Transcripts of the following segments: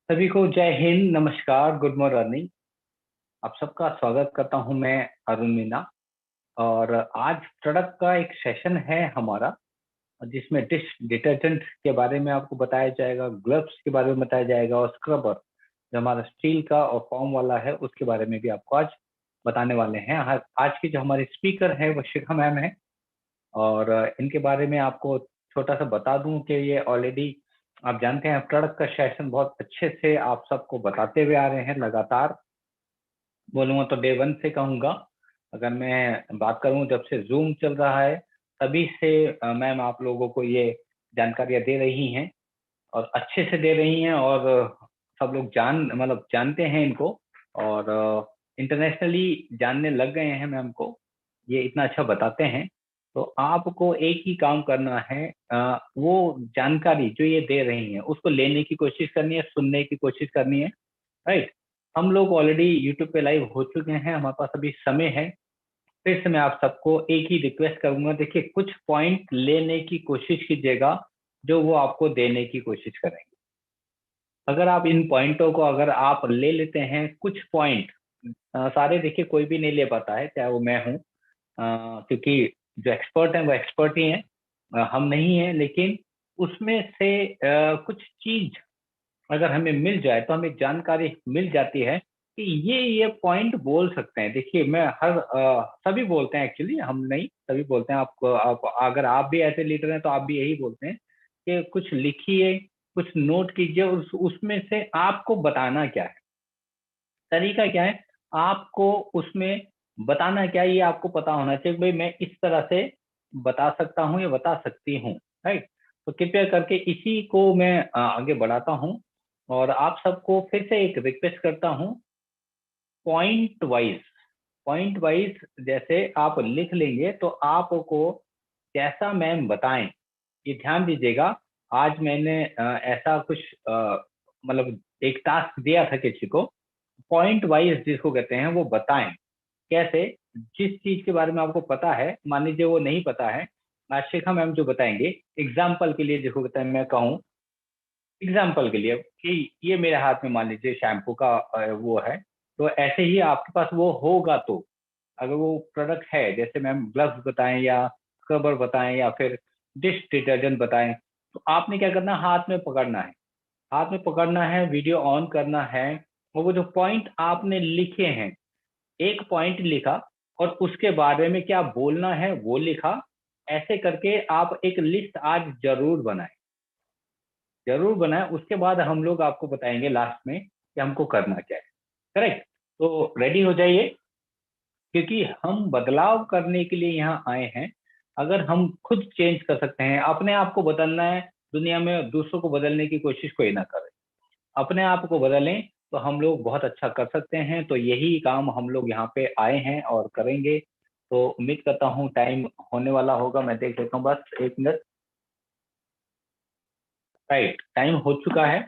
सभी को जय हिंद, नमस्कार, गुड मॉर्निंग। आप सबका स्वागत करता हूं मैं, अरुण मीना। और आज प्रोडक्ट का एक सेशन है हमारा, जिसमें डिश डिटर्जेंट के बारे में आपको बताया जाएगा, ग्लव्स के बारे में बताया जाएगा और स्क्रबर जो हमारा स्टील का और फॉर्म वाला है उसके बारे में भी आपको आज बताने वाले हैं। आज की जो हमारी स्पीकर है वो शिखा मैम है। और इनके बारे में आपको छोटा सा बता दूं कि ये ऑलरेडी आप जानते हैं प्रोडक्ट का सेशन बहुत अच्छे से आप सबको बताते हुए आ रहे हैं लगातार। बोलूँगा तो डे 1 से कहूँगा। अगर मैं बात करूँ जब से ज़ूम चल रहा है तभी से मैम आप लोगों को ये जानकारियाँ दे रही हैं और अच्छे से दे रही हैं। और सब लोग जानते हैं इनको और इंटरनेशनली जानने लग गए हैं मैम को। ये इतना अच्छा बताते हैं। तो आपको एक ही काम करना है, वो जानकारी जो ये दे रही हैं उसको लेने की कोशिश करनी है, सुनने की कोशिश करनी है। राइट। हम लोग ऑलरेडी यूट्यूब पे लाइव हो चुके हैं, हमारे पास अभी समय है। फिर से मैं आप सबको एक ही रिक्वेस्ट करूंगा, देखिए कुछ पॉइंट लेने की कोशिश कीजिएगा जो वो आपको देने की कोशिश करेंगे। अगर आप इन पॉइंटों को अगर आप ले लेते हैं, कुछ पॉइंट सारे देखिए कोई भी नहीं ले पाता है, चाहे वो मैं हूँ, क्योंकि जो एक्सपर्ट हैं वो एक्सपर्ट ही हैं, हम नहीं हैं। लेकिन उसमें से कुछ चीज अगर हमें मिल जाए तो हमें जानकारी मिल जाती है कि ये पॉइंट बोल सकते हैं। देखिए मैं सभी बोलते हैं, एक्चुअली हम नहीं, सभी बोलते हैं। आपको अगर आप भी ऐसे लीडर हैं तो आप भी यही बोलते हैं कि कुछ लिखिए, कुछ नोट कीजिए, उसमें से आपको बताना क्या है, तरीका क्या है, आपको उसमें बताना क्या है, ये आपको पता होना चाहिए। भाई मैं इस तरह से बता सकता हूँ या बता सकती हूँ। राइट। तो कृपया करके इसी को मैं आगे बढ़ाता हूँ और आप सबको फिर से एक रिक्वेस्ट करता हूँ। पॉइंट वाइज जैसे आप लिख लेंगे तो आपको जैसा मैम बताएं, ये ध्यान दीजिएगा। आज मैंने ऐसा कुछ मतलब एक टास्क दिया था किसी को, पॉइंट वाइज जिसको कहते हैं वो बताएं। कैसे? जिस चीज के बारे में आपको पता है, मान लीजिए वो नहीं पता है, आज शिखा मैम जो बताएंगे, एग्जाम्पल के लिए जिसको कहते हैं, मैं कहूँ एग्जाम्पल के लिए कि ये मेरे हाथ में मान लीजिए शैम्पू का वो है, तो ऐसे ही आपके पास वो होगा। तो अगर वो प्रोडक्ट है, जैसे मैम ग्लव्स बताएं या स्क्रबर बताएं या फिर डिश डिटर्जेंट बताएं, तो आपने क्या करना है, हाथ में पकड़ना है, हाथ में पकड़ना है, वीडियो ऑन करना है। और वो जो पॉइंट आपने लिखे हैं, एक पॉइंट लिखा और उसके बारे में क्या बोलना है वो लिखा। ऐसे करके आप एक लिस्ट आज जरूर बनाएं, जरूर बनाएं। उसके बाद हम लोग आपको बताएंगे लास्ट में कि हमको करना क्या है। करेक्ट। तो रेडी हो जाइए, क्योंकि हम बदलाव करने के लिए यहाँ आए हैं। अगर हम खुद चेंज कर सकते हैं, अपने आप को बदलना है दुनिया में, दूसरों को बदलने की कोशिश कोई ना करे, अपने आप को बदलें तो हम लोग बहुत अच्छा कर सकते हैं। तो यही काम हम लोग यहाँ पे आए हैं और करेंगे। तो उम्मीद करता हूँ टाइम होने वाला होगा, मैं देख लेता हूँ, बस 1 मिनट। राइट, टाइम हो चुका है।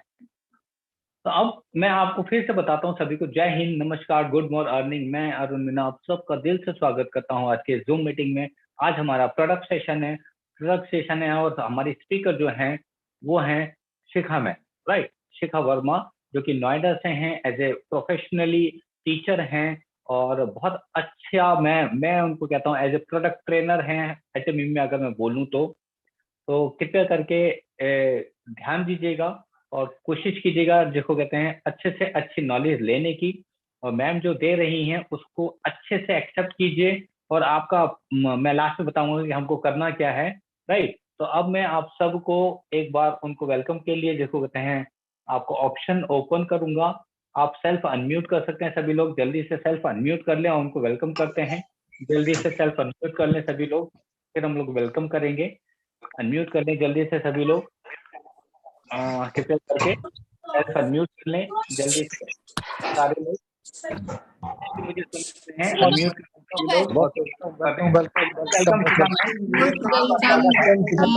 तो अब मैं आपको फिर से बताता हूँ, सभी को जय हिंद, नमस्कार, गुड मॉर्निंग। मैं अरुण मीना आप सबका दिल से स्वागत करता हूँ आज के जूम मीटिंग में। आज हमारा प्रोडक्ट सेशन है और हमारी स्पीकर जो हैं वो हैं शिखा मैम। राइट, शिखा वर्मा, जो कि नोएडा से हैं, एज ए प्रोफेशनली टीचर हैं और बहुत अच्छा, मैं उनको कहता हूँ एज ए प्रोडक्ट ट्रेनर हैं HMM में, अगर मैं बोलूँ तो कृपया करके ध्यान दीजिएगा और कोशिश कीजिएगा, जिसको कहते हैं अच्छे से अच्छी नॉलेज लेने की। और मैम जो दे रही हैं उसको अच्छे से एक्सेप्ट कीजिए। और आपका मैं लास्ट में बताऊंगा कि हमको करना क्या है। राइट। तो अब मैं आप सबको एक बार उनको वेलकम के लिए, जिसको कहते हैं, आपको ऑप्शन ओपन करूंगा। आप सेल्फ अनम्यूट कर सकते हैं, सभी लोग जल्दी से सेल्फ अनम्यूट कर लें और उनको वेलकम करते हैं। जल्दी से सेल्फ अनम्यूट कर लें सभी लोग, फिर हम लोग वेलकम करेंगे। अनम्यूट कर लें जल्दी से सभी लोग, कृपया करके सेल्फ अनम्यूट कर लें जल्दी से सारे लोग। मुझे सुन सकते हैं, अनम्यूट कर लें सभी लोग और फिर कर वेलकम दें। Welcome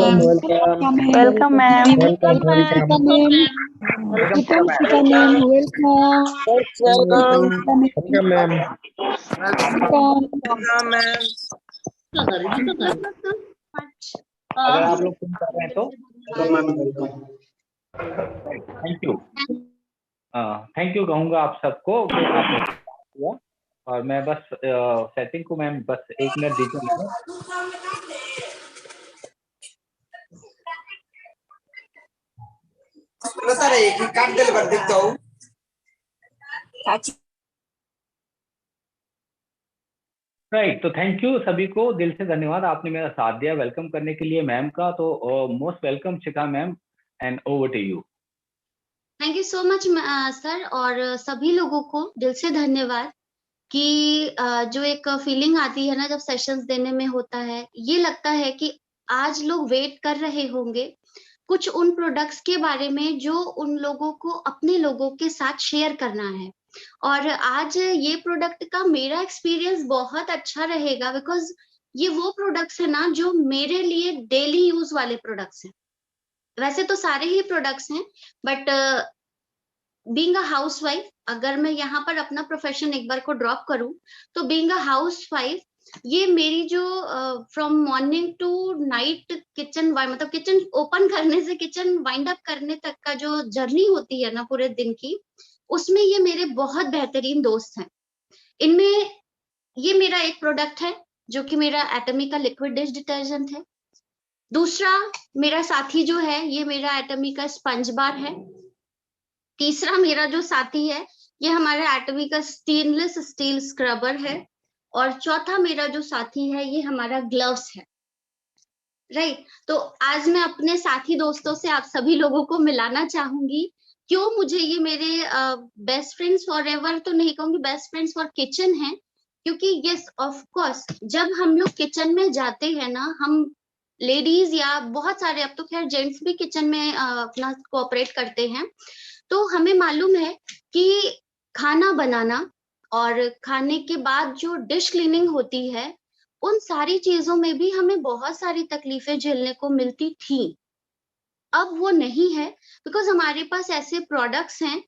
welcome Shikha ma'am. Welcome, ma'am. Welcome welcome Shikha ma'am. Welcome ma'am. अगर आप लोग सुन पा रहे हैं तो थैंक यू। थैंक यू कहूँगा आप सबको कि आपने किया। और मैं बस सेटिंग को मैम बस 1 मिनट दीजिए मुझे। राइट, तो थैंक यू सभी को, दिल से धन्यवाद, आपने मेरा साथ दिया। वेलकम करने के लिए मैम का, तो most welcome Shikha ma'am, and over to you. Thank you so much sir, और सभी लोगों को दिल से धन्यवाद कि जो एक फीलिंग आती है ना जब सेशंस देने में होता है, ये लगता है कि आज लोग वेट कर रहे होंगे कुछ उन प्रोडक्ट्स के बारे में जो उन लोगों को अपने लोगों के साथ शेयर करना है। और आज ये प्रोडक्ट का मेरा एक्सपीरियंस बहुत अच्छा रहेगा, बिकॉज ये वो प्रोडक्ट्स है ना जो मेरे लिए डेली यूज वाले प्रोडक्ट्स हैं। वैसे तो सारे ही प्रोडक्ट्स हैं, बट बीइंग अ हाउसवाइफ, अगर मैं यहाँ पर अपना प्रोफेशन एक बार को ड्रॉप करूं, तो बीइंग अ हाउसवाइफ, ये मेरी जो from morning to night kitchen, मतलब किचन ओपन करने से किचन वाइंड अप करने तक का जो जर्नी होती है ना पूरे दिन की, उसमें ये मेरे बहुत बेहतरीन दोस्त हैं। इनमें ये मेरा एक प्रोडक्ट है जो कि मेरा एटमी का लिक्विड डिश डिटर्जेंट है। दूसरा मेरा साथी जो है, ये मेरा एटमी का स्पंज बार है। तीसरा मेरा जो साथी है, ये हमारा एटमी का स्टेनलेस स्टील स्क्रबर है। और चौथा मेरा जो साथी है, ये हमारा ग्लव्स है। राइट, तो आज मैं अपने साथी दोस्तों से आप सभी लोगों को मिलाना चाहूंगी। क्यों मुझे ये मेरे बेस्ट फ्रेंड्स फॉर एवर तो नहीं कहूंगी, बेस्ट फ्रेंड्स फॉर किचन है, क्योंकि यस ऑफ कोर्स जब हम लोग किचन में जाते हैं ना, हम लेडीज या बहुत सारे, अब तो खैर जेंट्स भी किचन में अपना कोऑपरेट करते हैं, तो हमें मालूम है कि खाना बनाना और खाने के बाद जो डिश क्लीनिंग होती है, उन सारी चीजों में भी हमें बहुत सारी तकलीफें झेलने को मिलती थी। अब वो नहीं है, बिकॉज हमारे पास ऐसे प्रोडक्ट्स हैं।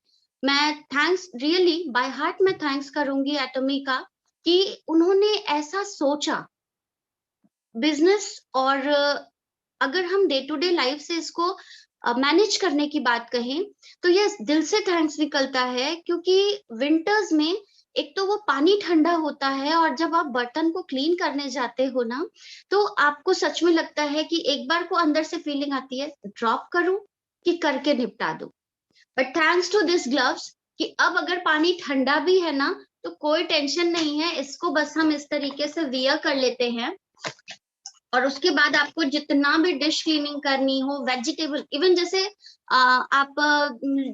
मैं थैंक्स रियली बाय हार्ट में थैंक्स करूंगी एटमी का कि उन्होंने ऐसा सोचा बिजनेस। और अगर हम डे टू डे लाइफ से इसको मैनेज करने की बात कहें, तो ये दिल से थैंक्स निकलता है, क्योंकि विंटर्स में एक तो वो पानी ठंडा होता है, और जब आप बर्तन को क्लीन करने जाते हो ना, तो आपको सच में लगता है कि एक बार को अंदर से फीलिंग आती है ड्रॉप करूं कि करके निपटा दूं। But thanks to this gloves कि अब अगर पानी ठंडा भी है ना, तो कोई टेंशन नहीं है, इसको बस हम इस तरीके से वियर कर लेते हैं। और उसके बाद आपको जितना भी डिश क्लीनिंग करनी हो, वेजिटेबल इवन जैसे आप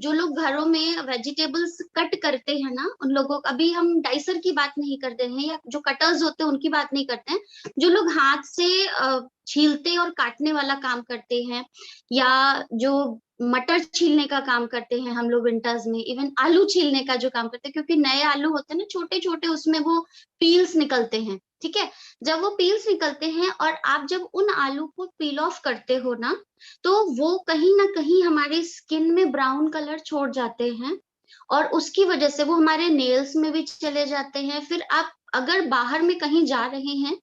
जो लोग घरों में वेजिटेबल्स कट करते हैं ना, उन लोगों को, अभी हम डाइसर की बात नहीं करते हैं या जो कटर्स होते हैं उनकी बात नहीं करते हैं, जो लोग हाथ से छीलते और काटने वाला काम करते हैं, या जो मटर छीलने का काम करते हैं हम लोग विंटर्स में, इवन आलू छीलने का जो काम करते हैं, क्योंकि नए आलू होते हैं ना छोटे छोटे, उसमें वो पील्स निकलते हैं। ठीक है, जब वो पील्स निकलते हैं और आप जब उन आलू को पील ऑफ करते हो ना, तो वो कहीं ना कहीं हमारे स्किन में ब्राउन कलर छोड़ जाते हैं, और उसकी वजह से वो हमारे नेल्स में भी चले जाते हैं। फिर आप अगर बाहर में कहीं जा रहे हैं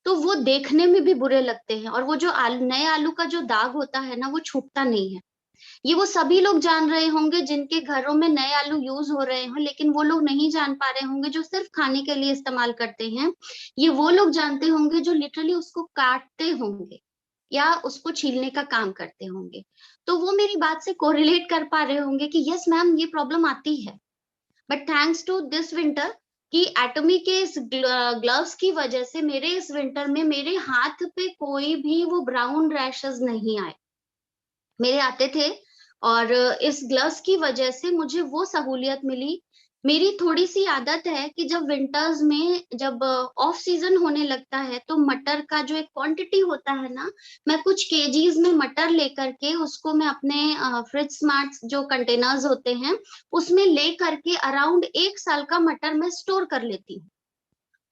तो वो देखने में भी बुरे लगते हैं, और वो जो नए आलू का जो दाग होता है ना, वो छूटता नहीं है। ये वो सभी लोग जान रहे होंगे जिनके घरों में नए आलू यूज हो रहे हैं, लेकिन वो लोग नहीं जान पा रहे होंगे जो सिर्फ खाने के लिए इस्तेमाल करते हैं। ये वो लोग जानते होंगे जो लिटरली उसको काटते होंगे या उसको छीलने का काम करते होंगे। तो वो मेरी बात से कोरिलेट कर पा रहे होंगे कि यस मैम, ये प्रॉब्लम आती है। But thanks to this winter कि एटमी के इस ग्लव्स की वजह से मेरे इस विंटर में मेरे हाथ पे कोई भी वो ब्राउन रैशेस नहीं आए। मेरे आते थे, और इस ग्लव्स की वजह से मुझे वो सहूलियत मिली। मेरी थोड़ी सी आदत है कि जब विंटर्स में जब ऑफ सीजन होने लगता है, तो मटर का जो एक क्वांटिटी होता है ना, मैं कुछ केजीज में मटर लेकर के उसको मैं अपने फ्रिज स्मार्ट जो कंटेनर्स होते हैं उसमें ले करके अराउंड 1 साल का मटर मैं स्टोर कर लेती हूँ।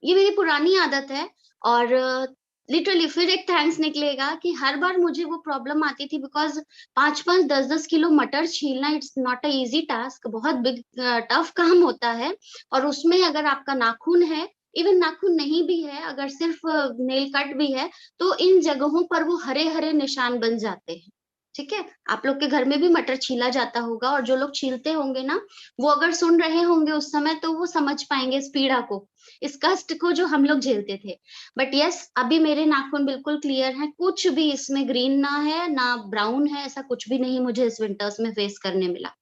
ये मेरी पुरानी आदत है। और लिटरली फिर एक थैंक्स निकलेगा कि हर बार मुझे वो प्रॉब्लम आती थी, बिकॉज 5-5, 10-10 किलो मटर छीलना it's not a easy task, बहुत बिग टफ काम होता है। और उसमें अगर आपका नाखून है, इवन नाखून नहीं भी है, अगर सिर्फ नेल कट भी है, तो इन जगहों पर वो हरे हरे निशान बन जाते हैं। ठीक है, आप लोग के घर में भी मटर छीला जाता होगा, और जो लोग छीलते होंगे ना, वो अगर सुन रहे होंगे उस समय तो वो समझ पाएंगे इस पीड़ा को, इस कष्ट को जो हम लोग झेलते थे। बट यस, अभी मेरे नाखून बिल्कुल क्लियर हैं, कुछ भी इसमें ग्रीन ना है ना ब्राउन है, ऐसा कुछ भी नहीं मुझे इस विंटर्स में फेस करने मिला।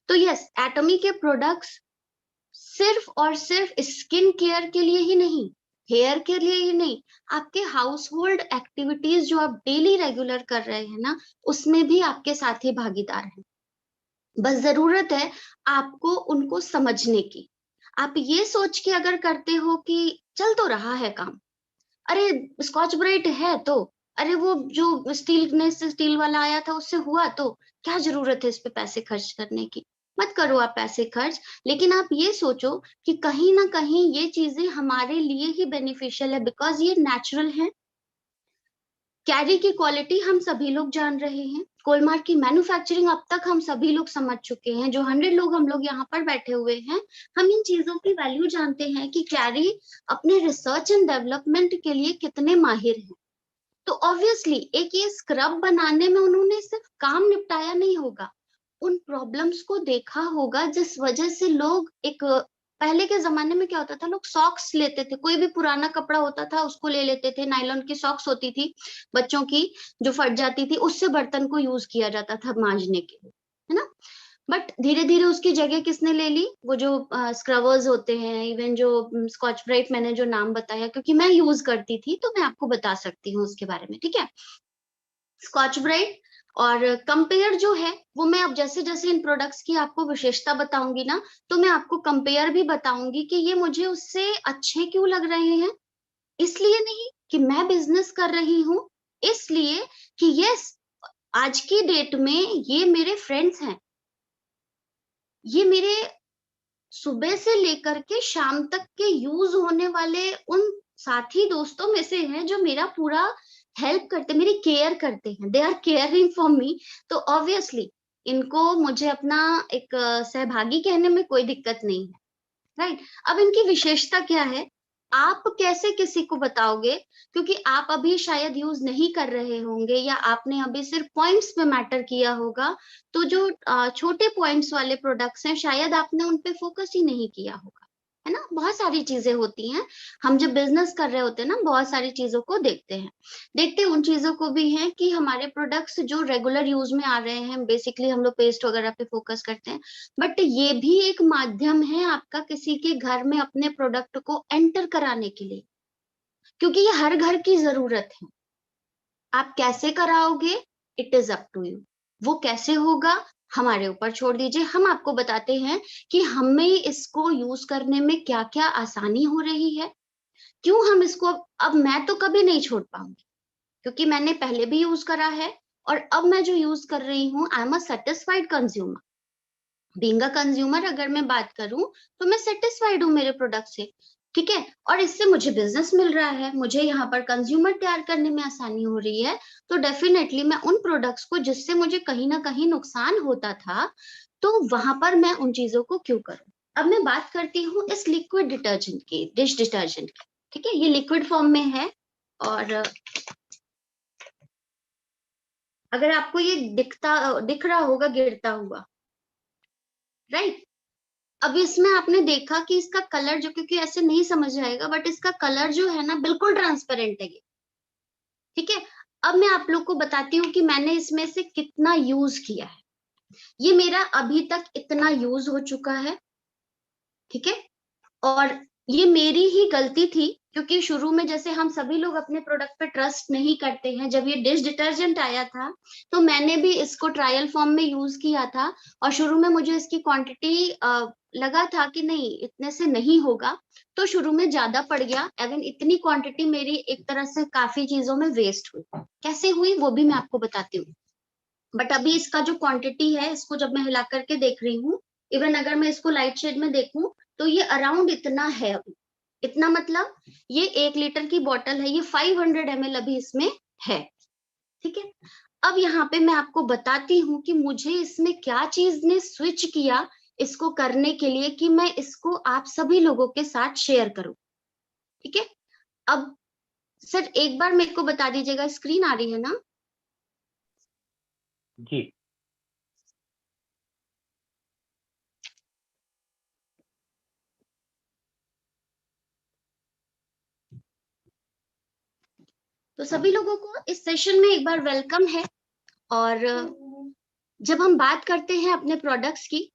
तो यस, एटमी के प्रोडक्ट्स सिर्फ और सिर्फ स्किन केयर के लिए ही नहीं, हेयर के लिए ही नहीं, आपके हाउस होल्ड एक्टिविटीज जो आप डेली रेगुलर कर रहे हैं ना, उसमें भी आपके साथ ही भागीदार हैं। बस जरूरत है आपको उनको समझने की। आप ये सोच के अगर करते हो कि चल तो रहा है काम, अरे स्कॉच ब्राइट है तो, अरे वो जो स्टील वाला आया था उससे हुआ तो, क्या जरूरत है इस पे पैसे खर्च करने की। मत करो आप पैसे खर्च, लेकिन आप ये सोचो कि कहीं ना कहीं ये चीजें हमारे लिए ही बेनिफिशियल है, बिकॉज ये नेचुरल है। कैरी की क्वालिटी हम सभी लोग जान रहे हैं, कोलमार्क की मैन्युफैक्चरिंग अब तक हम सभी लोग समझ चुके हैं, जो 100 लोग हम लोग यहाँ पर बैठे हुए हैं, हम इन चीजों की वैल्यू जानते हैं कि कैरी अपने रिसर्च एंड डेवलपमेंट के लिए कितने माहिर हैं। तो ऑब्वियसली एक ये स्क्रब बनाने में उन्होंने सिर्फ काम निपटाया नहीं होगा, उन प्रॉब्लम्स को देखा होगा जिस वजह से लोग एक, पहले के जमाने में क्या होता था, लोग सॉक्स लेते थे, कोई भी पुराना कपड़ा होता था उसको ले लेते थे, नायलॉन की सॉक्स होती थी बच्चों की जो फट जाती थी, उससे बर्तन को यूज किया जाता था मांजने के लिए, है ना। बट धीरे धीरे उसकी जगह किसने ले ली, वो जो स्क्रवर्स होते हैं, इवन जो स्कॉच ब्राइट मैंने जो नाम बताया, क्योंकि मैं यूज करती थी तो मैं आपको बता सकती हूँ उसके बारे में, ठीक है। स्कॉच ब्राइट और कंपेयर जो है वो मैं अब जैसे जैसे इन प्रोडक्ट्स की आपको विशेषता बताऊंगी ना, तो मैं आपको कंपेयर भी बताऊंगी कि ये मुझे उससे अच्छे क्यों लग रहे हैं। इसलिए नहीं कि मैं बिजनेस कर रही हूँ, इसलिए कि यस, आज की डेट में ये मेरे फ्रेंड्स हैं, ये मेरे सुबह से लेकर के शाम तक के यूज होने वाले उन साथी दोस्तों में से हैं जो मेरा पूरा हेल्प करते, मेरी केयर करते हैं, they are caring for me. तो ऑब्वियसली इनको मुझे अपना एक सहभागी कहने में कोई दिक्कत नहीं है, राइट। अब इनकी विशेषता क्या है, आप कैसे किसी को बताओगे, क्योंकि आप अभी शायद यूज नहीं कर रहे होंगे, या आपने अभी सिर्फ पॉइंट्स पे मैटर किया होगा, तो जो छोटे पॉइंट्स वाले प्रोडक्ट्स हैं शायद आपने उन पे फोकस ही नहीं किया होगा, है ना। बहुत सारी चीजें होती हैं, हम जब बिजनेस कर रहे होते हैं ना, बहुत सारी चीजों को देखते उन चीजों को भी हैं कि हमारे प्रोडक्ट्स जो रेगुलर यूज में आ रहे हैं, बेसिकली हम लोग पेस्ट वगैरह पे फोकस करते हैं, बट ये भी एक माध्यम है आपका किसी के घर में अपने प्रोडक्ट को एंटर कराने के लिए, क्योंकि ये हर घर की जरूरत है। आप कैसे कराओगे, it is up to you, वो कैसे होगा हमारे ऊपर छोड़ दीजिए। हम आपको बताते हैं कि हमें इसको यूज करने में क्या क्या आसानी हो रही है, क्यों हम इसको अब मैं तो कभी नहीं छोड़ पाऊंगी, क्योंकि मैंने पहले भी यूज करा है, और अब मैं जो यूज कर रही हूँ, I am a satisfied consumer. Being a consumer अगर मैं बात करूं तो मैं सेटिस्फाइड हूँ मेरे प्रोडक्ट से, ठीक है, और इससे मुझे बिजनेस मिल रहा है, मुझे यहाँ पर कंज्यूमर तैयार करने में आसानी हो रही है, तो डेफिनेटली मैं उन प्रोडक्ट्स को जिससे मुझे कहीं ना कहीं नुकसान होता था, तो वहां पर मैं उन चीजों को क्यों करूं। अब मैं बात करती हूँ इस लिक्विड डिटर्जेंट की, डिश डिटर्जेंट की, ठीक है, ये लिक्विड फॉर्म में है, और अगर आपको ये दिख रहा होगा गिरता हुआ, राइट। अब इसमें आपने देखा कि इसका कलर जो, क्योंकि ऐसे नहीं समझ आएगा, बट इसका कलर जो है ना बिल्कुल ट्रांसपेरेंट है ये, ठीक है। अब मैं आप लोग को बताती हूँ कि मैंने इसमें से कितना यूज किया है। ये मेरा अभी तक इतना यूज हो चुका है, ठीक है, और ये मेरी ही गलती थी, क्योंकि शुरू में जैसे हम सभी लोग अपने प्रोडक्ट पे ट्रस्ट नहीं करते हैं, जब ये डिश डिटर्जेंट आया था तो मैंने भी इसको ट्रायल फॉर्म में यूज किया था, और शुरू में मुझे इसकी क्वांटिटी लगा था कि नहीं इतने से नहीं होगा, तो शुरू में ज्यादा पड़ गया, एवं इतनी क्वांटिटी मेरी एक तरह से काफी चीजों में वेस्ट हुई। कैसे हुई वो भी मैं आपको बताती हूँ, बट अभी इसका जो क्वांटिटी है, इसको जब मैं हिला करके देख रही हूँ, इवन अगर मैं इसको लाइट शेड में देखूं तो ये अराउंड इतना है अभी, इतना मतलब ये 1 लीटर की बोतल है, ये 500 ml अभी इसमें है, ठीक है। अब यहाँ पे मैं आपको बताती हूँ कि मुझे इसमें क्या चीज ने स्विच किया इसको करने के लिए कि मैं इसको आप सभी लोगों के साथ शेयर करूं, ठीक है। अब सर एक बार मेरे को बता दीजिएगा, स्क्रीन आ रही है ना। जी। तो सभी लोगों को इस सेशन में एक बार वेलकम है। और जब हम बात करते हैं अपने प्रोडक्ट्स की,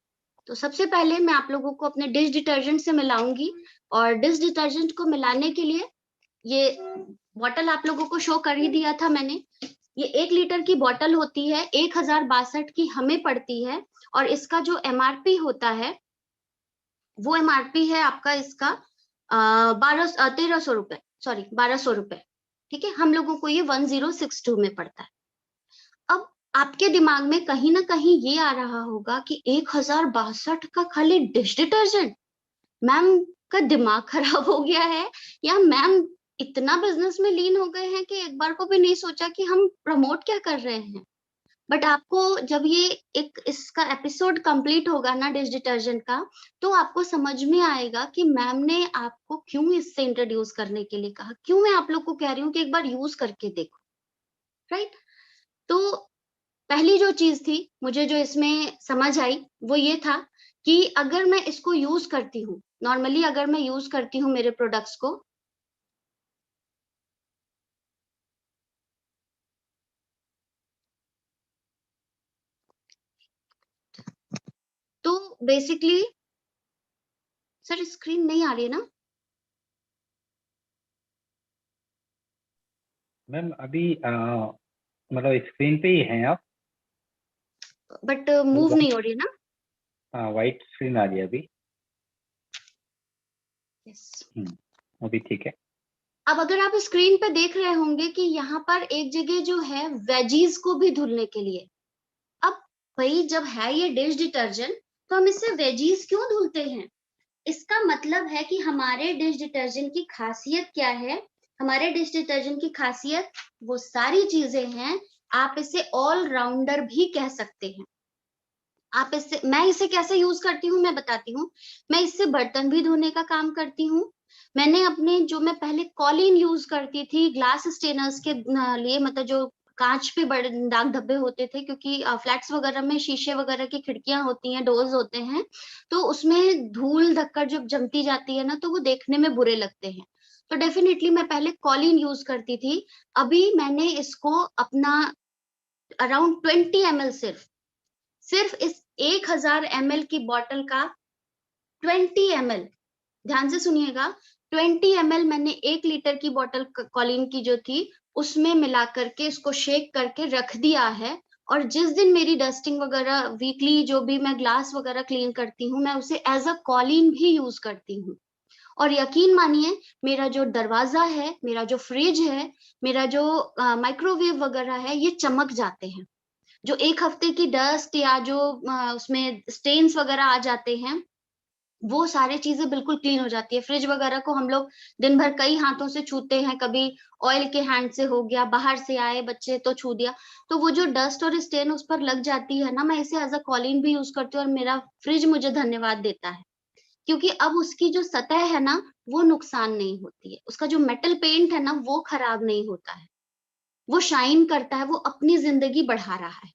तो सबसे पहले मैं आप लोगों को अपने डिश डिटर्जेंट से मिलाऊंगी। और डिश डिटर्जेंट को मिलाने के लिए ये बॉटल आप लोगों को शो कर ही दिया था मैंने। ये 1 लीटर की बॉटल होती है, 1062 की हमें पड़ती है। और इसका जो एमआरपी होता है वो एमआरपी है आपका इसका 1300 रुपए, सॉरी 1200 रुपए। ठीक है, हम लोगों को ये 1062 में पड़ता है। अब आपके दिमाग में कहीं ना कहीं ये आ रहा होगा कि 1062 का खाली डिश डिटर्जेंट, मैम का दिमाग खराब हो गया है या मैम इतना बिजनेस में लीन हो गए हैं कि एक बार को भी नहीं सोचा कि हम प्रमोट क्या कर रहे हैं। बट आपको जब ये एक इसका एपिसोड कंप्लीट होगा ना डिश डिटर्जेंट का, तो आपको समझ में आएगा कि मैम ने आपको क्यों इससे इंट्रोड्यूस करने के लिए कहा, क्यों मैं आप लोग को कह रही हूँ कि एक बार यूज करके देखो। राइट। तो पहली जो चीज थी मुझे जो इसमें समझ आई वो ये था कि अगर मैं इसको यूज करती हूँ, नॉर्मली अगर मैं यूज करती हूँ मेरे प्रोडक्ट्स को, तो बेसिकली सर स्क्रीन नहीं आ रही है ना? मैम अभी मतलब स्क्रीन पे ही हैं आप, बट मूव नहीं हो रही है ना? हाँ व्हाइट स्क्रीन आ रही है अभी। यस। अभी ठीक है। अब अगर आप स्क्रीन पे देख रहे होंगे कि यहाँ पर एक जगह जो है वेजीज को भी धुलने के लिए। अब भाई जब है ये डिश डिटर्जेंट तो हम इससे वेजीज क्यों धुलते हैं? इसका मतलब है कि हमारे डिश डिटर्जेंट की खासियत क्या है। हमारे डिश डिटर्जेंट की खासियत वो सारी चीजें हैं, आप इसे ऑल राउंडर भी कह सकते हैं। आप इससे, मैं इसे कैसे यूज करती हूँ मैं बताती हूँ। मैं इससे बर्तन भी धोने का काम करती हूँ। मैंने अपने जो मैं पहले कॉलिन यूज करती थी ग्लास स्टेनर्स के लिए, मतलब जो कांच पे बड़े दाग धब्बे होते थे, क्योंकि फ्लैट्स वगैरह में शीशे वगैरह की खिड़कियां होती हैं, डोर्स होते हैं, तो उसमें धूल धक्कर जब जमती जाती है ना तो वो देखने में बुरे लगते हैं। तो डेफिनेटली मैं पहले कॉलिन यूज करती थी। अभी मैंने इसको अपना अराउंड 20 ml सिर्फ इस 1000 ml की बॉटल का 20 ml, ध्यान से सुनिएगा, 20 ml मैंने 1 लीटर की बॉटल कॉलिन की जो थी उसमें मिला करके इसको शेक करके रख दिया है। और जिस दिन मेरी डस्टिंग वगैरह वीकली जो भी मैं ग्लास वगैरह क्लीन करती हूँ, मैं उसे एज अ कॉलिन भी यूज करती हूँ। और यकीन मानिए मेरा जो दरवाजा है, मेरा जो फ्रिज है, मेरा जो माइक्रोवेव वगैरह है, ये चमक जाते हैं। जो एक हफ्ते की डस्ट या जो उसमें स्टेन्स वगैरह आ जाते हैं, वो सारी चीजें बिल्कुल क्लीन हो जाती है। फ्रिज वगैरह को हम लोग दिन भर कई हाथों से छूते हैं, कभी ऑयल के हैंड से हो गया, बाहर से आए बच्चे तो छू दिया, तो वो जो डस्ट और स्टेन उस पर लग जाती है ना, मैं इसे एज अ कॉलिन भी यूज करती हूँ और मेरा फ्रिज मुझे धन्यवाद देता है, क्योंकि अब उसकी जो सतह है ना वो नुकसान नहीं होती है, उसका जो मेटल पेंट है ना वो खराब नहीं होता है, वो शाइन करता है, वो अपनी जिंदगी बढ़ा रहा है।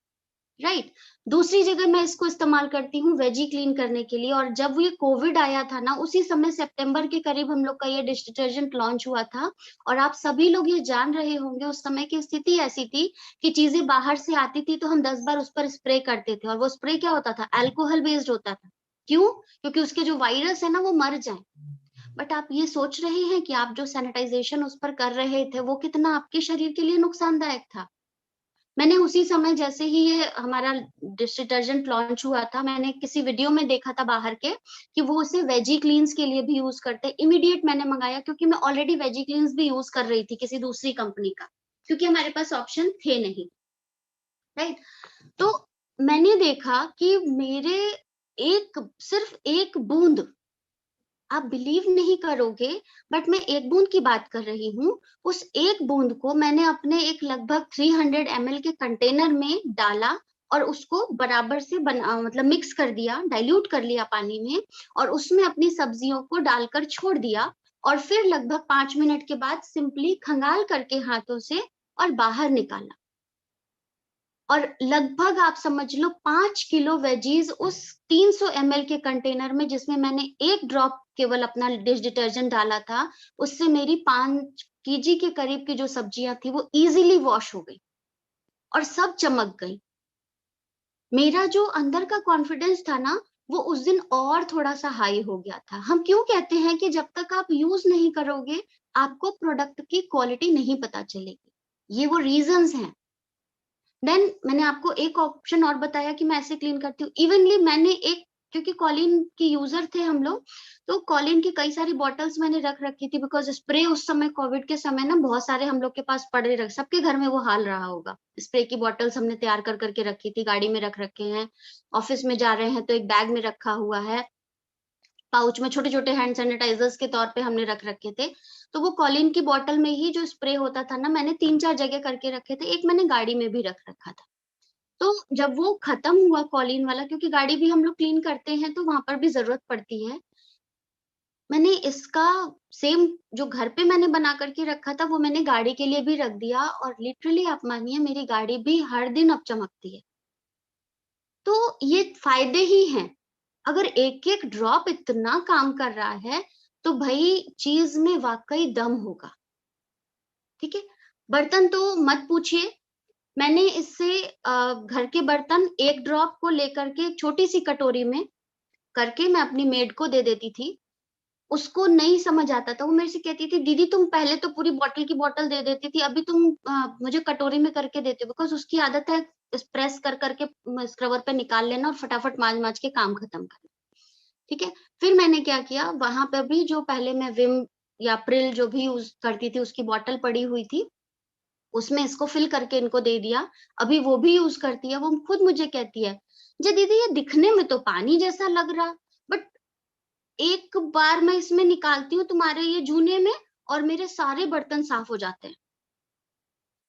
राइट। दूसरी जगह मैं इसको इस्तेमाल करती हूँ वेजी क्लीन करने के लिए। और जब ये कोविड आया था ना, उसी समय सितंबर के करीब हम लोग का ये डिश डिटर्जेंट लॉन्च हुआ था। और आप सभी लोग ये जान रहे होंगे उस समय की स्थिति ऐसी थी कि चीजें बाहर से आती थी तो हम 10 बार उस पर स्प्रे करते थे, और वो स्प्रे क्या होता था, अल्कोहल बेस्ड होता था। क्यों? क्योंकि उसके जो वायरस है ना वो मर जाए। बट आप ये सोच रहे हैं कि आप जो सैनिटाइजेशन उस पर कर रहे थे वो कितना आपके शरीर के लिए नुकसानदायक था। मैंने उसी समय जैसे ही ये हमारा डिश डिटर्जेंट लॉन्च हुआ था, मैंने किसी वीडियो में देखा था बाहर के कि वो उसे वेजी क्लीन्स के लिए भी यूज करते। इमीडिएट मैंने मंगाया, क्योंकि मैं ऑलरेडी वेजी क्लीन्स भी यूज कर रही थी किसी दूसरी कंपनी का, क्योंकि हमारे पास ऑप्शन थे नहीं। राइट। तो मैंने देखा कि मेरे सिर्फ एक बूंद, आप बिलीव नहीं करोगे, बट मैं एक बूंद की बात कर रही हूँ। उस एक बूंद को मैंने अपने एक लगभग 300 ml के कंटेनर में डाला और उसको बराबर से मतलब मिक्स कर दिया, डाइल्यूट कर लिया पानी में, और उसमें अपनी सब्जियों को डालकर छोड़ दिया। और फिर लगभग 5 मिनट के बाद सिंपली खंगाल करके हाथों से और बाहर निकाला। और लगभग आप समझ लो 5 किलो वेजीज उस 300 ml के कंटेनर में, जिसमें मैंने 1 ड्रॉप केवल अपना डिश डिटर्जेंट डाला था, उससे मेरी 5 kg के करीब की जो सब्जियां थी वो इजीली वॉश हो गई और सब चमक गई। मेरा जो अंदर का कॉन्फिडेंस था ना, वो उस दिन और थोड़ा सा हाई हो गया था। हम क्यों कहते हैं कि जब तक आप यूज नहीं करोगे आपको प्रोडक्ट की क्वालिटी नहीं पता चलेगी, ये वो रीजंस हैं। देन मैंने आपको एक ऑप्शन और बताया कि मैं ऐसे क्लीन करती हूँ। इवनली मैंने एक, क्योंकि कॉलिन की यूजर थे हम लोग, तो कॉलिन की कई सारी बॉटल्स मैंने रख रखी थी, बिकॉज स्प्रे उस समय कोविड के समय ना बहुत सारे हम लोग के पास पड़े रख, सबके घर में वो हाल रहा होगा। स्प्रे की बॉटल्स हमने तैयार कर करके रखी थी, गाड़ी में रख रखे हैं, ऑफिस में जा रहे हैं तो एक बैग में रखा हुआ है, पाउच में छोटे छोटे हैंड सैनिटाइजर्स के तौर पे हमने रख रखे थे। तो वो कॉलिन की बॉटल में ही जो स्प्रे होता था ना, मैंने 3-4 जगह करके रखे थे, एक मैंने गाड़ी में भी रख रखा था। तो जब वो खत्म हुआ कॉलिन वाला, क्योंकि गाड़ी भी हम लोग क्लीन करते हैं तो वहां पर भी जरूरत पड़ती है, मैंने इसका सेम जो घर पे मैंने बना करके रखा था वो मैंने गाड़ी के लिए भी रख दिया, और लिटरली आप मानिए मेरी गाड़ी भी हर दिन अब चमकती है। तो ये फायदे ही हैं। अगर एक एक ड्रॉप इतना काम कर रहा है तो भाई चीज में वाकई दम होगा। ठीक है, बर्तन तो मत पूछिए। मैंने इससे घर के बर्तन 1 ड्रॉप को लेकर के एक छोटी सी कटोरी में करके मैं अपनी मेड को दे देती थी। उसको नहीं समझ आता था, वो मेरे से कहती थी दीदी तुम पहले तो पूरी बॉटल की बॉटल दे देती थी, अभी तुम मुझे कटोरी में करके देते हो। बिकॉज उसकी आदत है प्रेस कर करके स्क्रबर पे निकाल लेना और फटाफट मांज मांज के काम खत्म करना। ठीक है, फिर मैंने क्या किया, वहां पे भी जो पहले मैं विम या प्रिल जो भी यूज करती थी उसकी बॉटल पड़ी हुई थी, उसमें इसको फिल करके इनको दे दिया। अभी वो भी यूज करती है। वो खुद मुझे कहती है जी दीदी ये दिखने में तो पानी जैसा लग रहा, बट एक बार मैं इसमें निकालती हूँ तुम्हारे ये जूने में और मेरे सारे बर्तन साफ हो जाते हैं।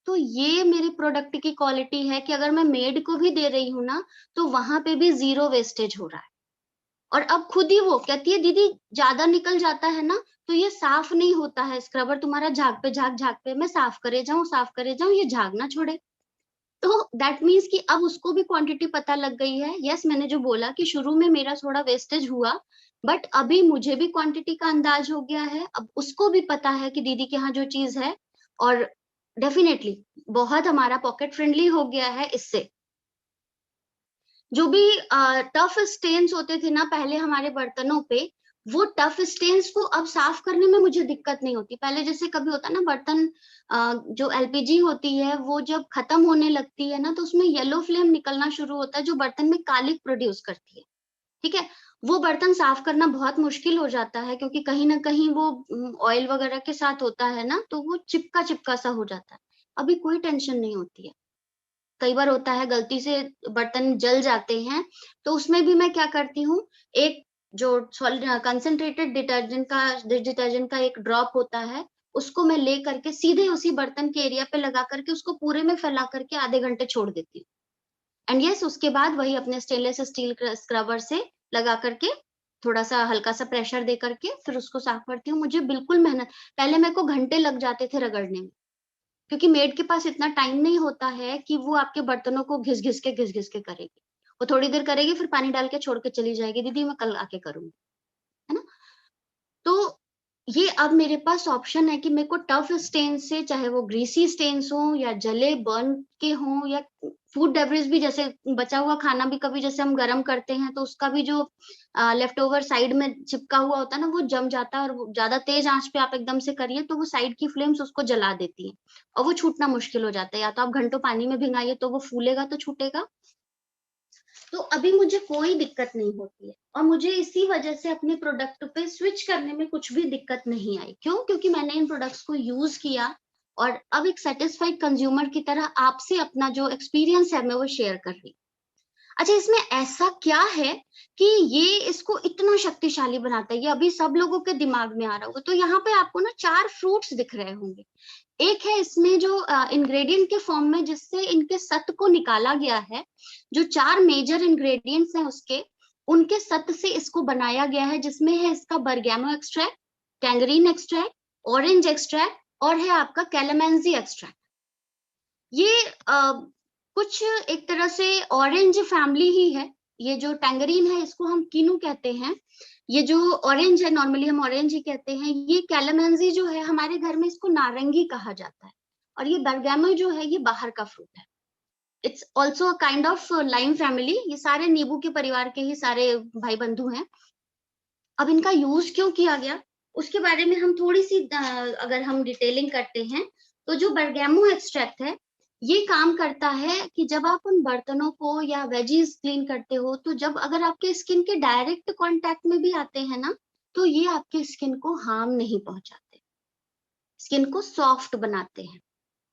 तो ये मेरी प्रोडक्ट की क्वालिटी है कि अगर मैं मेड को भी दे रही हूँ ना, तो वहां पे भी 0 वेस्टेज हो रहा है। और अब खुद ही वो कहती है दीदी ज्यादा निकल जाता है ना तो ये साफ नहीं होता है, स्क्रबर तुम्हारा झाग पे मैं साफ करे जाऊं ये झाग ना छोड़े। तो दैट मीन्स कि अब उसको भी क्वांटिटी पता लग गई है। यस, मैंने जो बोला कि शुरू में मेरा थोड़ा वेस्टेज हुआ, बट अभी मुझे भी क्वांटिटी का अंदाज हो गया है। अब उसको भी पता है कि दीदी के यहाँ जो चीज है, और डेफिनेटली बहुत हमारा पॉकेट फ्रेंडली हो गया है इससे। जो भी टफ स्टेन्स होते थे ना पहले हमारे बर्तनों पे, वो टफ स्टेन्स को अब साफ करने में मुझे दिक्कत नहीं होती। पहले जैसे कभी होता ना बर्तन, जो एलपीजी होती है वो जब खत्म होने लगती है ना तो उसमें येलो फ्लेम निकलना शुरू होता है जो बर्तन में कालिक प्रोड्यूस करती है। ठीक है, वो बर्तन साफ करना बहुत मुश्किल हो जाता है क्योंकि कहीं ना कहीं वो ऑयल वगैरह के साथ होता है ना, तो वो चिपका चिपका सा हो जाता है। अभी कोई टेंशन नहीं होती है। कई बार होता है गलती से बर्तन जल जाते हैं, तो उसमें भी मैं क्या करती हूँ, एक जो कंसंट्रेटेड डिटर्जेंट का एक ड्रॉप होता है, उसको मैं ले करके सीधे उसी बर्तन के एरिया पे लगा करके उसको पूरे में फैला करके आधे घंटे छोड़ देती हूँ। एंड यस, उसके बाद वही अपने स्टेनलेस स्टील स्क्रबर से लगा करके थोड़ा सा हल्का सा प्रेशर दे करके फिर उसको साफ करती हूँ। मुझे बिल्कुल मेहनत, पहले मेरे को घंटे लग जाते थे रगड़ने में, क्योंकि मेड के पास इतना टाइम नहीं होता है कि वो आपके बर्तनों को घिस घिस के करेगी। वो थोड़ी देर करेगी फिर पानी डाल के छोड़ के चली जाएगी, दीदी मैं कल आके करूंगी, है ना। तो ये अब मेरे पास ऑप्शन है कि मेरे को टफ स्टेन से, चाहे वो ग्रीसी स्टेन्स हो या जले बर्न के हों या फूड डेब्रिस भी, जैसे बचा हुआ खाना भी कभी जैसे हम गर्म करते हैं तो उसका भी जो लेफ्ट ओवर साइड में चिपका हुआ होता है ना वो जम जाता है, और ज्यादा तेज आंच पे आप एकदम से करिए तो वो साइड की फ्लेम्स उसको जला देती है और वो छूटना मुश्किल हो जाता है। या तो आप घंटों पानी में भिंगाइए तो वो फूलेगा तो छूटेगा। तो अभी मुझे कोई दिक्कत नहीं होती है और मुझे इसी वजह से अपने प्रोडक्ट पे स्विच करने में कुछ भी दिक्कत नहीं आई। क्यों? क्योंकि मैंने इन प्रोडक्ट्स को यूज किया और अब एक सेटिस्फाइड कंज्यूमर की तरह आपसे अपना जो एक्सपीरियंस है मैं वो शेयर कर रही हूँ। अच्छा, इसमें ऐसा क्या है कि ये इसको इतना शक्तिशाली बनाता है, ये अभी सब लोगों के दिमाग में आ रहा होगा। तो यहाँ पे आपको ना 4 फ्रूट्स दिख रहे होंगे। एक है इसमें जो इंग्रेडिएंट के फॉर्म में जिससे इनके सत्व को निकाला गया है, जो 4 मेजर इंग्रेडिएंट्स हैं उसके, उनके सत्व से इसको बनाया गया है, जिसमें है इसका बरगैमो एक्सट्रैक्ट, टैंगरीन एक्सट्रैक्ट, ऑरेंज एक्सट्रैक्ट और है आपका कैलामेंसी एक्सट्रैक्ट। ये कुछ एक तरह से ऑरेंज फैमिली ही है। ये जो टैंगरीन है इसको हम कीनू कहते हैं। ये जो ऑरेंज है, नॉर्मली हम ऑरेंज ही कहते हैं। ये कैलामेंजी जो है हमारे घर में इसको नारंगी कहा जाता है। और ये बरगैमो जो है ये बाहर का फ्रूट है। It's also a kind of lime family. ये सारे नींबू के परिवार के ही सारे भाई बंधु हैं। अब इनका यूज क्यों किया गया उसके बारे में हम थोड़ी सी अगर हम डिटेलिंग करते हैं, तो जो बरगैमो एक्सट्रैक्ट है ये काम करता है कि जब आप उन बर्तनों को या वेजीज क्लीन करते हो, तो जब अगर आपके स्किन के डायरेक्ट कांटेक्ट में भी आते हैं ना, तो ये आपके स्किन को हार्म नहीं पहुंचाते, स्किन को सॉफ्ट बनाते हैं।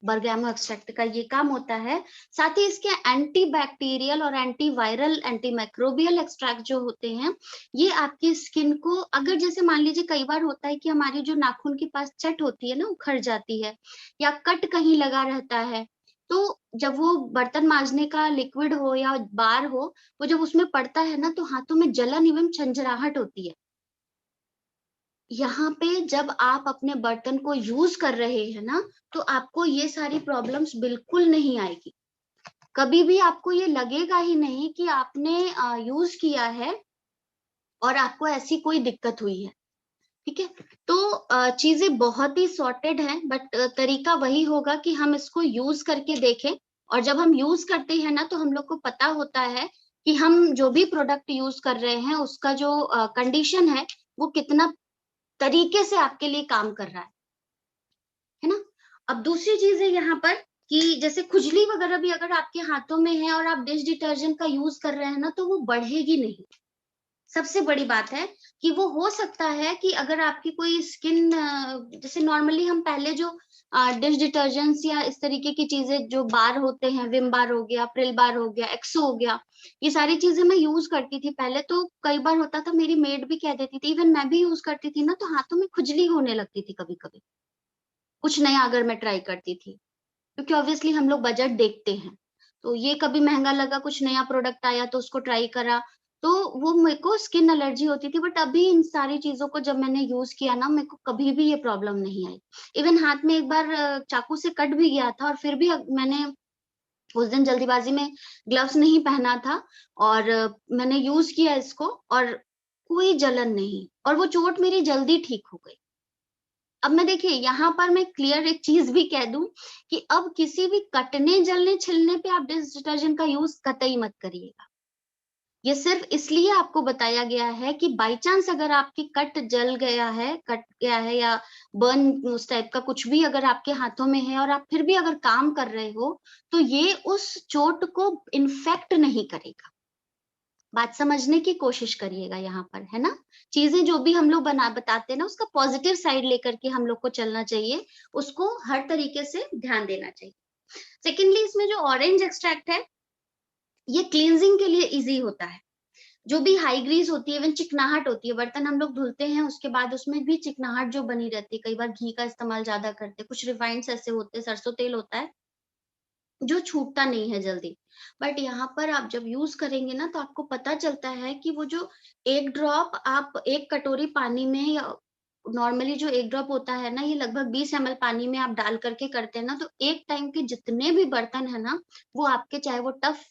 बरगैमो एक्सट्रैक्ट का ये काम होता है। साथ ही इसके एंटी बैक्टीरियल और anti viral, anti microbial extract जो होते हैं, ये आपकी स्किन को, अगर जैसे मान लीजिए कई बार होता है कि हमारी जो नाखून के पास चट होती है ना, उखड़ जाती है या कट कहीं लगा रहता है, तो जब वो बर्तन मांजने का लिक्विड हो या बार हो, वो जब उसमें पड़ता है ना, तो हाथों में जलन एवं झंझराहट होती है। यहाँ पे जब आप अपने बर्तन को यूज कर रहे हैं ना, तो आपको ये सारी प्रॉब्लम्स बिल्कुल नहीं आएगी। कभी भी आपको ये लगेगा ही नहीं कि आपने यूज किया है और आपको ऐसी कोई दिक्कत हुई है। ठीक है, तो चीजें बहुत ही सॉर्टेड हैं, बट तरीका वही होगा कि हम इसको यूज करके देखें। और जब हम यूज करते हैं ना, तो हम लोग को पता होता है कि हम जो भी प्रोडक्ट यूज कर रहे हैं उसका जो कंडीशन है वो कितना तरीके से आपके लिए काम कर रहा है ना। अब दूसरी चीज है यहाँ पर कि जैसे खुजली वगैरह भी अगर आपके हाथों में है और आप डिश डिटर्जेंट का यूज कर रहे हैं ना, तो वो बढ़ेगी नहीं। सबसे बड़ी बात है कि वो हो सकता है कि अगर आपकी कोई स्किन, जैसे नॉर्मली हम पहले जो डिश डिटर्जेंट्स या इस तरीके की चीजें जो बार होते हैं, विम बार हो गया, प्रिल बार हो गया, एक्सो हो गया, ये सारी चीजें मैं यूज करती थी पहले। तो कई बार होता था, मेरी मेड भी कह देती थी, इवन मैं भी यूज करती थी ना, तो हाथों में खुजली होने लगती थी कभी कभी, कुछ नया अगर मैं ट्राई करती थी, क्योंकि ऑब्वियसली हम लोग बजट देखते हैं। तो ये कभी महंगा लगा, कुछ नया प्रोडक्ट आया तो उसको ट्राई करा, तो वो मेरे को स्किन एलर्जी होती थी। बट अभी इन सारी चीजों को जब मैंने यूज किया ना, मेरे को कभी भी ये प्रॉब्लम नहीं आई। इवन हाथ में एक बार चाकू से कट भी गया था, और फिर भी मैंने उस दिन जल्दीबाजी में ग्लव्स नहीं पहना था, और मैंने यूज किया इसको, और कोई जलन नहीं, और वो चोट मेरी जल्दी ठीक हो गई। अब मैं देखिए यहाँ पर मैं क्लियर एक चीज भी कह दूं कि अब किसी भी कटने जलने छिलने पे आप डिश डिटर्जेंट का यूज कतई मत करिएगा। ये सिर्फ इसलिए आपको बताया गया है कि बाय चांस अगर आपकी कट जल गया है, कट गया है, या बर्न उस टाइप का कुछ भी अगर आपके हाथों में है और आप फिर भी अगर काम कर रहे हो, तो ये उस चोट को इन्फेक्ट नहीं करेगा। बात समझने की कोशिश करिएगा यहाँ पर, है ना। चीजें जो भी हम लोग बताते हैं ना, उसका पॉजिटिव साइड लेकर के हम लोग को चलना चाहिए, उसको हर तरीके से ध्यान देना चाहिए। सेकेंडली, इसमें जो ऑरेंज एक्सट्रैक्ट है ये क्लींजिंग के लिए इजी होता है। जो भी हाई ग्रीस होती है, इवन चिकनाहट होती है, बर्तन हम लोग धुलते हैं उसके बाद उसमें भी चिकनाहट जो बनी रहती है, कई बार घी का इस्तेमाल ज्यादा करते हैं, कुछ रिफाइंड ऐसे होते हैं, सरसों तेल होता है जो छूटता नहीं है जल्दी। बट यहाँ पर आप जब यूज करेंगे ना, तो आपको पता चलता है कि वो जो एक ड्रॉप आप एक कटोरी पानी में, या नॉर्मली जो एक ड्रॉप होता है ना, ये लगभग 20 ml पानी में आप डाल करके करते हैं ना, तो एक टाइम के जितने भी बर्तन है ना, वो आपके, चाहे वो टफ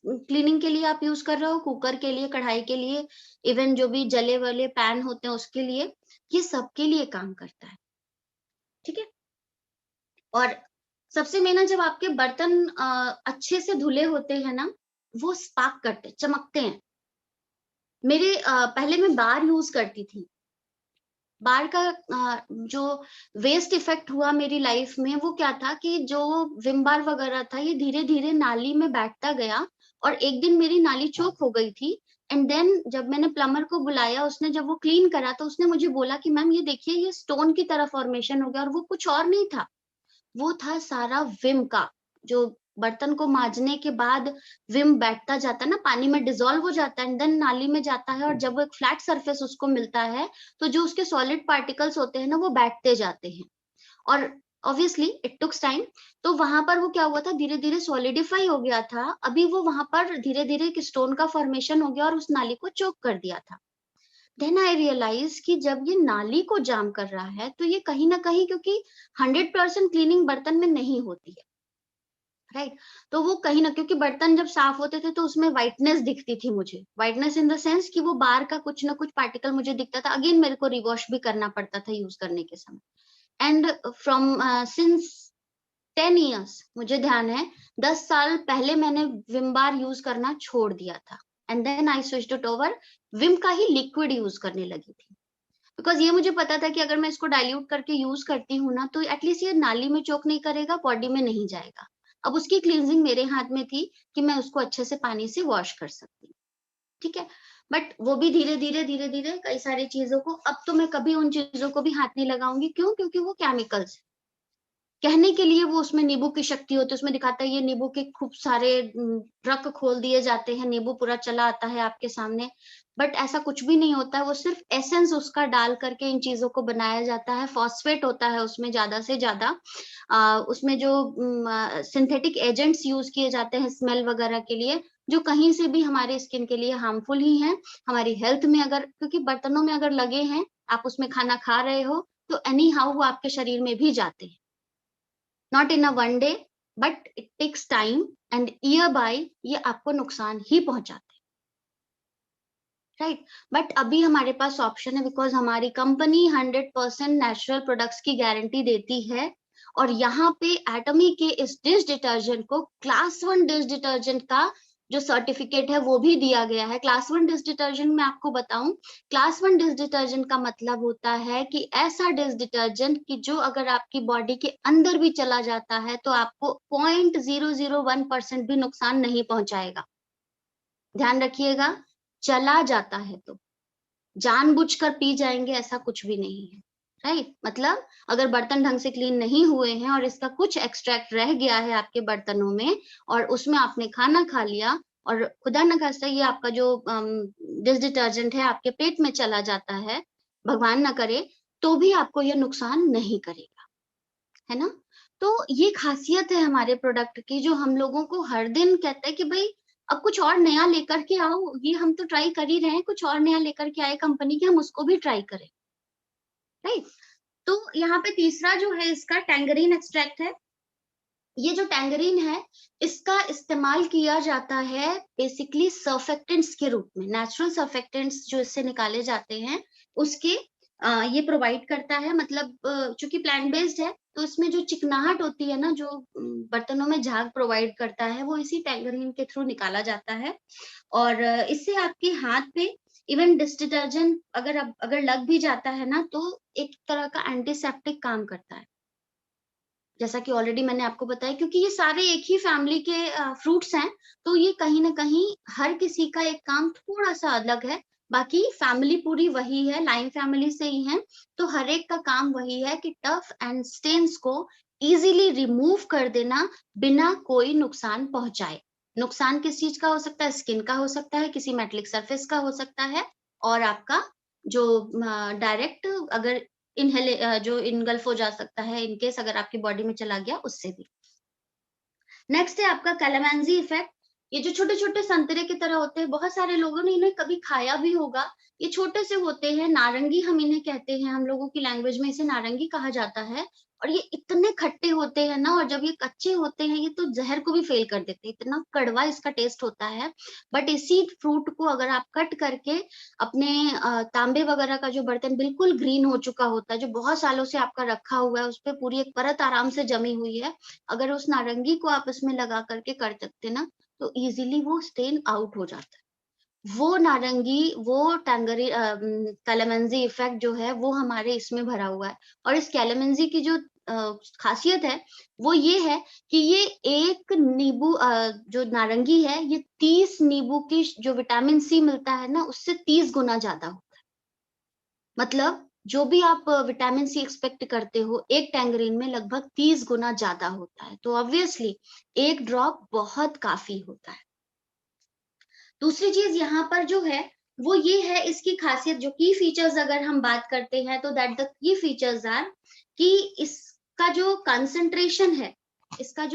क्लीनिंग के लिए आप यूज कर रहे हो, कुकर के लिए, कढ़ाई के लिए, इवन जो भी जले वाले पैन होते हैं उसके लिए, ये सबके लिए काम करता है। ठीक है, और सबसे मेन है, जब आपके बर्तन अच्छे से धुले होते हैं ना, वो स्पार्क करते, चमकते हैं। मेरे पहले मैं बार यूज करती थी। बार का जो वेस्ट इफेक्ट हुआ मेरी लाइफ में, वो क्या था कि जो विम बार वगैरह था, ये धीरे धीरे नाली में बैठता गया, और एक दिन मेरी नाली चौक हो गई थी। एंड देन जब मैंने प्लम्बर को बुलाया, उसने जब वो क्लीन करा, तो उसने मुझे बोला कि मैम ये देखिए, ये स्टोन की तरह फॉर्मेशन हो गया, और वो कुछ और नहीं था, वो था सारा विम का, जो बर्तन को मांजने के बाद विम बैठता जाता है ना, पानी में डिसॉल्व हो जाता है, एंड देन नाली में जाता है, और जब एक फ्लैट सरफेस उसको मिलता है, तो जो उसके सॉलिड पार्टिकल्स होते हैं ना, वो बैठते जाते हैं। और ऑब्वियसली इट टुक्स टाइम, तो वहां पर वो क्या हुआ था, धीरे धीरे सॉलिडिफाई हो गया था। अभी वो वहां पर धीरे धीरे एक स्टोन का फॉर्मेशन हो गया, और उस नाली को चोक कर दिया था। देन आई रियलाइज कि जब ये नाली को जाम कर रहा है, तो ये कहीं ना कहीं, क्योंकि 100% क्लीनिंग बर्तन में नहीं होती है, राइट। तो वो कहीं ना, क्योंकि बर्तन जब साफ होते थे तो उसमें व्हाइटनेस दिखती थी मुझे, व्हाइटनेस इन द सेंस कि वो बाहर का कुछ ना कुछ पार्टिकल मुझे दिखता था। अगेन मेरे को रिवॉश भी करना पड़ता था यूज करने के समय। एंड फ्रॉम सिंस 10 ईयर्स, मुझे ध्यान है 10 साल पहले मैंने विम बार यूज करना छोड़ दिया था। And then I switched it over, Vim का ही लिक्विड यूज करने लगी थी। बिकॉज ये मुझे पता था कि अगर मैं इसको डाइल्यूट करके यूज करती हूँ ना, तो एटलीस्ट ये नाली में चोक नहीं करेगा, बॉडी में नहीं जाएगा। अब उसकी क्लींजिंग मेरे हाथ में थी कि मैं उसको अच्छे से पानी से वॉश कर सकती हूँ, ठीक है। बट वो भी धीरे धीरे धीरे धीरे कई सारी चीजों को, अब तो मैं कभी उन चीजों को भी हाथ नहीं लगाऊंगी। क्यों? क्योंकि वो केमिकल्स, कहने के लिए वो उसमें नींबू की शक्ति होती है, उसमें दिखाता है ये नींबू के खूब सारे ट्रक खोल दिए जाते हैं, नींबू पूरा चला आता है आपके सामने, बट ऐसा कुछ भी नहीं होता है। वो सिर्फ एसेंस उसका डाल करके इन चीजों को बनाया जाता है। फॉस्फेट होता है उसमें ज्यादा से ज्यादा। उसमें जो सिंथेटिक एजेंट्स यूज किए जाते हैं स्मेल वगैरह के लिए, जो कहीं से भी हमारे स्किन के लिए हार्मफुल ही हैं। हमारी हेल्थ में अगर, क्योंकि बर्तनों में अगर लगे हैं, आप उसमें खाना खा रहे हो, तो एनी हाउ वो आपके शरीर में भी जाते हैं। Not in a one day, but it takes time and year by ये आपको नुकसान ही पहुंचाते हैं, राइट। बट अभी हमारे पास ऑप्शन है, बिकॉज हमारी कंपनी 100% नेचुरल प्रोडक्ट्स की गारंटी देती है। और यहाँ पे एटमी के इस डिश डिटर्जेंट को क्लास 1 डिश डिटर्जेंट का जो सर्टिफिकेट है वो भी दिया गया है। क्लास 1 डिश डिटर्जेंट में आपको बताऊं, क्लास 1 डिश डिटर्जेंट का मतलब होता है कि ऐसा डिश डिटर्जेंट कि जो अगर आपकी बॉडी के अंदर भी चला जाता है तो आपको 0.001% भी नुकसान नहीं पहुंचाएगा। ध्यान रखिएगा, चला जाता है तो, जानबूझकर पी जाएंगे ऐसा कुछ भी नहीं है, राइट। मतलब अगर बर्तन ढंग से क्लीन नहीं हुए हैं और इसका कुछ एक्सट्रैक्ट रह गया है आपके बर्तनों में, और उसमें आपने खाना खा लिया, और खुदा न खास्ता ये आपका जो डिश डिटर्जेंट है आपके पेट में चला जाता है, भगवान न करे, तो भी आपको यह नुकसान नहीं करेगा, है ना। तो ये खासियत है हमारे प्रोडक्ट की, जो हम लोगों को हर दिन कहते हैं कि भाई अब कुछ और नया लेकर के आओ। ये हम तो ट्राई कर ही रहे हैं, कुछ और नया लेकर के आए कंपनी के, हम उसको भी ट्राई करें, राइट। तो यहाँ पे तीसरा जो है इसका टैंगरीन एक्सट्रैक्ट है। ये जो टैंगरीन है इसका इस्तेमाल किया जाता है बेसिकली सर्फेक्टेंट्स के रूप में। नेचुरल सर्फेक्टेंट्स जो इससे निकाले जाते हैं उसके ये प्रोवाइड करता है। मतलब चूंकि प्लांट बेस्ड है तो इसमें जो चिकनाहट होती है ना, जो बर्तनों में झाग प्रोवाइड करता है, वो इसी टैंगरीन के थ्रू निकाला जाता है। और इससे आपके हाथ पे इवन डिश डिटर्जेंट अगर लग भी जाता है ना, तो एक तरह का एंटीसेप्टिक काम करता है, जैसा कि ऑलरेडी मैंने आपको बताया। क्योंकि ये सारे एक ही फैमिली के फ्रूट्स हैं, तो ये कहीं ना कहीं हर किसी का एक काम थोड़ा सा अलग है। बाकी फैमिली पूरी वही है, लाइन फैमिली से ही है, तो हर एक का काम वही है कि टफ एंड स्टेन्स को इजीली रिमूव कर देना बिना कोई नुकसान पहुंचाए। नुकसान किस चीज का हो सकता है? स्किन का हो सकता है, किसी मेटलिक सरफेस का हो सकता है, और आपका जो डायरेक्ट अगर इनहेले जो इनगल्फ हो जा सकता है इनकेस अगर आपकी बॉडी में चला गया, उससे भी। नेक्स्ट है आपका कैलामेंजी इफेक्ट। ये जो छोटे छोटे संतरे की तरह होते हैं, बहुत सारे लोगों ने इन्हें कभी खाया भी होगा। ये छोटे से होते हैं, नारंगी हम इन्हें कहते हैं, हम लोगों की लैंग्वेज में इसे नारंगी कहा जाता है। और ये इतने खट्टे होते हैं ना, और जब ये कच्चे होते हैं ये तो जहर को भी फेल कर देते हैं, इतना कड़वा इसका टेस्ट होता है। बट इसी फ्रूट को अगर आप कट करके अपने तांबे वगैरह का जो बर्तन बिल्कुल ग्रीन हो चुका होता है, जो बहुत सालों से आपका रखा हुआ है, उस पर पूरी एक परत आराम से जमी हुई है, अगर उस नारंगी को आप इसमें लगा करके कर सकते ना, तो इजीली वो स्टेन आउट हो जाता है। वो नारंगी, वो टैंगरी कैलामेंजी इफेक्ट जो है वो हमारे इसमें भरा हुआ है। और इस कैलामेंजी की जो खासियत है वो ये है कि ये एक नींबू जो नारंगी है, ये 30 नींबू की जो विटामिन सी मिलता है ना, उससे 30 गुना ज्यादा होता है। मतलब जो भी आप विटामिन सी एक्सपेक्ट करते हो, एक टैंगरीन में लगभग 30 गुना ज्यादा होता है। तो ऑब्वियसली एक ड्रॉप बहुत काफी होता है। दूसरी चीज यहाँ पर जो है वो ये है, इसकी खासियत जो की फीचर्स अगर हम बात करते हैं, तो that the key features are कि इसका जो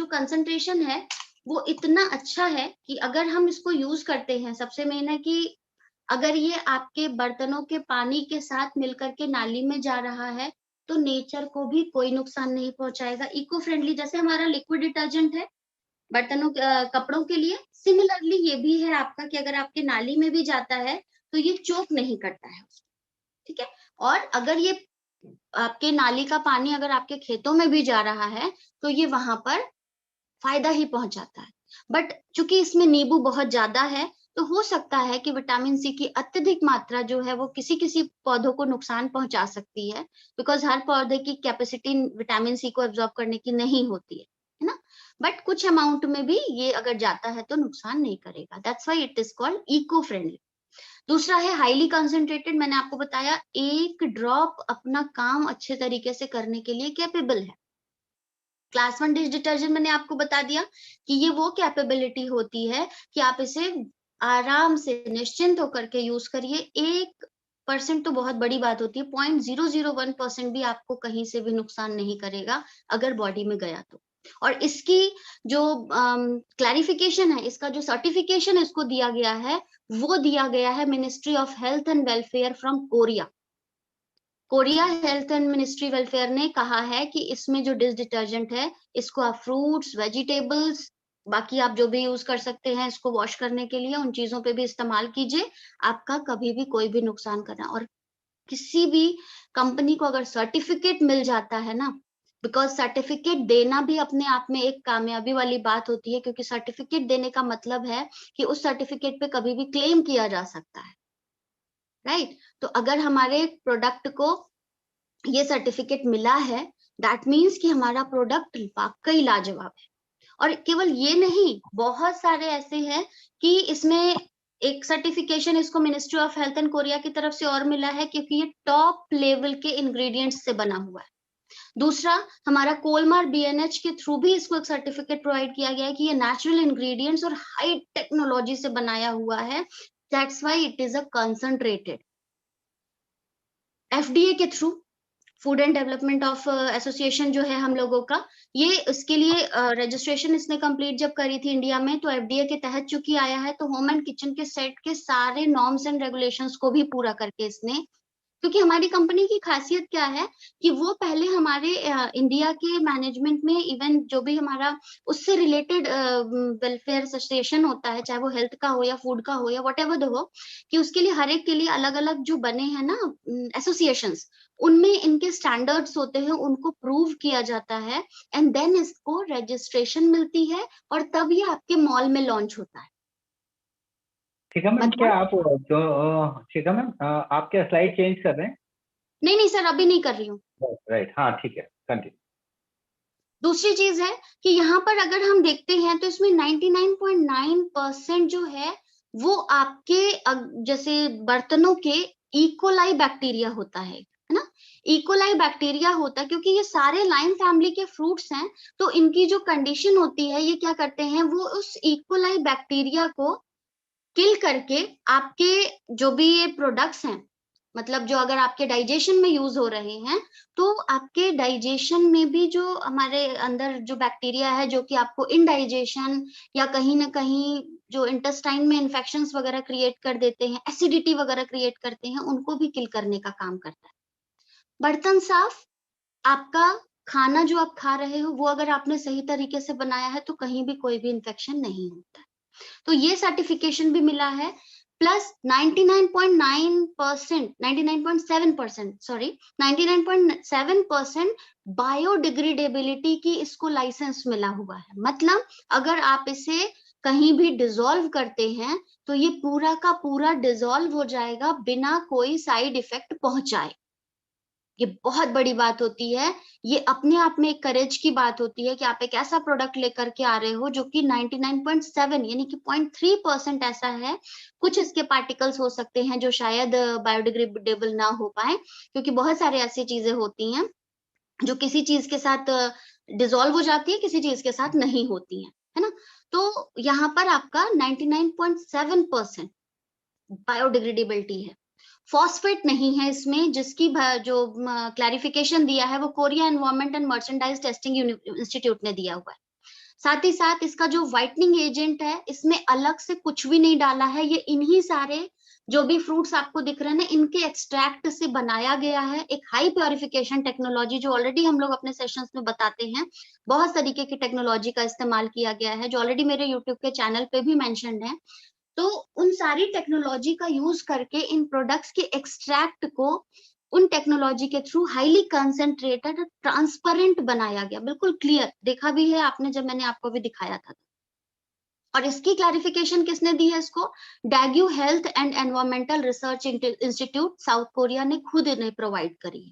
कंसंट्रेशन है, वो इतना अच्छा है कि अगर हम इसको यूज करते हैं, सबसे मेन है कि अगर ये आपके बर्तनों के पानी के साथ मिलकर के नाली में जा रहा है तो नेचर को भी कोई नुकसान नहीं पहुंचाएगा। इको फ्रेंडली, जैसे हमारा लिक्विड डिटर्जेंट है, बर्तनों कपड़ों के लिए। सिमिलरली ये भी है आपका कि अगर आपके नाली में भी जाता है तो ये चोक नहीं करता है, ठीक है। और अगर ये आपके नाली का पानी अगर आपके खेतों में भी जा रहा है तो ये वहां पर फायदा ही पहुंचाता है। बट चूंकि इसमें नींबू बहुत ज्यादा है तो हो सकता है कि विटामिन सी की अत्यधिक मात्रा जो है वो किसी किसी पौधों को नुकसान पहुंचा सकती है, बिकॉज हर पौधे की कैपेसिटी विटामिन सी को एब्जॉर्ब करने की नहीं होती है ना। बट कुछ अमाउंट में भी ये अगर जाता है तो नुकसान नहीं करेगा, that's why it is called eco friendly. दूसरा है हाईली कंसंट्रेटेड, मैंने आपको बताया एक ड्रॉप अपना काम अच्छे तरीके से करने के लिए कैपेबल है। क्लास 1 डिश डिटर्जेंट मैंने आपको बता दिया कि ये वो कैपेबिलिटी होती है कि आप इसे आराम से निश्चिंत होकर के यूज करिए। 1% तो बहुत बड़ी बात होती है, 0.001% भी आपको कहीं से भी नुकसान नहीं करेगा अगर बॉडी में गया तो। और इसकी जो क्लैरिफिकेशन है, इसका जो सर्टिफिकेशन इसको दिया गया है वो दिया गया है ministry of health and welfare from Korea. Korea health and ministry welfare ने कहा है कि इसमें जो डिश डिटर्जेंट है इसको आप फ्रूट्स, वेजिटेबल्स, बाकी आप जो भी यूज कर सकते हैं इसको वॉश करने के लिए, उन चीजों पे भी इस्तेमाल कीजिए, आपका कभी भी कोई भी नुकसान करना। और किसी भी कंपनी को अगर सर्टिफिकेट मिल जाता है ना, बिकॉज सर्टिफिकेट देना भी अपने आप में एक कामयाबी वाली बात होती है, क्योंकि सर्टिफिकेट देने का मतलब है कि उस सर्टिफिकेट पे कभी भी क्लेम किया जा सकता है, राइट। तो अगर हमारे प्रोडक्ट को ये सर्टिफिकेट मिला है, दैट मीन्स कि हमारा प्रोडक्ट वाकई लाजवाब है। और केवल ये नहीं, बहुत सारे ऐसे हैं कि इसमें एक सर्टिफिकेशन इसको ministry of health and Korea की तरफ से और मिला है क्योंकि ये टॉप लेवल के इंग्रेडिएंट्स से बना हुआ है। दूसरा, हमारा कोलमार बीएनएच के थ्रू भी इसको एक सर्टिफिकेट प्रोवाइड किया गया है कि ये नेचुरल इंग्रेडिएंट्स और हाई टेक्नोलॉजी से बनाया हुआ है, that's why it is a concentrated. FDA के through, food and development of association जो है हम लोगों का, ये इसके लिए रजिस्ट्रेशन इसने कंप्लीट जब करी थी इंडिया में, तो एफडीए के तहत चूंकि आया है तो होम एंड किचन के सेट के सारे नॉर्म्स एंड रेगुलेशंस को भी पूरा करके इसने, क्योंकि हमारी कंपनी की खासियत क्या है कि वो पहले हमारे इंडिया के मैनेजमेंट में इवन जो भी हमारा उससे रिलेटेड वेलफेयर एसोसिएशन होता है, चाहे वो हेल्थ का हो या फूड का हो या व्हाटएवर हो, कि उसके लिए हर एक के लिए अलग अलग जो बने हैं ना एसोसिएशंस, उनमें इनके स्टैंडर्ड्स होते हैं, उनको प्रूव किया जाता है एंड देन इसको रजिस्ट्रेशन मिलती है और तब ये आपके मॉल में लॉन्च होता है। ठीक है मैम, क्या आप जो ठीक है मैम, आप क्या स्लाइड चेंज कर रहे हैं? नहीं सर, अभी नहीं कर रही हूँ। राइट, हाँ ठीक है, कंटिन्यू। दूसरी चीज है कि यहाँ पर अगर हम देखते हैं तो इसमें 99.9% जो है वो आपके जैसे बर्तनों के इकोलाई बैक्टीरिया होता है ना। इकोलाई बैक्टीरिया होता है क्योंकि ये सारे लाइम फैमिली के फ्रूट्स हैं, तो इनकी जो कंडीशन होती है, ये क्या करते हैं, वो उस इकोलाई बैक्टीरिया को किल करके आपके जो भी ये प्रोडक्ट्स हैं, मतलब जो अगर आपके डाइजेशन में यूज हो रहे हैं, तो आपके डाइजेशन में भी जो हमारे अंदर जो बैक्टीरिया है जो कि आपको इनडाइजेशन या कहीं ना कहीं जो इंटेस्टाइन में इन्फेक्शंस वगैरह क्रिएट कर देते हैं, एसिडिटी वगैरह क्रिएट करते हैं, उनको भी किल करने का काम करता है। बर्तन साफ, आपका खाना जो आप खा रहे हो वो अगर आपने सही तरीके से बनाया है तो कहीं भी कोई भी इन्फेक्शन नहीं होता है, तो ये सर्टिफिकेशन भी मिला है। प्लस 99.7% बायोडिग्रेडेबिलिटी की इसको लाइसेंस मिला हुआ है। मतलब अगर आप इसे कहीं भी डिसॉल्व करते हैं तो ये पूरा का पूरा डिसॉल्व हो जाएगा बिना कोई साइड इफेक्ट पहुंचाए। ये बहुत बड़ी बात होती है, ये अपने आप में एक करेज की बात होती है कि आप एक ऐसा प्रोडक्ट लेकर के आ रहे हो जो कि 99.7 यानी कि 0.3% ऐसा है। कुछ इसके पार्टिकल्स हो सकते हैं जो शायद बायोडिग्रेडेबल ना हो पाए, क्योंकि बहुत सारे ऐसी चीजें होती हैं जो किसी चीज के साथ डिसॉल्व हो जाती है, किसी चीज के साथ नहीं होती है ना। तो यहाँ पर आपका 99.7% बायोडिग्रेडेबिलिटी है। फॉस्फेट नहीं है इसमें, जिसकी जो क्लैरिफिकेशन दिया है वो Korea environment and merchandise testing institute ने दिया हुआ है। साथ ही साथ इसका जो व्हाइटनिंग एजेंट है, इसमें अलग से कुछ भी नहीं डाला है, ये इन्हीं सारे जो भी फ्रूट्स आपको दिख रहे हैं ना, इनके एक्सट्रैक्ट से बनाया गया है एक हाई प्योरिफिकेशन टेक्नोलॉजी, जो ऑलरेडी हम लोग अपने सेशंस में बताते हैं। बहुत तरीके की टेक्नोलॉजी का इस्तेमाल किया गया है, जो ऑलरेडी मेरे यूट्यूब के चैनल पे भी मेंशन्ड है। तो उन सारी टेक्नोलॉजी का यूज करके इन प्रोडक्ट्स के एक्सट्रैक्ट को उन टेक्नोलॉजी के थ्रू हाईली कंसेंट्रेटेड ट्रांसपेरेंट बनाया गया, बिल्कुल क्लियर। देखा भी है आपने जब मैंने आपको भी दिखाया था। और इसकी क्लैरिफिकेशन किसने दी है इसको? Daegu health and environmental research institute South Korea ने खुद इन्हें प्रोवाइड करी है।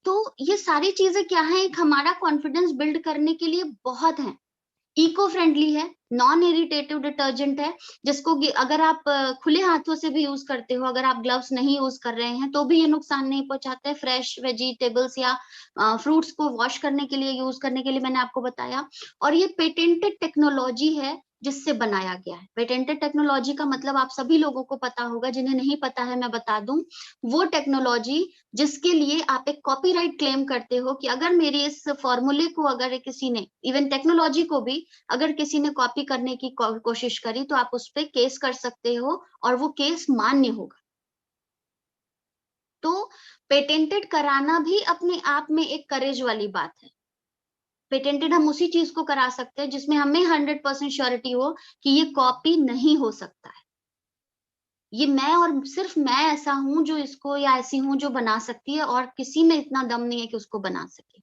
तो ये सारी चीजें क्या है, एक हमारा कॉन्फिडेंस बिल्ड करने के लिए बहुत है। इको फ्रेंडली है, नॉन इरिटेटिव डिटर्जेंट है, जिसको अगर आप खुले हाथों से भी यूज करते हो, अगर आप ग्लव्स नहीं यूज कर रहे हैं तो भी ये नुकसान नहीं पहुंचाते हैं। फ्रेश वेजिटेबल्स या फ्रूट्स को वॉश करने के लिए यूज करने के लिए मैंने आपको बताया। और ये पेटेंटेड टेक्नोलॉजी है जिससे बनाया गया है। पेटेंटेड टेक्नोलॉजी का मतलब आप सभी लोगों को पता होगा, जिन्हें नहीं पता है मैं बता दूं, वो टेक्नोलॉजी जिसके लिए आप एक कॉपीराइट क्लेम करते हो कि अगर मेरे इस फॉर्मूले को अगर किसी ने, इवन टेक्नोलॉजी को भी अगर किसी ने कॉपी करने की कोशिश करी तो आप उस पर केस कर सकते हो और वो केस मान्य होगा। तो पेटेंटेड कराना भी अपने आप में एक करेज वाली बात है। पेटेंटेड हम उसी चीज को करा सकते हैं जिसमें हमें 100% श्योरिटी हो कि ये कॉपी नहीं हो सकता है। ये मैं और सिर्फ मैं ऐसा हूं जो इसको, या ऐसी हूं जो बना सकती है, और किसी में इतना दम नहीं है कि उसको बना सके।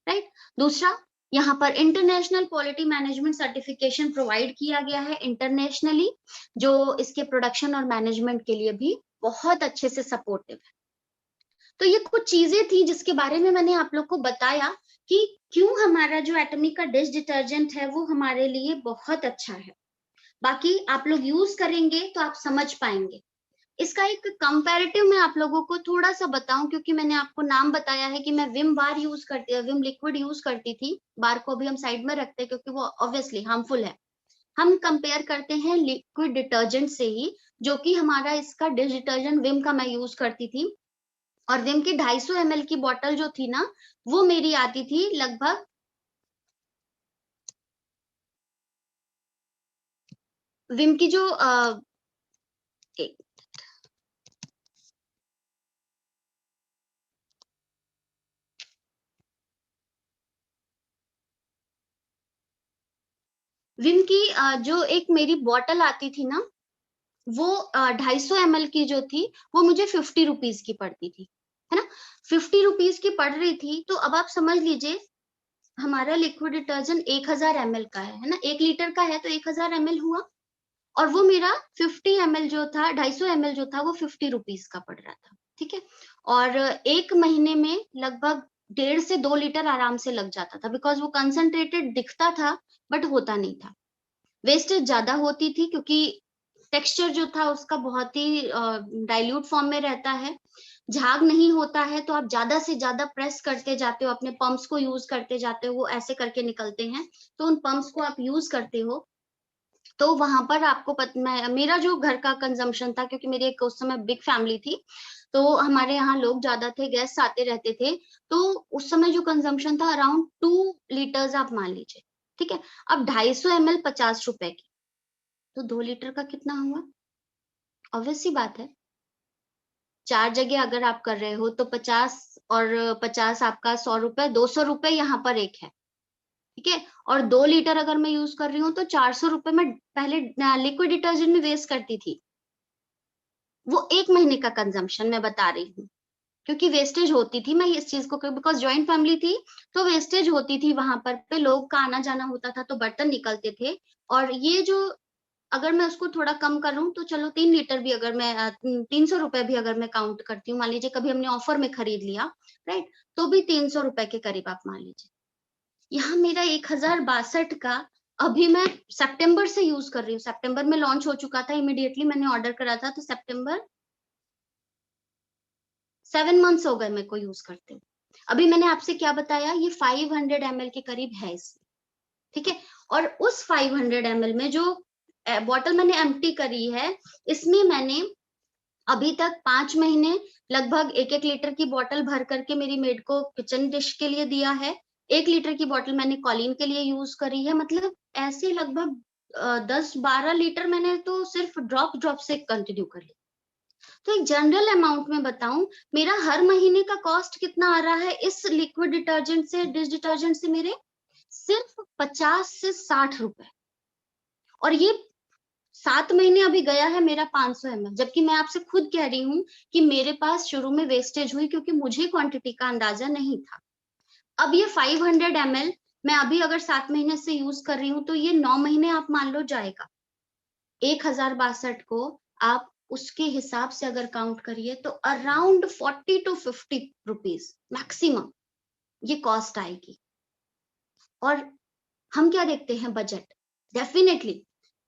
राइट। दूसरा, यहाँ पर international quality management certification provide किया गया है इंटरनेशनली, जो इसके प्रोडक्शन और मैनेजमेंट के लिए भी बहुत अच्छे से सपोर्टिव है। तो ये कुछ चीजें थी जिसके बारे में मैंने आप लोग को बताया कि क्यों हमारा जो एटमी का डिश डिटर्जेंट है वो हमारे लिए बहुत अच्छा है। बाकी आप लोग यूज करेंगे तो आप समझ पाएंगे। इसका एक कंपैरेटिव मैं आप लोगों को थोड़ा सा बताऊं, क्योंकि मैंने आपको नाम बताया है कि मैं विम बार यूज करती, विम लिक्विड यूज करती थी। बार को भी हम साइड में रखते हैं क्योंकि वो ऑब्वियसली हार्मफुल है। हम कंपेयर करते हैं लिक्विड डिटर्जेंट से ही, जो कि हमारा इसका डिश डिटर्जेंट विम का मैं यूज करती थी। और विम की 250 ml की बॉटल जो थी ना, वो मेरी आती थी लगभग विम की जो विम की जो एक मेरी बॉटल आती थी ना, वो 250 ml की जो थी वो मुझे 50 रुपीज की पड़ती थी, है ना। 50 रुपीज की पड़ रही थी, तो अब आप समझ लीजिए हमारा लिक्विड डिटर्जेंट 1000 ml का है ना, 1 लीटर का है तो 1000 ml हुआ। और वो मेरा 50 ml जो था, 250 ml जो था, वो 50 रुपीज का पड़ रहा था। ठीक है। और एक महीने में लगभग 1.5 से 2 लीटर आराम से लग जाता था, बिकॉज वो कंसंट्रेटेड दिखता था बट होता नहीं था। वेस्टेज ज्यादा होती थी क्योंकि टेक्सचर जो था उसका बहुत ही डाइल्यूट फॉर्म में रहता है, झाग नहीं होता है, तो आप ज्यादा से ज्यादा प्रेस करते जाते हो, अपने पंप्स को यूज करते जाते हो, वो ऐसे करके निकलते हैं। तो उन पंप्स को आप यूज करते हो, तो वहां पर आपको मेरा जो घर का कंजम्पशन था, क्योंकि मेरी एक उस समय बिग फैमिली थी, तो हमारे यहाँ लोग ज्यादा थे, गेस्ट आते रहते थे, तो उस समय जो कंजम्पशन था अराउंड 2 लीटर्स आप मान लीजिए। ठीक है। अब 250 ml 50 रुपए की, तो 2 लीटर का कितना हुआ? ऑब्वियस सी बात है, 4 जगह अगर आप कर रहे हो तो 50 और 50 आपका 100 रुपए, 200 रुपए यहाँ पर एक है। ठीक है। और 2 लीटर अगर मैं यूज कर रही हूँ तो 400 रुपए में पहले लिक्विड डिटर्जेंट में वेस्ट करती थी। वो एक महीने का कंजम्पशन मैं बता रही हूँ, क्योंकि वेस्टेज होती थी। मैं इस चीज को, बिकॉज ज्वाइंट फैमिली थी तो वेस्टेज होती थी, वहां पर पे लोग का आना जाना होता था तो बर्तन निकलते थे। और ये जो, अगर मैं उसको थोड़ा कम करूं तो चलो 3 लीटर भी, अगर मैं 300 रुपए भी अगर मैं काउंट करती हूँ, मान लीजिए कभी हमने ऑफर में खरीद लिया, राइट, तो भी 300 रुपए के करीब आप मान लीजिए। यहाँ मेरा 1062 का अभी मैं सितंबर से यूज कर रही हूँ। सितंबर में लॉन्च हो चुका था, इमीडिएटली मैंने ऑर्डर करा था, तो सितंबर 7 मंथ्स हो गए मेरे को यूज करते हुए। अभी मैंने आपसे क्या बताया, ये 500 ml के करीब है इसमें। ठीक है। और उस 500 ml में जो बॉटल मैंने एम्प्टी करी है, इसमें मैंने अभी तक 5 महीने लगभग 1-1 लीटर की बॉटल भर करके मेरी मेड को किचन डिश के लिए दिया है। 1 लीटर की बॉटल मैंने कॉलीन के लिए यूज करी है। मतलब ऐसे लगभग 10-12 लीटर मैंने तो सिर्फ ड्रॉप से कंटिन्यू कर लिया। तो एक जनरल अमाउंट में बताऊं, मेरा हर महीने का कॉस्ट कितना आ रहा है इस लिक्विड डिटर्जेंट से, डिश डिटर्जेंट से, मेरे सिर्फ 50 से 60 रुपए। और ये 7 महीने अभी गया है मेरा 500 ml, जबकि मैं आपसे खुद कह रही हूँ कि मेरे पास शुरू में वेस्टेज हुई क्योंकि मुझे क्वांटिटी का अंदाजा नहीं था। अब ये 500 ml मैं अभी अगर 7 महीने से यूज कर रही हूँ तो ये 9 महीने आप मान लो जाएगा। 1062 को आप उसके हिसाब से अगर काउंट करिए तो अराउंड 40 to 50 रुपीज मैक्सिमम ये कॉस्ट आएगी। और हम क्या देखते हैं, बजट। डेफिनेटली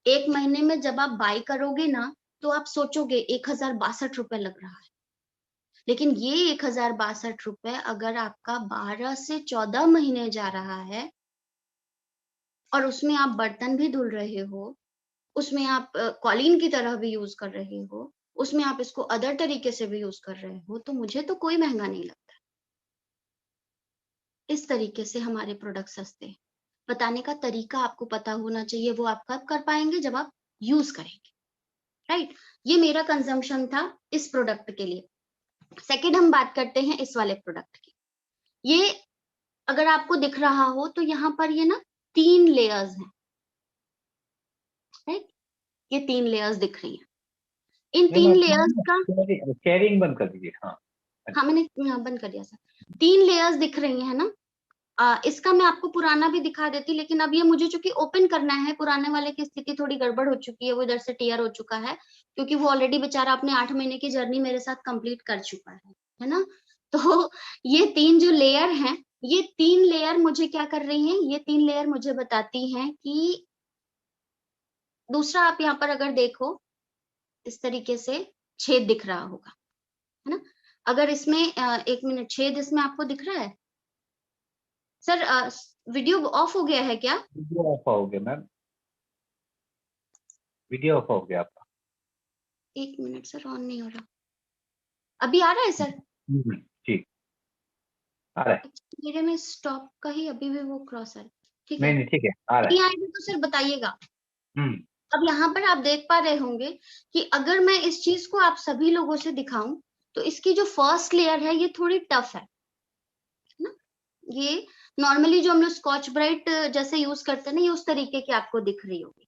एक महीने में जब आप बाय करोगे ना तो आप सोचोगे 1062 रुपए लग रहा है, लेकिन ये 1062 रुपए अगर आपका 12 से 14 महीने जा रहा है और उसमें आप बर्तन भी धुल रहे हो, उसमें आप कॉलीन की तरह भी यूज कर रहे हो, उसमें आप इसको अदर तरीके से भी यूज कर रहे हो, तो मुझे तो कोई महंगा नहीं लगता। इस तरीके से हमारे प्रोडक्ट सस्ते हैं। बताने का तरीका आपको पता होना चाहिए, वो आप कब कर पाएंगे, जब आप यूज करेंगे, राइट। ये मेरा कंजम्पशन था इस प्रोडक्ट के लिए। सेकेंड हम बात करते हैं इस वाले प्रोडक्ट की। ये अगर आपको दिख रहा हो तो यहाँ पर ये ना 3 लेयर्स हैं, राइट। ये 3 लेयर्स दिख रही हैं। इन 3 लेयर्स का शेयरिंग बंद कर दीजिए। हाँ मैंने बंद कर दिया सर। 3 लेयर्स दिख रही है ना। इसका मैं आपको पुराना भी दिखा देती, लेकिन अब ये मुझे चूंकि ओपन करना है, पुराने वाले की स्थिति थोड़ी गड़बड़ हो चुकी है, वो इधर से टीयर हो चुका है क्योंकि वो ऑलरेडी बेचारा अपने 8 महीने की जर्नी मेरे साथ कंप्लीट कर चुका है ना। तो ये 3 जो लेयर हैं, ये 3 लेयर मुझे क्या कर रही हैं, ये 3 लेयर मुझे बताती हैं कि दूसरा आप यहाँ पर अगर देखो इस तरीके से छेद दिख रहा होगा, है ना। अगर इसमें 1 मिनट, छेद इसमें आपको दिख रहा है सर? वीडियो ऑफ हो गया है क्या? वीडियो ऑफ हो गया मैम, वीडियो ऑफ हो गया आपका। 1 मिनट सर, ऑन नहीं हो रहा। अभी आ रहा है सर? ठीक आ रहा है। मेरे में स्टॉप का ही अभी भी वो क्रॉस है, ठीक है। नहीं ठीक है, आ रहा नहीं आएगा तो सर बताइएगा। है। अब यहाँ पर आप देख पा रहे होंगे कि अगर मैं इस चीज को आप सभी लोगों से दिखाऊं तो इसकी जो फर्स्ट लेयर है ये थोड़ी टफ है ना। ये नॉर्मली जो हम लोग स्कॉच ब्राइट जैसे यूज करते हैं ना, ये उस तरीके की आपको दिख रही होगी।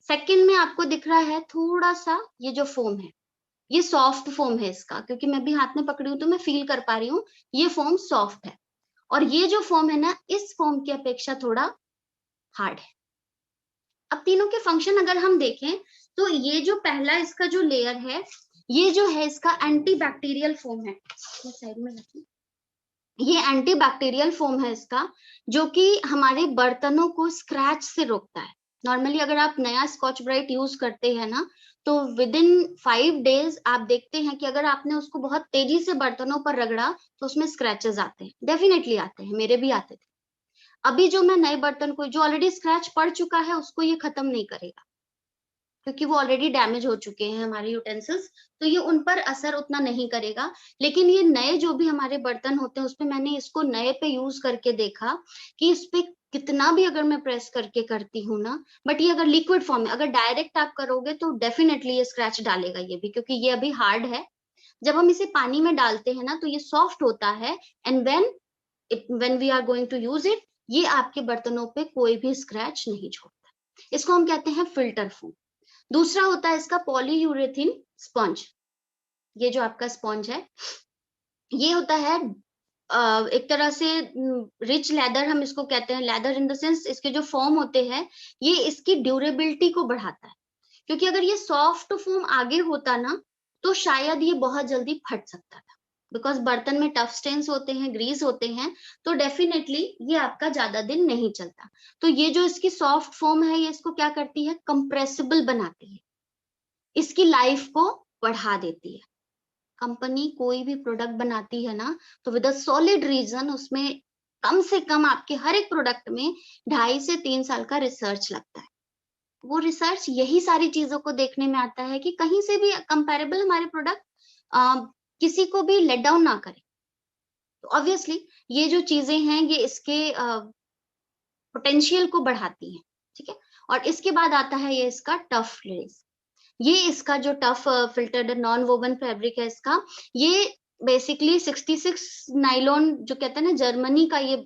सेकंड में आपको दिख रहा है थोड़ा सा ये जो फोम है, ये सॉफ्ट फोम है इसका, क्योंकि मैं भी हाथ में पकड़ी हूं तो मैं फील कर पा रही हूँ ये फोम सॉफ्ट है। और ये जो फोम है ना, इस फोम की अपेक्षा थोड़ा हार्ड है। अब तीनों के फंक्शन अगर हम देखें तो ये जो पहला इसका जो लेयर है, ये जो है इसका एंटी बैक्टीरियल फोम है। साइड में रखिए। ये एंटी बैक्टीरियल फोम है इसका, जो कि हमारे बर्तनों को स्क्रैच से रोकता है। नॉर्मली अगर आप नया स्कॉच ब्राइट यूज करते हैं ना तो विद इन 5 डेज आप देखते हैं कि अगर आपने उसको बहुत तेजी से बर्तनों पर रगड़ा तो उसमें स्क्रैचेस आते हैं, डेफिनेटली आते हैं, मेरे भी आते थे। अभी जो मैं नए बर्तन को, जो ऑलरेडी स्क्रैच पड़ चुका है, उसको ये खत्म नहीं करेगा क्योंकि वो ऑलरेडी डैमेज हो चुके हैं हमारे यूटेंसिल्स, तो ये उन पर असर उतना नहीं करेगा। लेकिन ये नए जो भी हमारे बर्तन होते हैं उसपे मैंने इसको नए पे यूज करके देखा कि इस पे कितना भी अगर मैं प्रेस करके करती हूँ ना, बट ये अगर लिक्विड फॉर्म में, अगर डायरेक्ट आप करोगे तो डेफिनेटली ये स्क्रैच डालेगा ये भी, क्योंकि ये अभी हार्ड है। जब हम इसे पानी में डालते हैं ना तो ये सॉफ्ट होता है, and when we are going to use it, ये आपके बर्तनों पे कोई भी स्क्रैच नहीं छोड़ता। इसको हम कहते हैं फिल्टर फोम। दूसरा होता है इसका पॉलीयूरेथीन स्पंज। ये जो आपका स्पंज है ये होता है एक तरह से रिच लेदर हम इसको कहते हैं। लेदर इन द सेंस इसके जो फॉर्म होते हैं ये इसकी ड्यूरेबिलिटी को बढ़ाता है, क्योंकि अगर ये सॉफ्ट फोम आगे होता ना तो शायद ये बहुत जल्दी फट सकता था, बिकॉज बर्तन में टफ स्टेन्स होते हैं, ग्रीस होते हैं, तो डेफिनेटली ये आपका ज्यादा दिन नहीं चलता। तो ये जो इसकी सॉफ्ट फोम है ये इसको क्या करती है, कंप्रेसिबल बनाती है, इसकी लाइफ को बढ़ा देती है। कंपनी कोई भी प्रोडक्ट बनाती है ना तो विद अ सॉलिड रीजन उसमें कम से कम आपके हर एक प्रोडक्ट में 2.5 से 3 साल का रिसर्च लगता है। वो रिसर्च यही सारी चीजों को देखने में आता है कि कहीं से भी कंपैरेबल हमारे प्रोडक्ट किसी को भी लेट डाउन ना करे। तो ऑब्वियसली ये जो चीजें हैं ये इसके पोटेंशियल को बढ़ाती हैं, ठीक है। और इसके बाद आता है ये इसका टफ लेस। ये इसका जो tough filtered non woven fabric है इसका, ये बेसिकली 66 नाइलॉन जो कहते हैं ना जर्मनी का ये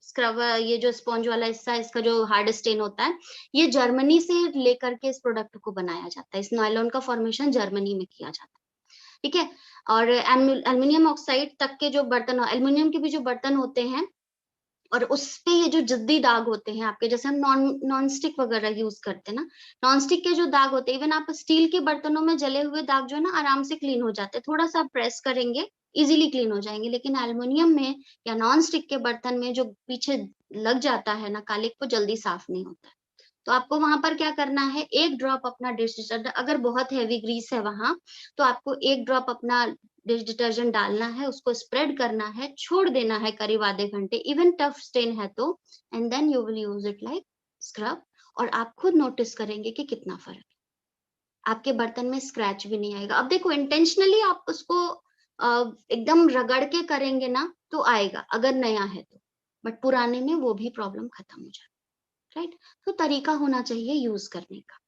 स्क्रब, ये जो स्पॉन्ज वाला हिस्सा इसका जो हार्ड स्टेन होता है, ये जर्मनी से लेकर के इस प्रोडक्ट को बनाया जाता है। इस नायलॉन का फॉर्मेशन जर्मनी में किया जाता है, ठीक है। और एल्युमिनियम ऑक्साइड तक के जो बर्तन, एल्युमिनियम के भी जो बर्तन होते हैं और उस पे ये जो जद्दी दाग होते हैं आपके, जैसे हम नॉन स्टिक वगैरह यूज करते हैं ना, नॉन स्टिक के जो दाग होते हैं, इवन आप स्टील के बर्तनों में जले हुए दाग जो है ना आराम से क्लीन हो जाते हैं, थोड़ा सा प्रेस करेंगे इजीली क्लीन हो जाएंगे। लेकिन एल्युमिनियम में या नॉन स्टिक के बर्तन में जो पीछे लग जाता है ना कालिक, वो जल्दी साफ नहीं होता है। तो आपको वहां पर क्या करना है, एक ड्रॉप अपना डिश डिटर्जेंट, अगर बहुत हैवी ग्रीस है वहां तो आपको एक ड्रॉप अपना डिश डिटर्जेंट डालना है, उसको स्प्रेड करना है, छोड़ देना है करीब आधे घंटे, इवन टफ स्टेन है तो, and then you will use it like scrub. और आप खुद नोटिस करेंगे कि कितना फर्क है, आपके बर्तन में स्क्रैच भी नहीं आएगा। अब देखो इंटेंशनली आप उसको एकदम रगड़ के करेंगे ना तो आएगा अगर नया है तो, बट पुराने में वो भी प्रॉब्लम खत्म हो जाए, राइट। तो तरीका होना चाहिए यूज करने का।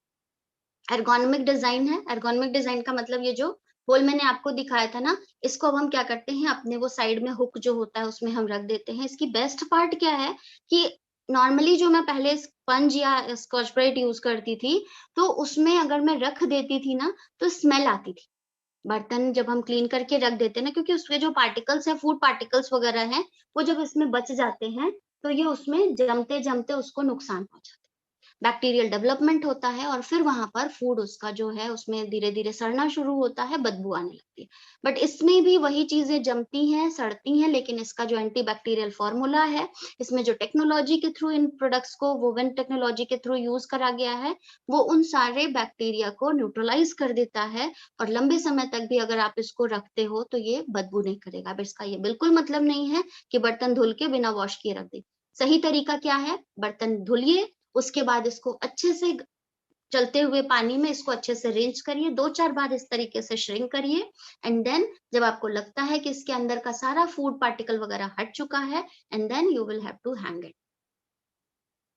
एर्गोनॉमिक डिजाइन है, एर्गोनॉमिक डिजाइन का मतलब ये जो होल मैंने आपको दिखाया था ना, इसको अब हम क्या करते हैं, अपने वो साइड में हुक जो होता है उसमें हम रख देते हैं। इसकी बेस्ट पार्ट क्या है कि नॉर्मली जो मैं पहले स्पंज या स्कॉच ब्राइट यूज करती थी, तो उसमें अगर मैं रख देती थी ना तो स्मेल आती थी। बर्तन जब हम क्लीन करके रख देते हैं ना, क्योंकि उसके जो पार्टिकल्स है, फूड पार्टिकल्स वगैरह हैं, वो जब इसमें बच जाते हैं तो ये उसमें जमते जमते उसको नुकसान पहुंचाते हैं, बैक्टीरियल डेवलपमेंट होता है और फिर वहां पर फूड उसका जो है उसमें धीरे धीरे सड़ना शुरू होता है, बदबू आने लगती है। बट इसमें भी वही चीजें जमती हैं, सड़ती हैं, लेकिन इसका जो एंटी बैक्टीरियल फॉर्मूला है, इसमें जो टेक्नोलॉजी के थ्रू इन प्रोडक्ट्स को वोवेन टेक्नोलॉजी के थ्रू यूज करा गया है, वो उन सारे बैक्टीरिया को न्यूट्रलाइज कर देता है और लंबे समय तक भी अगर आप इसको रखते हो तो ये बदबू नहीं करेगा। अब इसका ये बिल्कुल मतलब नहीं है कि बर्तन धुल के बिना वॉश किए रख दे। सही तरीका क्या है, बर्तन धुलिए, उसके बाद इसको अच्छे से चलते हुए पानी में इसको अच्छे से रिंच करिए, 2-4 बार इस तरीके से श्रिंक करिए, एंड देन जब आपको लगता है कि इसके अंदर का सारा फूड पार्टिकल वगैरह हट चुका है, and then you will have to hang it.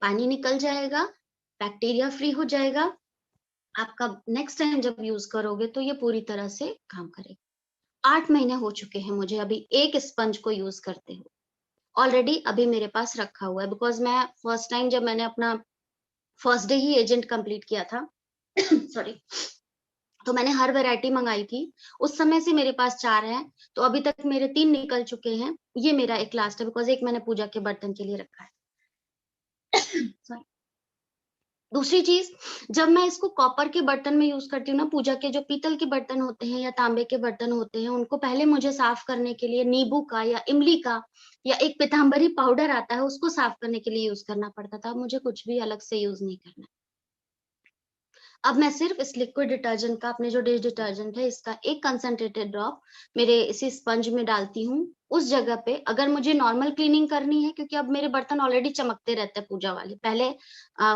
पानी निकल जाएगा, बैक्टीरिया फ्री हो जाएगा, आपका नेक्स्ट टाइम जब यूज करोगे तो ये पूरी तरह से काम करेगा। 8 महीने हो चुके हैं मुझे अभी एक स्पंज को यूज करते हुए, ऑलरेडी अभी मेरे पास रखा हुआ है, बिकॉज मैं फर्स्ट टाइम जब मैंने अपना फर्स्ट डे ही एजेंट कंप्लीट किया था सॉरी, तो मैंने हर वैरायटी मंगाई थी, उस समय से मेरे पास 4 हैं, तो अभी तक मेरे 3 निकल चुके हैं, ये मेरा एक लास्ट है, बिकॉज एक मैंने पूजा के बर्तन के लिए रखा है सॉरी। दूसरी चीज, जब मैं इसको कॉपर के बर्तन में यूज करती हूँ ना, पूजा के जो पीतल के बर्तन होते हैं या तांबे के बर्तन होते हैं, उनको पहले मुझे साफ करने के लिए नींबू का या इमली का या एक पीताम्बरी पाउडर आता है उसको साफ करने के लिए यूज करना पड़ता था। अब मुझे कुछ भी अलग से यूज नहीं करना। अब मैं सिर्फ इस लिक्विड डिटर्जेंट का, अपने जो डिश डिटर्जेंट है इसका एक कंसंट्रेटेड ड्रॉप मेरे इसी स्पंज में डालती हूँ उस जगह पे, अगर मुझे नॉर्मल क्लीनिंग करनी है, क्योंकि अब मेरे बर्तन ऑलरेडी चमकते रहते हैं पूजा वाले, पहले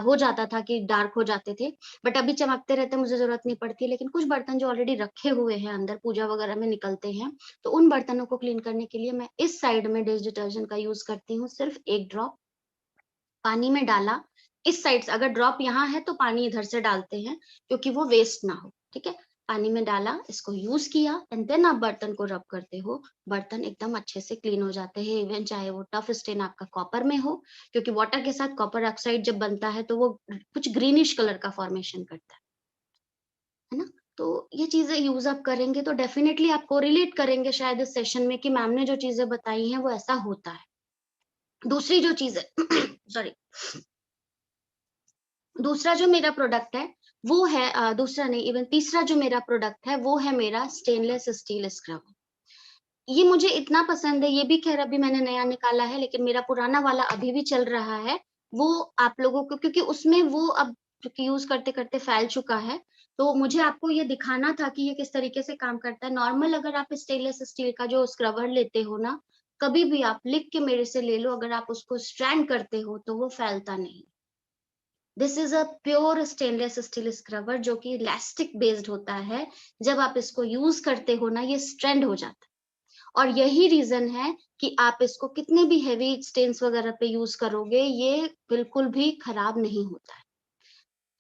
हो जाता था कि डार्क हो जाते थे, बट अभी चमकते रहते, मुझे जरूरत नहीं पड़ती। लेकिन कुछ बर्तन जो ऑलरेडी रखे हुए हैं अंदर पूजा वगैरह में निकलते हैं, तो उन बर्तनों को क्लीन करने के लिए मैं इस साइड में डिश डिटर्जेंट का यूज करती हूँ। सिर्फ एक ड्रॉप पानी में डाला, इस साइड से, अगर ड्रॉप यहाँ है तो पानी इधर से डालते हैं क्योंकि वो वेस्ट ना हो, ठीक है। पानी में डाला, इसको यूज किया, एंड देन आप बर्तन को रब करते हो, बर्तन एकदम अच्छे से क्लीन हो जाते हैं। इवन चाहे वो टफ स्टेन आपका कॉपर में हो, क्योंकि वाटर के साथ कॉपर ऑक्साइड जब बनता है तो वो कुछ ग्रीनिश कलर का फॉर्मेशन करता है ना। तो ये चीजें यूज आप करेंगे तो डेफिनेटली आप कोरिलेट करेंगे शायद इस सेशन में कि मैम ने जो चीजें बताई हैं वो ऐसा होता है। दूसरी जो चीज है सॉरी, दूसरा जो मेरा प्रोडक्ट है वो है दूसरा नहीं, इवन तीसरा जो मेरा प्रोडक्ट है वो है मेरा स्टेनलेस स्टील स्क्रबर। ये मुझे इतना पसंद है, ये भी खैर अभी मैंने नया निकाला है, लेकिन मेरा पुराना वाला अभी भी चल रहा है। वो आप लोगों को, क्योंकि उसमें वो अब क्योंकि यूज करते करते फैल चुका है, तो मुझे आपको ये दिखाना था कि ये किस तरीके से काम करता है। नॉर्मल अगर आप स्टेनलेस स्टील का जो स्क्रबर लेते हो ना, कभी भी आप लिख के मेरे से ले लो, अगर आप उसको स्ट्रैंड करते हो तो वो फैलता नहीं। This is a pure stainless steel scrubber जो कि इलास्टिक बेस्ड होता है। जब आप इसको यूज करते हो ना, ये स्ट्रैंड हो जाता है, और यही रीजन है कि आप इसको कितने भी हेवी स्टेन्स वगैरह पे यूज करोगे, ये बिल्कुल भी खराब नहीं होता है।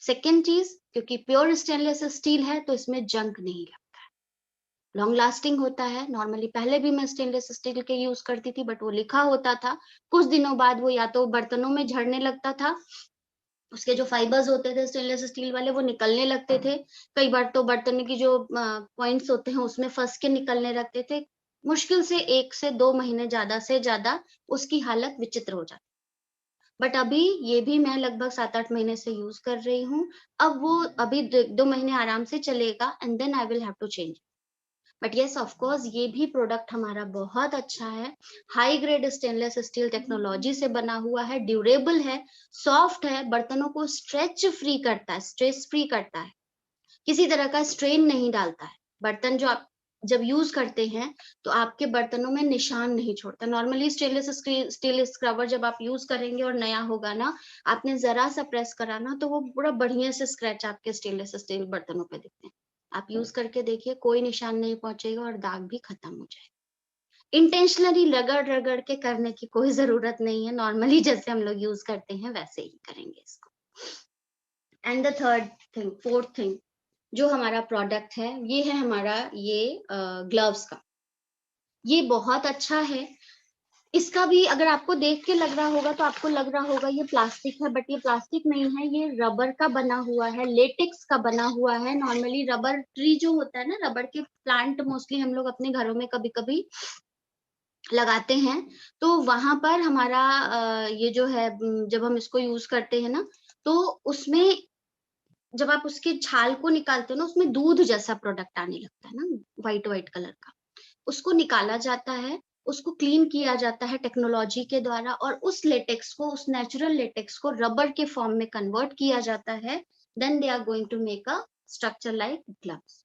सेकेंड चीज, क्योंकि प्योर स्टेनलेस स्टील है तो इसमें जंक नहीं लगता है, लॉन्ग लास्टिंग होता है। नॉर्मली पहले भी मैं स्टेनलेस स्टील के यूज करती थी, बट वो लिखा होता था, कुछ दिनों बाद वो या तो बर्तनों में झड़ने लगता था, उसके जो फाइबर्स होते थे स्टेनलेस स्टील वाले वो निकलने लगते थे, कई बार तो बर्तन की जो पॉइंट्स होते हैं उसमें फंस के निकलने लगते थे। मुश्किल से 1 से 2 महीने ज्यादा से ज्यादा उसकी हालत विचित्र हो जाती। बट अभी ये भी मैं लगभग 7-8 महीने से यूज कर रही हूँ। अब वो अभी 2 महीने आराम से चलेगा and then I will have to change. But yes of course ये भी प्रोडक्ट हमारा बहुत अच्छा है, high grade stainless steel technology से बना हुआ है, ड्यूरेबल है, सॉफ्ट है, बर्तनों को स्ट्रेच फ्री करता है, स्ट्रेस फ्री करता है, किसी तरह का स्ट्रेन नहीं डालता है। बर्तन जो आप जब यूज करते हैं तो आपके बर्तनों में निशान नहीं छोड़ता। नॉर्मली स्टेनलेस स्टील स्क्रबर जब आप यूज करेंगे और नया होगा ना, आपने जरा सा प्रेस करा ना तो वो पूरा बढ़िया से स्क्रैच आपके स्टेनलेस स्टील बर्तनों पे दिखते हैं। आप यूज करके देखिए, कोई निशान नहीं पहुंचेगा और दाग भी खत्म हो जाएगा। इंटेंशनली रगड़ रगड़ के करने की कोई जरूरत नहीं है, नॉर्मली जैसे हम लोग यूज करते हैं वैसे ही करेंगे इसको। And the third thing, fourth thing जो हमारा प्रोडक्ट है, ये है हमारा ये ग्लव्स का। ये बहुत अच्छा है। इसका भी अगर आपको देख के लग रहा होगा तो आपको लग रहा होगा ये प्लास्टिक है, बट ये प्लास्टिक नहीं है, ये रबर का बना हुआ है, लेटेक्स का बना हुआ है। नॉर्मली रबर ट्री जो होता है ना, रबर के प्लांट मोस्टली हम लोग अपने घरों में कभी कभी लगाते हैं, तो वहां पर हमारा ये जो है जब हम इसको यूज करते हैं ना, तो उसमें जब आप उसके छाल को निकालते हो ना, उसमें दूध जैसा प्रोडक्ट आने लगता है ना, व्हाइट व्हाइट कलर का। उसको निकाला जाता है, उसको क्लीन किया जाता है टेक्नोलॉजी के द्वारा, और उस लेटेक्स को, उस नेचुरल लेटेक्स को रबर के फॉर्म में कन्वर्ट किया जाता है। Then they are going to make a structure like gloves.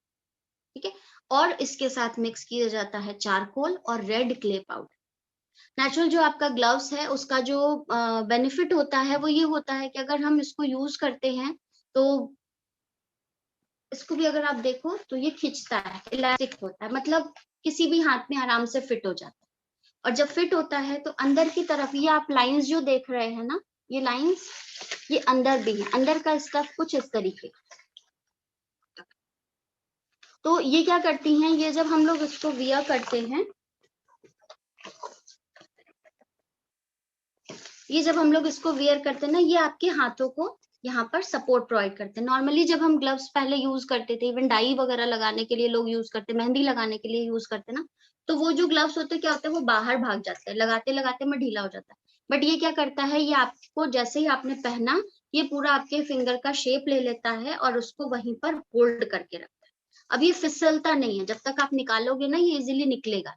ठीक है। और इसके साथ मिक्स किया जाता है चारकोल और रेड क्ले पाउडर। नेचुरल जो आपका ग्लव्स है उसका जो बेनिफिट होता है वो ये होता है कि अगर हम इसको यूज करते हैं तो इसको भी अगर आप देखो तो ये खिंचता है, इलास्टिक होता है, मतलब किसी भी हाथ में आराम से फिट हो जाता है। और जब फिट होता है तो अंदर की तरफ ये आप लाइंस जो देख रहे हैं ना, ये लाइंस ये अंदर भी है, अंदर का स्टफ कुछ इस तरीके। तो ये क्या करती हैं, ये जब हम लोग इसको वियर करते हैं, ये जब हम लोग इसको वियर करते हैं ना, ये आपके हाथों को यहाँ पर सपोर्ट प्रोवाइड करते हैं। नॉर्मली जब हम ग्लव्स पहले यूज करते थे, इवन डाई वगैरह लगाने के लिए लोग यूज करते, मेहंदी लगाने के लिए यूज करते ना, तो वो जो ग्लव्स होते हैं क्या होता है, वो बाहर भाग जाते हैं, लगाते लगाते में ढीला हो जाता है। बट ये क्या करता है, ये आपको जैसे ही आपने पहना, ये पूरा आपके फिंगर का शेप ले लेता है और उसको वहीं पर होल्ड करके रखता है। अब ये फिसलता नहीं है, जब तक आप निकालोगे ना ये इजिली निकलेगा।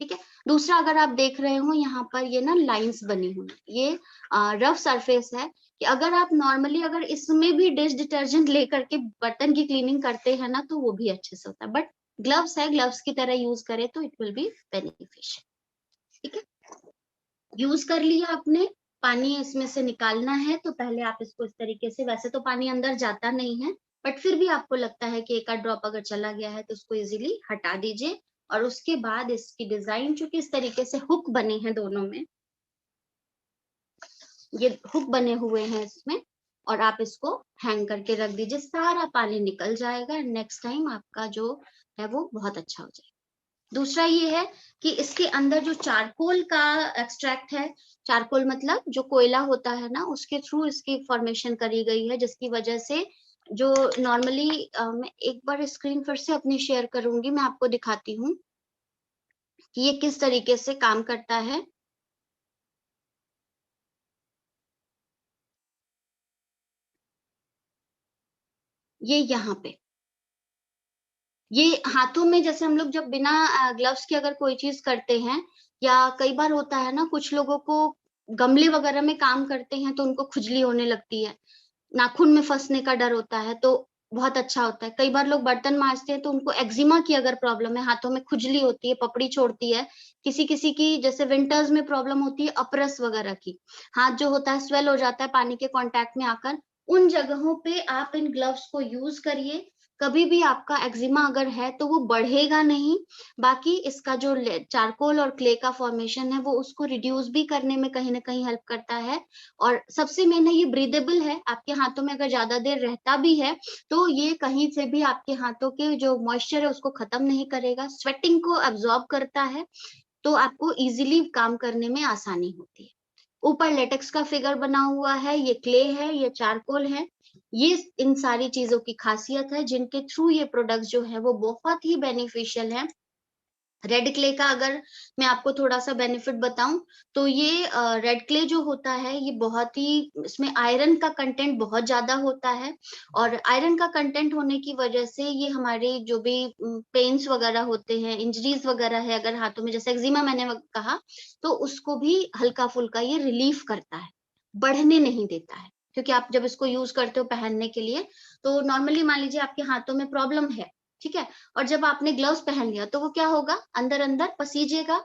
ठीक है। दूसरा, अगर आप देख रहे हो यहाँ पर ये ना लाइंस बनी हुई, ये रफ सरफेस है, कि अगर आप नॉर्मली अगर इसमें भी डिश डिटर्जेंट लेकर के बर्तन की क्लीनिंग करते हैं ना, तो वो भी अच्छे से होता है। बट ग्लव्स है, ग्लव्स की तरह यूज करें तो इट विल बी बेनिफिशियल। ठीक है। यूज कर लिया आपने, पानी इसमें से निकालना है तो पहले आप इसको इस तरीके से, वैसे तो पानी अंदर जाता नहीं है, बट फिर भी आपको लगता है कि एक आध ड्रॉप अगर चला गया है तो उसको इजीली हटा दीजिए। और उसके बाद इसकी डिजाइन चूंकि इस तरीके से हुक बने हैं दोनों में, ये हुक बने हुए हैं इसमें, और आप इसको हैंग करके रख दीजिए, सारा पानी निकल जाएगा। नेक्स्ट टाइम आपका जो है वो बहुत अच्छा हो जाएगा। दूसरा ये है कि इसके अंदर जो चारकोल का एक्सट्रैक्ट है, चारकोल मतलब जो कोयला होता है ना, उसके थ्रू इसकी फॉर्मेशन करी गई है, जिसकी वजह से जो नॉर्मली मैं एक बार स्क्रीन फिर से अपनी शेयर करूंगी, मैं आपको दिखाती हूँ कि ये किस तरीके से काम करता है। ये यहाँ पे ये हाथों में, जैसे हम लोग जब बिना ग्लव्स के अगर कोई चीज करते हैं, या कई बार होता है ना कुछ लोगों को गमले वगैरह में काम करते हैं तो उनको खुजली होने लगती है, नाखून में फंसने का डर होता है, तो बहुत अच्छा होता है। कई बार लोग बर्तन मांजते हैं तो उनको एक्जिमा की अगर प्रॉब्लम है, हाथों में खुजली होती है, पपड़ी छोड़ती है, किसी किसी की जैसे विंटर्स में प्रॉब्लम होती है अपरस वगैरह की, हाथ जो होता है स्वेल हो जाता है पानी के कांटेक्ट में आकर, उन जगहों पे आप इन ग्लव्स को यूज करिए। कभी भी आपका एक्जिमा अगर है तो वो बढ़ेगा नहीं। बाकी इसका जो चारकोल और क्ले का फॉर्मेशन है वो उसको रिड्यूस भी करने में कहीं ना कहीं हेल्प करता है। और सबसे मेन है ये ब्रीदेबल है, आपके हाथों में अगर ज्यादा देर रहता भी है तो ये कहीं से भी आपके हाथों के जो मॉइस्चर है उसको खत्म नहीं करेगा, स्वेटिंग को एब्जॉर्ब करता है, तो आपको इजीली काम करने में आसानी होती है। ऊपर लेटेक्स का फिगर बना हुआ है, ये क्ले है, ये चारकोल है, ये इन सारी चीजों की खासियत है जिनके थ्रू ये प्रोडक्ट जो है वो बहुत ही बेनिफिशियल है। रेड क्ले का अगर मैं आपको थोड़ा सा बेनिफिट बताऊं तो ये रेड क्ले जो होता है ये बहुत ही, इसमें आयरन का कंटेंट बहुत ज्यादा होता है, और आयरन का कंटेंट होने की वजह से ये हमारे जो भी पेन्स वगैरह होते हैं, इंजरीज वगैरह है अगर हाथों में, जैसे एक्जिमा मैंने कहा, तो उसको भी हल्का फुल्का ये रिलीफ करता है, बढ़ने नहीं देता है। क्योंकि आप जब इसको यूज करते हो पहनने के लिए, तो नॉर्मली मान लीजिए आपके हाथों में प्रॉब्लम है, ठीक है, और जब आपने ग्लव्स पहन लिया तो वो क्या होगा, अंदर अंदर पसीजेगा,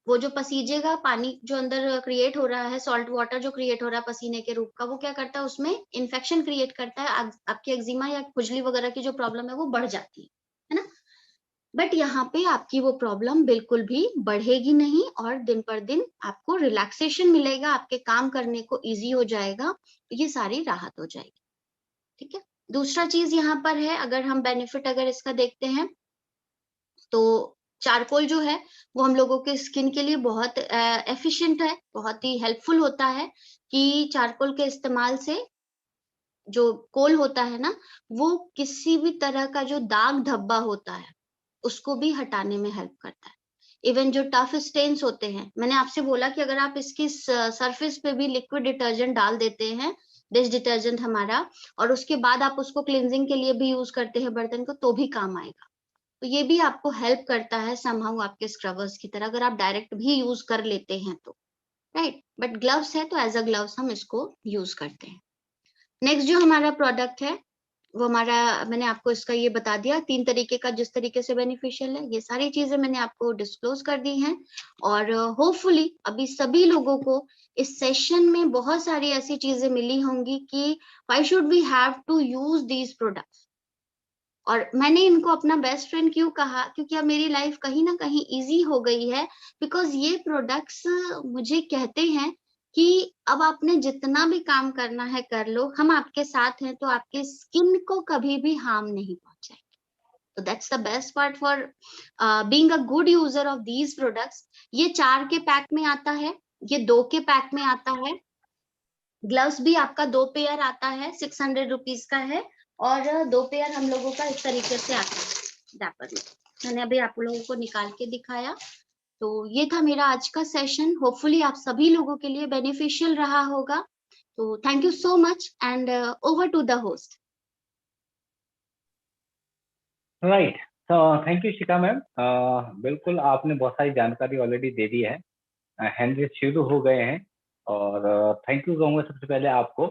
वो जो पसीजेगा पानी जो अंदर क्रिएट हो रहा है, सॉल्ट वाटर जो क्रिएट हो रहा है पसीने के रूप का, वो क्या करता है, उसमें इन्फेक्शन क्रिएट करता है, आपकी एक्जिमा या खुजली वगैरह की जो प्रॉब्लम है वो बढ़ जाती है ना। बट यहाँ पे आपकी वो प्रॉब्लम बिल्कुल भी बढ़ेगी नहीं, और दिन पर दिन आपको रिलैक्सेशन मिलेगा, आपके काम करने को इजी हो जाएगा, ये सारी राहत हो जाएगी। ठीक है, दूसरा चीज यहाँ पर है, अगर हम बेनिफिट अगर इसका देखते हैं तो चारकोल जो है वो हम लोगों के स्किन के लिए बहुत एफिशिएंट है, बहुत ही हेल्पफुल होता है कि चारकोल के इस्तेमाल से जो कोल होता है ना, वो किसी भी तरह का जो दाग धब्बा होता है उसको भी हटाने में हेल्प करता है। इवन जो टफ स्टेन्स होते हैं, मैंने आपसे बोला कि अगर आप इसकी सरफेस पे भी लिक्विड डिटर्जेंट डाल देते हैं, डिश डिटर्जेंट हमारा, और उसके बाद आप उसको क्लींजिंग के लिए भी यूज करते हैं बर्तन को, तो भी काम आएगा। तो ये भी आपको हेल्प करता है समहाउ आपके स्क्रबर्स की तरह, अगर आप डायरेक्ट भी यूज कर लेते हैं तो, राइट। बट ग्लव्स है तो एज अ ग्लव्स हम इसको यूज करते हैं। नेक्स्ट जो हमारा प्रोडक्ट है वो हमारा, मैंने आपको इसका ये बता दिया 3 तरीके का जिस तरीके से बेनिफिशियल है, ये सारी चीजें मैंने आपको डिस्क्लोज कर दी हैं। और होपफुली अभी सभी लोगों को इस सेशन में बहुत सारी ऐसी चीजें मिली होंगी कि why should we have to use these products. और मैंने इनको अपना बेस्ट फ्रेंड क्यों कहा, क्योंकि अब मेरी लाइफ कहीं ना कहीं इजी हो गई है, बिकॉज ये प्रोडक्ट्स मुझे कहते हैं कि अब आपने जितना भी काम करना है कर लो, हम आपके साथ हैं, तो आपके स्किन को कभी भी हार्म नहीं पहुंचाएंगे। तो that's the best part for being a good user of these products. ये 4 के पैक में आता है, ये 2 के पैक में आता है, ग्लव्स भी आपका 2 पेयर आता है, 600 रुपीज का है, और 2 पेयर हम लोगों का इस तरीके से आता है रैपर में। मैंने अभी आप लोगों को निकाल के दिखाया। तो ये था मेरा आज का सेशन, होपफुली आप सभी लोगों के लिए बेनिफिशियल रहा होगा। तो thank you so much and over to the host. Right, तो थैंक यू शिखा मैम। बिल्कुल आपने बहुत सारी जानकारी ऑलरेडी दे दी है, हैंड शुरू हो गए हैं, और थैंक यू कहूँगा सबसे पहले आपको।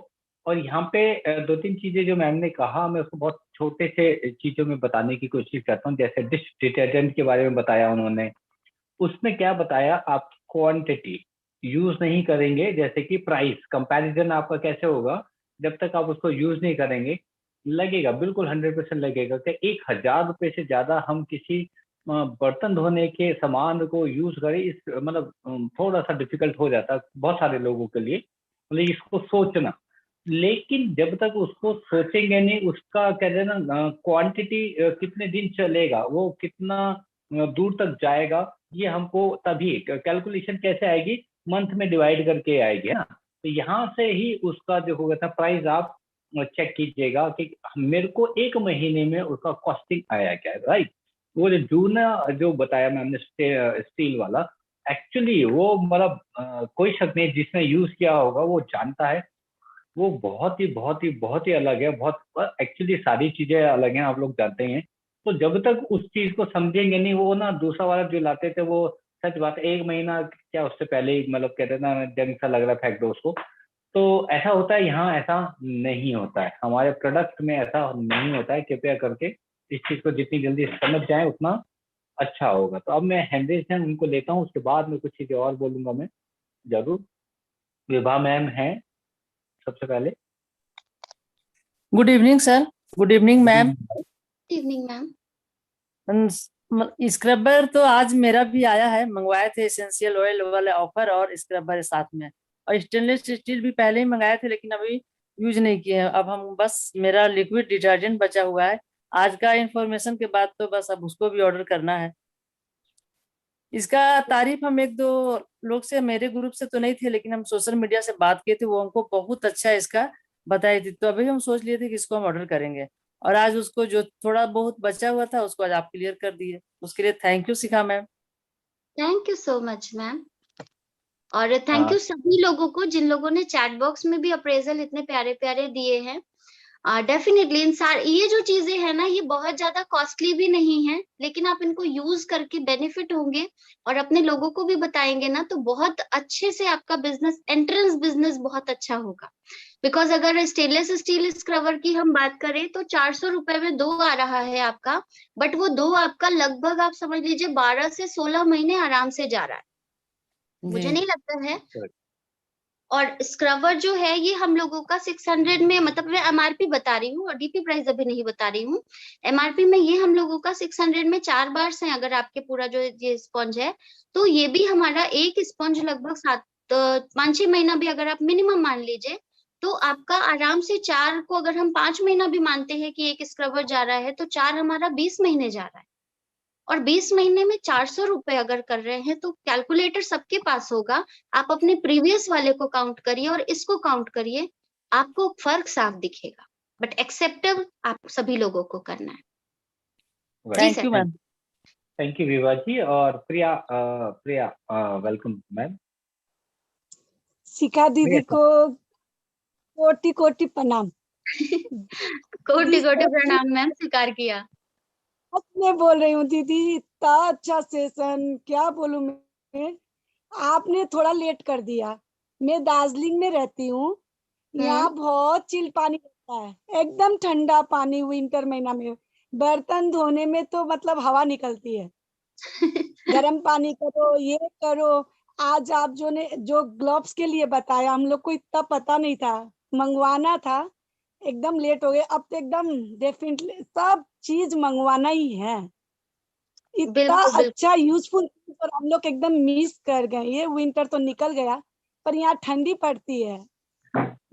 और यहाँ पे 2-3 चीजें जो मैम ने कहा, मैं उसको बहुत छोटे से चीजों में बताने की कोशिश करता हूँ। जैसे डिश डिटर्जेंट के बारे में बताया उन्होंने, उसमें क्या बताया, आप क्वांटिटी यूज नहीं करेंगे, जैसे कि प्राइस कंपैरिजन आपका कैसे होगा, जब तक आप उसको यूज नहीं करेंगे लगेगा, बिल्कुल 100% लगेगा कि 1000 रुपये से ज्यादा हम किसी बर्तन धोने के सामान को यूज करें, इस मतलब थोड़ा सा डिफिकल्ट हो जाता है बहुत सारे लोगों के लिए, मतलब इसको सोचना। लेकिन जब तक उसको सोचेंगे नहीं, उसका कहते हैं ना क्वांटिटी कितने दिन चलेगा, वो कितना दूर तक जाएगा, ये हमको तभी कैलकुलेशन कैसे आएगी, मंथ में डिवाइड करके आएगी, है ना। तो यहाँ से ही उसका जो होगा था प्राइस आप चेक कीजिएगा कि मेरे को 1 महीने में उसका कॉस्टिंग आया क्या है, राइट। वो जो जूना जो बताया मैंने स्टील वाला, एक्चुअली वो मतलब कोई शक नहीं, जिसने यूज किया होगा वो जानता है, वो बहुत ही बहुत ही बहुत ही अलग है, बहुत एक्चुअली सारी चीजें अलग हैं, आप लोग जानते हैं। तो जब तक उस चीज को समझेंगे नहीं, वो ना दूसरा वाला जो लाते थे वो, सच बात है 1 महीना क्या उससे पहले ही मतलब कहते ना जंग सा लग रहा फेंक दो उसको। तो ऐसा होता है, यहाँ ऐसा नहीं होता है, हमारे प्रोडक्ट में ऐसा नहीं होता है। कृपया करके इस चीज को जितनी जल्दी समझ जाए उतना अच्छा होगा। तो अब मैं हैंड्रेशन उनको लेता हूँ, उसके बाद में कुछ चीजें और बोलूंगा मैं जरूर। विभा मैम है सबसे पहले। Good evening sir. Good evening ma'am. Evening ma'am. Scrubber तो आज मेरा भी आया है, मंगवाए थे एसेंशियल ऑयल वाले ऑफर और स्क्रबर साथ में, और स्टेनलेस स्टील भी पहले ही मंगाए थे लेकिन अभी यूज नहीं किए हैं। अब हम बस मेरा लिक्विड डिटर्जेंट बचा हुआ है, आज का इंफॉर्मेशन के बाद तो बस अब उसको भी ऑर्डर करना है। इसका तारीफ हम एक दो लोग से, मेरे ग्रुप से तो नहीं थे लेकिन हम सोशल मीडिया से बात किए थे, वो हमको बहुत अच्छा इसका बताई थी, तो अभी हम सोच लिए थे कि इसको हम ऑर्डर करेंगे। और आज उसको जो थोड़ा बहुत बचा हुआ था उसको आज आप क्लियर कर दिए, उसके लिए thank you Shikha ma'am. Thank you so much ma'am, और थैंक यू सभी लोगों को जिन लोगों ने चैट बॉक्स में भी अप्रेजल इतने प्यारे प्यारे दिए हैं। डेफिनेटली ये जो चीजें हैं ना, ये बहुत ज्यादा कॉस्टली भी नहीं है, लेकिन आप इनको यूज करके बेनिफिट होंगे और अपने लोगों को भी बताएंगे ना, तो बहुत अच्छे से आपका बिजनेस, एंट्रेंस बिजनेस बहुत अच्छा होगा। बिकॉज अगर स्टेनलेस स्टील स्क्रबर की हम बात करें तो 400 रुपए में 2 आ रहा है आपका, बट वो 2 आपका लगभग आप समझ लीजिए 12 से 16 महीने आराम से जा रहा है, मुझे नहीं लगता है। और स्क्रबर जो है ये हम लोगों का 600 में, मतलब मैं एमआरपी बता रही हूँ और डीपी प्राइस अभी नहीं बता रही हूँ। एमआरपी में ये हम लोगों का 600 में 4 बार से, अगर आपके पूरा जो ये स्पंज है, तो ये भी हमारा एक स्पंज लगभग 5-6 महीना भी अगर आप मिनिमम मान लीजिए, तो आपका आराम से 4 को अगर हम 5 महीना भी मानते हैं कि एक स्क्रबर जा रहा है, तो 4 हमारा 20 महीने जा रहा है। और 20 महीने में 400 रुपए अगर कर रहे हैं, तो कैलकुलेटर सबके पास होगा, आप अपने प्रीवियस वाले को काउंट करिए और इसको काउंट करिए, आपको फर्क साफ दिखेगा। बट एक्सेप्टेबल आप सभी लोगों को करना है। Thank you ma'am. Thank you Vibha ji. और प्रिया वेलकम मैम। शिखा दीदी को कोटि कोटि प्रणाम। कोटि कोटि प्रणाम मैम, स्वीकार किया। मैं बोल रही हूँ दीदी, इतना अच्छा सेशन, क्या बोलूं मैं। आपने थोड़ा लेट कर दिया। मैं दार्जिलिंग में रहती हूँ, यहाँ बहुत चिल पानी रहता है, एकदम ठंडा पानी विंटर महीना में। बर्तन धोने में तो मतलब हवा निकलती है। गर्म पानी करो, ये करो। आज आप जो ग्लव्स के लिए बताया, हम लोग को इतना पता नहीं था, मंगवाना था, एकदम लेट हो गए। अब तो एकदम डेफिनेटली सब चीज मंगवाना ही है। इतना अच्छा यूजफुल, और हम लोग एकदम मिस कर गए। ये विंटर तो निकल गया, पर यहाँ ठंडी पड़ती है,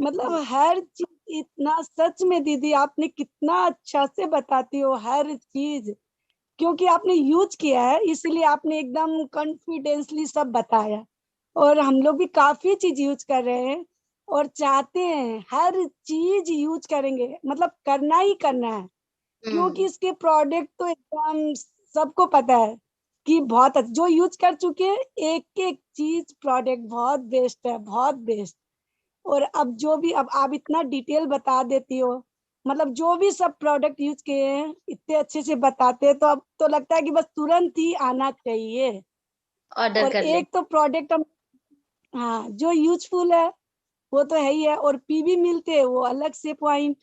मतलब हर चीज इतना। सच में दीदी आपने कितना अच्छा से बताती हो हर चीज, क्योंकि आपने यूज किया है, इसलिए आपने एकदम कॉन्फिडेंसली सब बताया। और हम लोग भी काफी चीज यूज कर रहे हैं और चाहते हैं हर चीज यूज करेंगे, मतलब करना ही करना है, क्योंकि इसके प्रोडक्ट तो एकदम सबको पता है कि बहुत जो यूज कर चुके हैं, एक एक चीज प्रोडक्ट बहुत बेस्ट है, बहुत बेस्ट। और अब जो भी, अब आप इतना डिटेल बता देती हो, मतलब जो भी सब प्रोडक्ट यूज किए हैं इतने अच्छे से बताते हैं, तो अब तो लगता है कि बस तुरंत ही आना चाहिए ऑर्डर कर ले। एक तो प्रोडक्ट हम, हाँ, जो यूजफुल है वो तो है ही है, और पीवी मिलते हैं वो अलग से पॉइंट,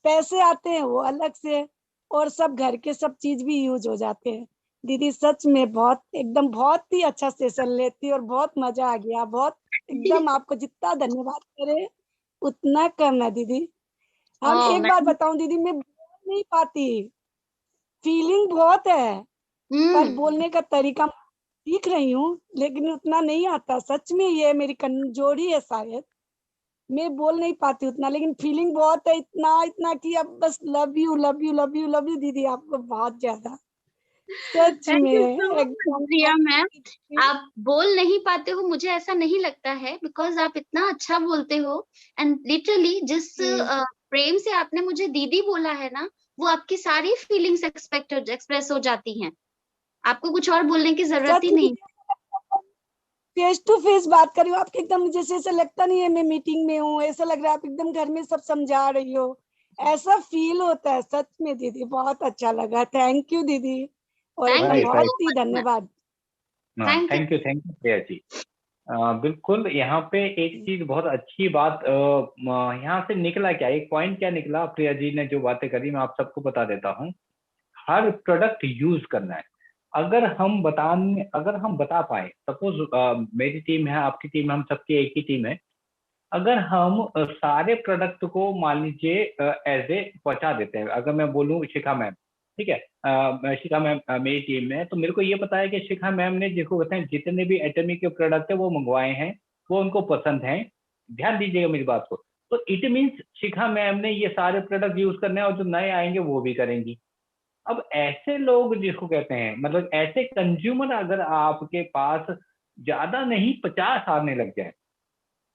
पैसे आते हैं वो अलग से, और सब घर के सब चीज भी यूज हो जाते हैं। दीदी सच में बहुत एकदम बहुत ही अच्छा सेशन लेती और बहुत मजा आ गया, बहुत एकदम। आपको जितना धन्यवाद करे उतना कम है दीदी। हम एक बात बताऊं दीदी, मैं बोल नहीं पाती, फीलिंग बहुत है, पर बोलने का तरीका सीख रही हूँ, लेकिन उतना नहीं आता। सच में ये मेरी कमजोरी है शायद, मैं बोल नहीं पाती उतना, लेकिन फीलिंग बहुत है, इतना इतना कि अब बस love you love you love you love you दीदी, आपको बहुत ज्यादा। सच में प्रिया मैम, आप बोल नहीं पाते हो, मुझे ऐसा नहीं लगता है, बिकॉज आप इतना अच्छा बोलते हो। एंड लिटरली जिस प्रेम से आपने मुझे दीदी बोला है ना, वो आपकी सारी फीलिंग्स एक्सप्रेस हो जाती हैं, आपको कुछ और बोलने की जरूरत ही नहीं। फेस टू फेस बात कर रही हो आपके, एकदम जैसे ऐसा लगता नहीं है मैं मीटिंग में हूँ, ऐसा लग रहा है आप एकदम घर में सब समझा रही हो, ऐसा फील होता है। सच में दीदी बहुत अच्छा लगा, थैंक यू दीदी, और बहुत ही धन्यवाद। Thank you Priya ji. बिल्कुल, यहाँ पे एक चीज बहुत अच्छी बात यहाँ से निकला, क्या एक पॉइंट क्या निकला, प्रिया जी ने जो बातें करी मैं आप सबको बता देता हूँ। हर प्रोडक्ट यूज करना है। अगर हम बता पाए, सपोज मेरी टीम है, आपकी टीम है, हम सबकी एक ही टीम है, अगर हम सारे प्रोडक्ट को मान लीजिए एज ए पहुंचा देते हैं, अगर मैं बोलूँ शिखा मैम ठीक है। शिखा मैम मेरी टीम में है, तो मेरे को ये पता है कि शिखा मैम ने देखो बताएं जितने भी एटमी के प्रोडक्ट है वो मंगवाए हैं, वो उनको पसंद हैं। ध्यान दीजिएगा मेरी बात को। तो इट मीन्स शिखा मैम ने ये सारे प्रोडक्ट यूज करने हैं और जो नए आएंगे वो भी करेंगी। अब ऐसे लोग जिसको कहते हैं, मतलब ऐसे कंज्यूमर अगर आपके पास ज्यादा नहीं 50 आने लग जाए,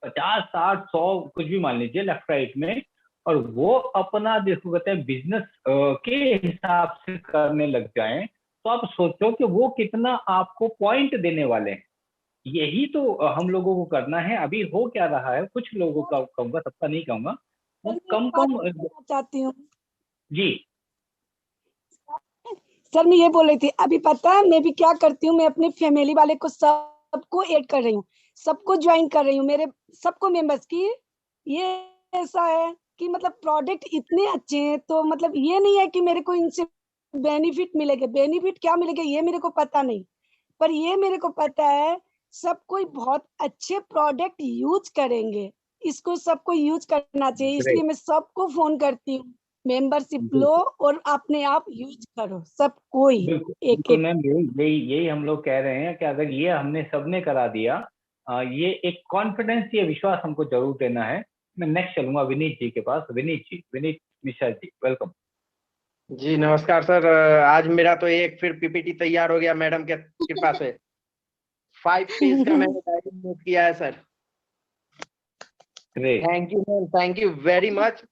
50 60 100 कुछ भी मान लीजिए लेफ्ट राइट में, और वो अपना जिसको कहते हैं बिजनेस के हिसाब से करने लग जाएं, तो आप सोचो कि वो कितना आपको पॉइंट देने वाले हैं। यही तो हम लोगों को करना है। अभी हो क्या रहा है, कुछ लोगों का कहूंगा, सबका नहीं कहूंगा, वो सर, मैं कम एक बात कम कहना चाहती हूँ। जी सर मैं ये बोल रही थी, अभी पता है मैं भी क्या करती हूँ, मैं अपने फैमिली वाले को सबको ऐड कर रही हूँ, सबको ज्वाइन कर रही हूँ, मेरे सबको मेंबर्स की। ये ऐसा है कि मतलब प्रोडक्ट इतने अच्छे हैं, तो मतलब ये नहीं है कि मेरे को इनसे बेनिफिट मिलेगा, बेनिफिट क्या मिलेगा ये मेरे को पता नहीं, पर ये मेरे को पता है सब कोई बहुत अच्छे प्रोडक्ट यूज करेंगे, इसको सबको यूज करना चाहिए, इसलिए ग्रेट। मैं सबको फोन करती हूँ, मेंबरशिप लो और अपने आप यूज करो, सब कोई बिल्कुल एक बिल्कुल एक। मैम, यही हम लोग कह रहे हैं कि अगर ये हमने सबने करा दिया, ये एक कॉन्फिडेंस, ये विश्वास हमको जरूर देना है। मैं नेक्स्ट चलूंगा विनीत जी के पास। विनीत जी, विनीत मिश्रा जी, वेलकम। जी नमस्कार सर। आज मेरा तो एक फिर पीपीटी तैयार हो गया मैडम के कृपा से। 5 पेज का मैंने डायरी नोट किया है sir. Great. Thank you ma'am, thank you very much.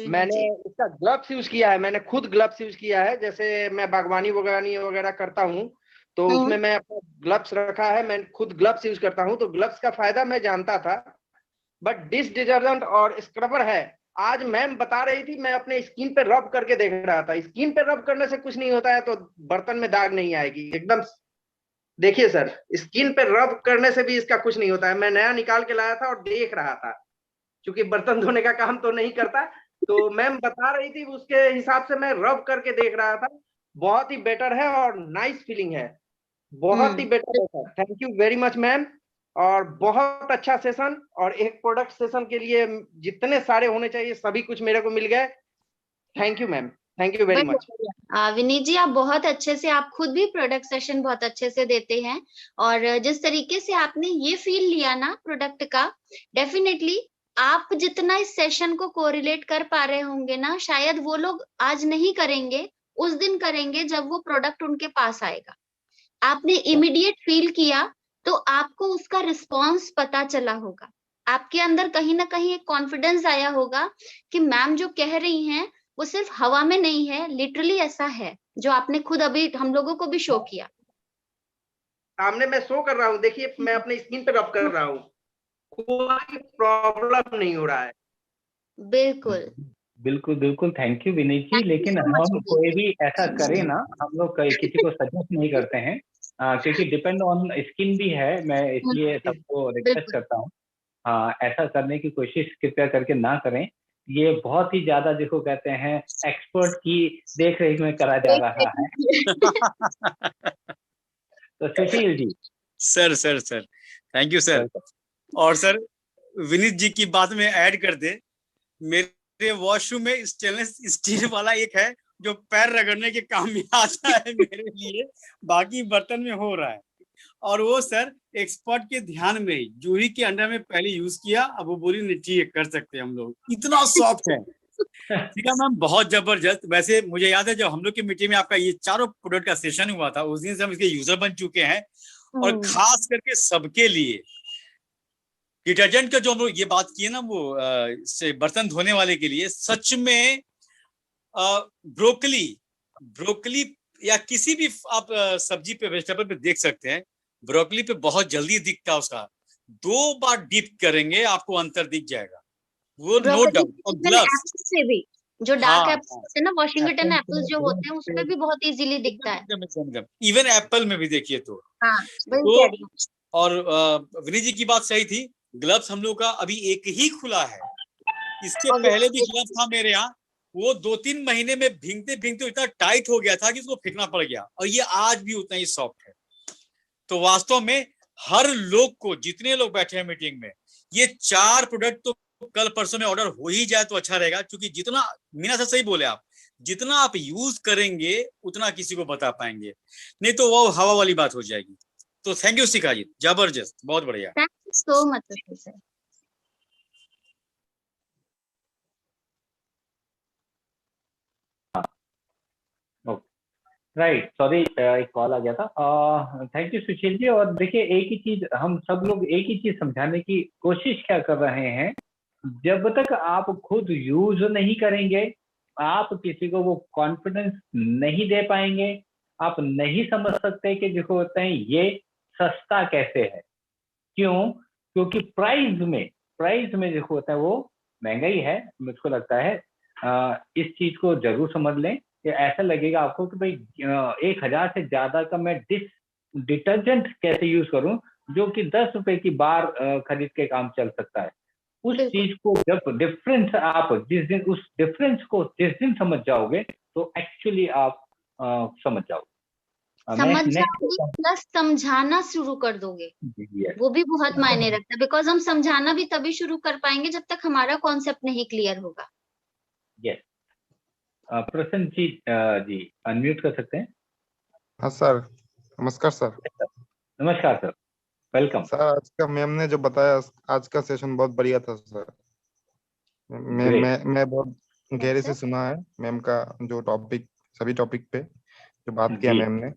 मैंने इसका ग्लव्स यूज किया है, मैंने खुद ग्लव्स यूज किया है। जैसे मैं बागवानी वगैरह करता हूँ तो उसमें मैं अपना ग्लव्स रखा है, मैं खुद ग्लव्स यूज करता हूँ, तो ग्लव्स का फायदा मैं जानता था। बट डिश डिटर्जेंट और स्क्रबर है, आज मैम बता रही थी, मैं अपने स्किन पे रब करके देख रहा था। स्किन पे रब करने से कुछ नहीं होता है, तो बर्तन में दाग नहीं आएगी एकदम। देखिए सर, स्किन पे रब करने से भी इसका कुछ नहीं होता है। मैं नया निकाल के लाया था और देख रहा था, क्योंकि बर्तन धोने का काम तो नहीं करता, तो मैम बता रही थी उसके हिसाब से मैं रब करके देख रहा था। बहुत ही बेटर है और नाइस फीलिंग है, बहुत ही बेटर है sir. Thank you very much ma'am, और बहुत अच्छा सेशन। और एक प्रोडक्ट सेशन के लिए जितने सारे होने चाहिए सभी कुछ मेरे को मिल गए। Thank you ma'am, thank you very much. Vineet ji, आप बहुत अच्छे से, आप खुद भी प्रोडक्ट सेशन बहुत अच्छे से देते हैं, और जिस तरीके से आपने ये फील लिया ना प्रोडक्ट का, डेफिनेटली आप जितना इस सेशन को कोरिलेट कर पा रहे होंगे ना, शायद वो लोग आज नहीं करेंगे, उस दिन करेंगे जब वो प्रोडक्ट उनके पास आएगा। आपने इमीडिएट फील किया तो आपको उसका रिस्पॉन्स पता चला होगा, आपके अंदर कहीं ना कहीं एक कॉन्फिडेंस आया होगा कि मैम जो कह रही हैं वो सिर्फ हवा में नहीं है, लिटरली ऐसा है, जो आपने खुद अभी हम लोगों को भी शो किया। सामने मैं शो कर रहा हूँ, देखिए मैं अपने स्किन पे रब कर रहा हूँ, कोई प्रॉब्लम नहीं हो रहा है। बिल्कुल बिल्कुल बिल्कुल, thank you Vineet ji. Thank you लेकिन so much, हम विनीत कोई जी। भी ऐसा करें ना, हम लोग किसी को सजेस्ट नहीं करते हैं, क्योंकि डिपेंड ऑन स्किन भी है। मैं इसलिए सबको रिक्वेस्ट बिल्कुल करता हूँ, ऐसा करने की कोशिश कृपया करके ना करें। ये बहुत ही ज्यादा जिसको कहते हैं एक्सपर्ट की देख रेख में करा जा रहा है। तो Sushil ji, sir sir sir thank you sir. Welcome. और सर विनीत जी की बात में ऐड कर दे, मेरे वॉशरूम में स्टेनलेस स्टील वाला एक है जो पैर रगड़ने के काम में आता है मेरे लिए, बाकी बर्तन में हो रहा है। और वो सर एक्सपर्ट के ध्यान में जूही के अंडर में पहले यूज किया, अब वो बोली नहीं ठीक है कर सकते हैं हम लोग, इतना सॉफ्ट है। ठीक है मैम, बहुत जबरदस्त। वैसे मुझे याद है जब हम लोग की मीटिंग में आपका ये चारों प्रोडक्ट का सेशन हुआ था, उस दिन से हम इसके यूजर बन चुके हैं। और खास करके सबके लिए डिटर्जेंट का जो हम लोग ये बात की है ना, वो से बर्तन धोने वाले के लिए सच में ब्रोकली या किसी भी आप सब्जी पे, वेजिटेबल पे देख सकते हैं, ब्रोकली पे बहुत जल्दी दिखता है उसका। 2 बार डीप करेंगे आपको अंतर दिख जाएगा, वो नो डाउट। और ग्लव्स से भी जो डार्क एप्पल होते हैं ना, वॉशिंगटन एप्पल्स जो होते हैं, उसपे भी बहुत इजीली दिखता है। इवन एप्पल में भी देखिए तो। हाँ, तो और विनीत जी की बात सही थी, ग्लव्स हम लोग का अभी एक ही खुला है, इसके पहले भी ग्लव्स था मेरे यहाँ, वो 2-3 महीने में भींगते भींगते इतना टाइट हो गया था कि उसको फेंकना पड़ गया, और ये आज भी उतना ही सॉफ्ट है। तो वास्तव में हर लोग को, जितने लोग बैठे हैं मीटिंग में, ये 4 प्रोडक्ट तो कल परसों में ऑर्डर हो ही जाए तो अच्छा रहेगा, क्योंकि जितना मीना से सही बोले आप, जितना आप यूज करेंगे उतना किसी को बता पाएंगे, नहीं तो वो हवा वाली बात हो जाएगी। तो थैंक यू शिखा जी, जबरदस्त, बहुत बढ़िया। Thank you so much sir. Right, sorry एक कॉल आ गया था। Thank you Sushil ji. और देखिए, एक ही चीज हम सब लोग एक ही चीज समझाने की कोशिश क्या कर रहे हैं, जब तक आप खुद यूज नहीं करेंगे, आप किसी को वो कॉन्फिडेंस नहीं दे पाएंगे, आप नहीं समझ सकते कि देखो होते हैं ये सस्ता कैसे है। क्यों? क्योंकि प्राइस में देखो होता है वो महंगाई है। मुझको लगता है इस चीज को जरूर समझ लें कि ऐसा लगेगा आपको कि भाई 1000 से ज्यादा का मैं डिटर्जेंट कैसे यूज करूं जो कि 10 रुपए की बार खरीद के काम चल सकता है। उस चीज को जब डिफरेंस आप उस डिफरेंस को जिस दिन समझ जाओगे तो एक्चुअली आप समझ जाओगे, समझ जाओगे प्लस समझाना शुरू कर दोगे, वो भी बहुत मायने रखता है। बिकॉज हम समझाना भी तभी शुरू कर पाएंगे जब तक हमारा कॉन्सेप्ट नहीं क्लियर होगा। यस, प्रसन्न जी जी अनम्यूट कर सकते हैं। हाँ सर, नमस्कार सर। नमस्कार सर, वेलकम सर। आज का मैम ने जो बताया, आज का सेशन बहुत बढ़िया था सर। मैं बहुत गहरे से सुना है मैम का जो टॉपिक, सभी टॉपिक पे जो बात किया मैम ने,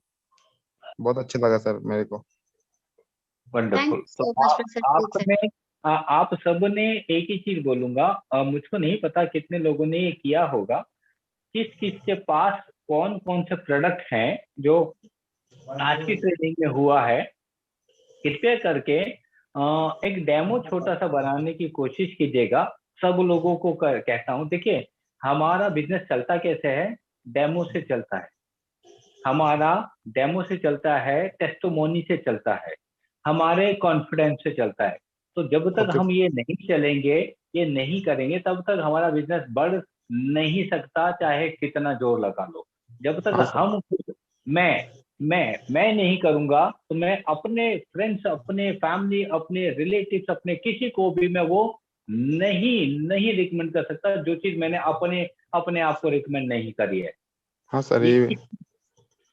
बहुत अच्छा लगा सर मेरे को। वंडरफुल। तो आप सबने एक ही चीज बोलूंगा, मुझको नहीं पता कितने लोगों ने ये किया होगा, किस किस के पास कौन कौन से प्रोडक्ट हैं जो आज की ट्रेनिंग में हुआ है, कृपया करके एक डेमो छोटा सा बनाने की कोशिश कीजिएगा। सब लोगों को कहता हूँ, देखिए हमारा बिजनेस चलता कैसे है, डेमो से चलता है। हमारा डेमो से चलता है, टेस्टिमोनी से चलता है, हमारे कॉन्फिडेंस से चलता है। तो जब तक हम ये नहीं चलेंगे, ये नहीं करेंगे, तब तक हमारा बिजनेस बढ़ नहीं सकता, चाहे कितना जोर लगा लो। जब तक हम मैं नहीं करूंगा तो मैं अपने फ्रेंड्स, अपने फैमिली, अपने रिलेटिव्स, अपने किसी को भी मैं वो नहीं रिकमेंड कर सकता जो चीज मैंने अपने आप को रिकमेंड नहीं करी है। हाँ सर,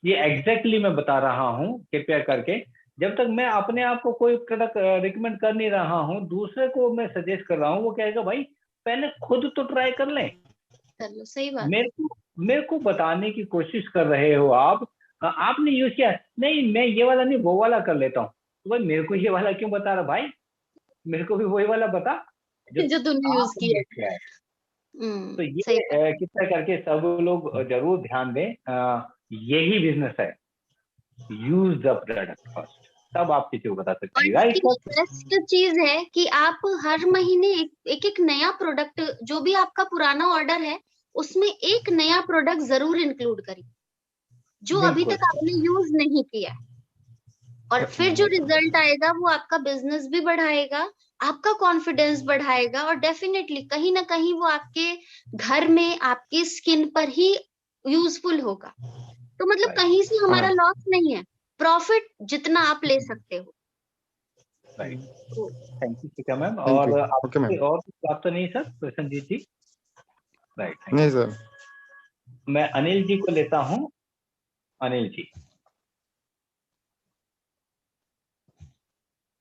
ये एग्जैक्टली मैं बता रहा हूँ। कृपया करके जब तक मैं अपने आप को कोई प्रोडक्ट रिकमेंड कर नहीं रहा हूँ, दूसरे को मैं सजेस्ट कर रहा हूँ, वो कहेगा भाई पहले खुद तो ट्राई कर लें। सही बात। मेरे को बताने की कोशिश कर रहे हो आप, आपने यूज किया, नहीं मैं ये वाला नहीं वो वाला कर लेता हूँ, तो भाई मेरे को ये वाला क्यों बता रहा भाई, मेरे को भी वही वाला बता जो तूने यूज किया है। तो ये कितना करके सब लोग जरूर ध्यान दें। यही बिजनेस है, यूज द प्रोडक्ट फर्स्ट, तब आप किसी को बता सकते हैं। राइट, बेस्ट चीज है कि आप हर महीने एक नया प्रोडक्ट, जो भी आपका पुराना ऑर्डर है उसमें एक नया प्रोडक्ट जरूर इंक्लूड करिए जो अभी तक आपने यूज नहीं किया, और फिर जो रिजल्ट आएगा वो आपका बिजनेस भी बढ़ाएगा, आपका कॉन्फिडेंस बढ़ाएगा, और डेफिनेटली कहीं ना कहीं वो आपके घर में, आपकी स्किन पर ही यूजफुल होगा। तो मतलब कहीं से हमारा लॉस नहीं है, प्रॉफिट जितना आप ले सकते हो। Right, thank you Shikha ma'am. और आपके और बात तो नहीं सर, प्रसन्नजीत जी? राइट, नहीं सर। मैं अनिल जी को लेता हूँ। Anil ji,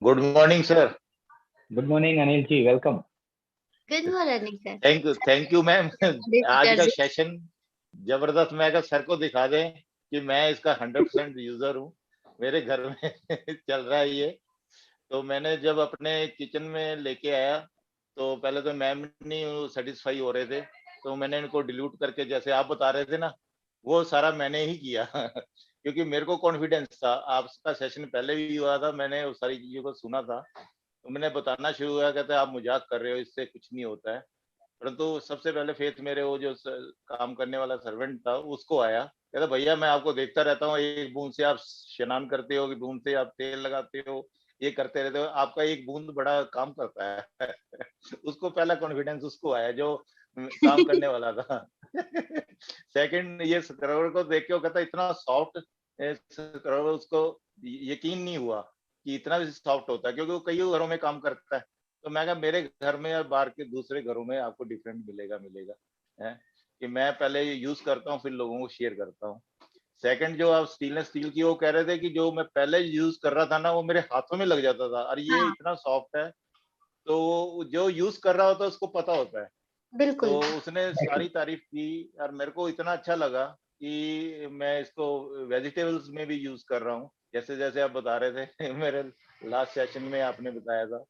good morning sir. Good morning Anil ji, welcome. Good morning sir. Thank you ma'am. आज का सेशन जबरदस्त। मैं अगर सर को दिखा दें कि मैं इसका 100% यूजर हूँ, मेरे घर में चल रहा है ये। तो मैंने जब अपने किचन में लेके आया तो पहले तो मैम नहीं सेटिस्फाई हो रहे थे, तो मैंने इनको डिलीट करके, जैसे आप बता रहे थे ना, वो सारा मैंने ही किया क्योंकि मेरे को कॉन्फिडेंस था। आपका सेशन पहले भी हुआ था, मैंने उस सारी चीजों को सुना था, तो मैंने बताना शुरू किया, कहते आप मजाक कर रहे हो, इससे कुछ नहीं होता है। परंतु सबसे पहले फेथ मेरे वो जो काम करने वाला सर्वेंट था उसको आया, कहता भैया मैं आपको देखता रहता हूँ, एक बूंद से आप स्नान करते हो, बूंद से आप तेल लगाते हो, ये करते रहते हो, आपका एक बूंद बड़ा काम करता है उसको पहला कॉन्फिडेंस उसको आया जो काम करने वाला था सेकंड, ये स्क्रबर को देख के वो कहता इतना सॉफ्ट स्क्रबर, उसको यकीन नहीं हुआ कि इतना भी सॉफ्ट होता है, क्योंकि वो कई घरों में काम करता है। तो मैं कहा मेरे घर में या बाहर के दूसरे घरों में आपको डिफरेंट मिलेगा है। कि मैं पहले यूज करता हूँ फिर लोगों को शेयर करता हूँ। सेकंड, जो आप स्टेनलेस स्टील की वो कह रहे थे कि जो मैं पहले यूज कर रहा था ना वो मेरे हाथों में लग जाता था, और ये इतना सॉफ्ट है, तो जो यूज कर रहा होता है उसको पता होता है। बिल्कुल। तो उसने सारी तारीफ की और मेरे को इतना अच्छा लगा कि मैं इसको वेजिटेबल्स में भी यूज कर रहा हूँ, जैसे जैसे आप बता रहे थे मेरे लास्ट सेशन में आपने बताया था,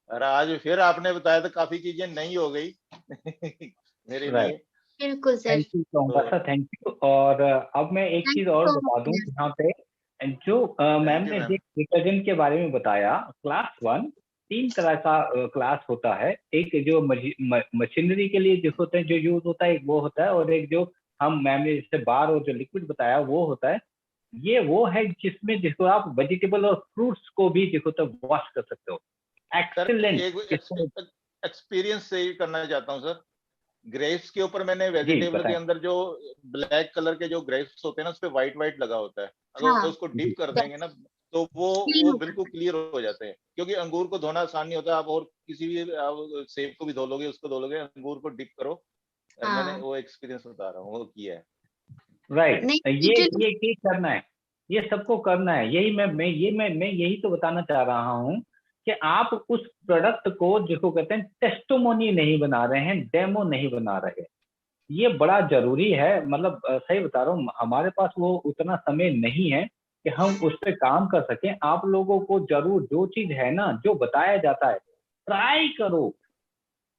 और आज फिर आपने बताया तो काफी चीजें नई हो गई मेरे लिए। बिल्कुल sir. Thank you sir, thank you. और अब मैं एक चीज और बता दूं यहाँ पे, जो मैम ने डिटर्जेंट के बारे में बताया, क्लास 1 3 तरह का क्लास होता है। एक जो मशीनरी के लिए जो होते हैं, जो यूज होता है, एक वो होता है, और एक जो हम मैम ने जैसे बार और जो लिक्विड बताया वो होता है। ये वो है जिसमें जिसको आप वेजिटेबल और फ्रूट्स को भी जो होता है वॉश कर सकते हो। एक्सीलेंट एक्सपीरियंस से करना चाहता हूँ सर। ग्रेप्स के ऊपर मैंने वेजिटेबल के अंदर जो ब्लैक कलर के जो ग्रेप्स होते हैं ना, उस पे व्हाइट व्हाइट लगा होता है, अगर उसको डिप कर देंगे ना तो वो बिल्कुल क्लियर हो जाते हैं, क्योंकि अंगूर को धोना आसान नहीं होता। आप और किसी भी सेब को भी धो लोगे, उसको धो लोगे, अंगूर को डिप करो। मैंने वो एक्सपीरियंस बता रहा हूँ, वो किया है। राइट, ये करना है, ये सबको करना है। यही मैं यही तो बताना चाह रहा हूँ कि आप उस प्रोडक्ट को जिसको कहते हैं टेस्टोमोनी नहीं बना रहे हैं, डेमो नहीं बना रहे। ये बड़ा जरूरी है। मतलब सही बता रहा हूँ, हमारे पास वो उतना समय नहीं है कि हम उस पर काम कर सकें। आप लोगों को जरूर जो चीज है ना, जो बताया जाता है, ट्राई करो,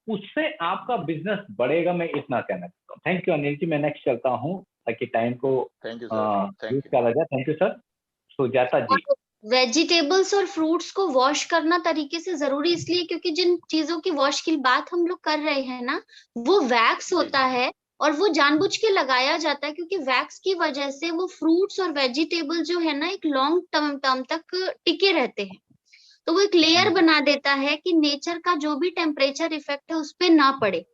उससे आपका बिजनेस बढ़ेगा। मैं इतना कहना चाहता हूँ। Thank you Anil ji. मैं नेक्स्ट चलता हूँ ताकि टाइम को यूज करा जाए। Thank you sir. Sujata ji. Vegetables और फ्रूट्स को वॉश करना तरीके से जरूरी इसलिए क्योंकि जिन चीजों की वॉश की बात हम लोग कर रहे हैं ना, वो वैक्स होता है और वो जानबूझ के लगाया जाता है, क्योंकि वैक्स की वजह से वो फ्रूट्स और वेजिटेबल जो है ना एक लॉन्ग टर्म तक टिके रहते हैं। तो वो एक लेयर बना देता है कि नेचर का जो भी टेम्परेचर इफेक्ट है उस पर ना पड़े।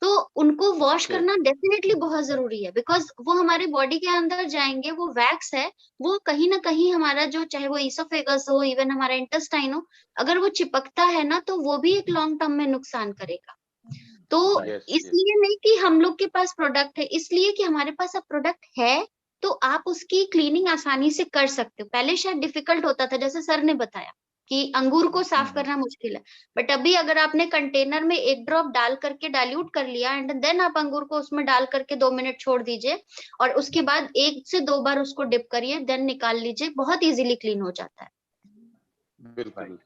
तो उनको वॉश करना डेफिनेटली बहुत जरूरी है, बिकॉज वो हमारे बॉडी के अंदर जाएंगे। वो वैक्स है, वो कहीं ना कहीं हमारा जो, चाहे वो इसोफेगस हो, इवन हमारा इंटेस्टाइन हो, अगर वो चिपकता है ना तो वो भी एक लॉन्ग टर्म में नुकसान करेगा। तो इसलिए नहीं कि हम लोग के पास प्रोडक्ट है, इसलिए कि हमारे पास अब प्रोडक्ट है तो आप उसकी क्लीनिंग आसानी से कर सकते हो। पहले शायद डिफिकल्ट होता था, जैसे सर ने बताया कि अंगूर को साफ करना मुश्किल है, बट अभी अगर आपने कंटेनर में 1 ड्रॉप डाल करके डाइल्यूट कर लिया एंड देन आप अंगूर को उसमें डाल करके 2 मिनट छोड़ दीजिए और उसके बाद 1 से 2 बार उसको डिप करिए, देन निकाल लीजिए, बहुत इजीली क्लीन हो जाता है। बिल्कुल।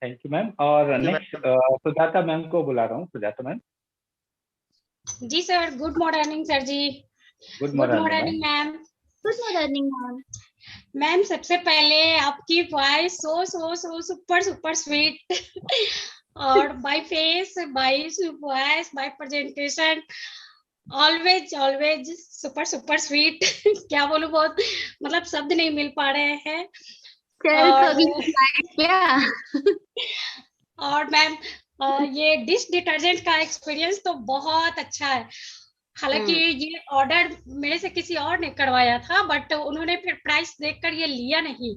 Thank you ma'am. और नेक्स्ट सुजाता मैम को बुला रहा हूँ। सुजाता मैम। जी sir, good morning sir ji. Good morning ma'am. Good morning ma'am. Ma'am सबसे पहले आपकी वॉइस सो सुपर स्वीट और by face, by voice, by presentation always super sweet क्या बोलूं, बहुत मतलब शब्द नहीं मिल पा रहे हैं। और मैम ये डिश डिटर्जेंट का एक्सपीरियंस तो बहुत अच्छा है। हालांकि ये ऑर्डर मेरे से किसी और ने करवाया था, बट उन्होंने फिर प्राइस देखकर ये लिया नहीं।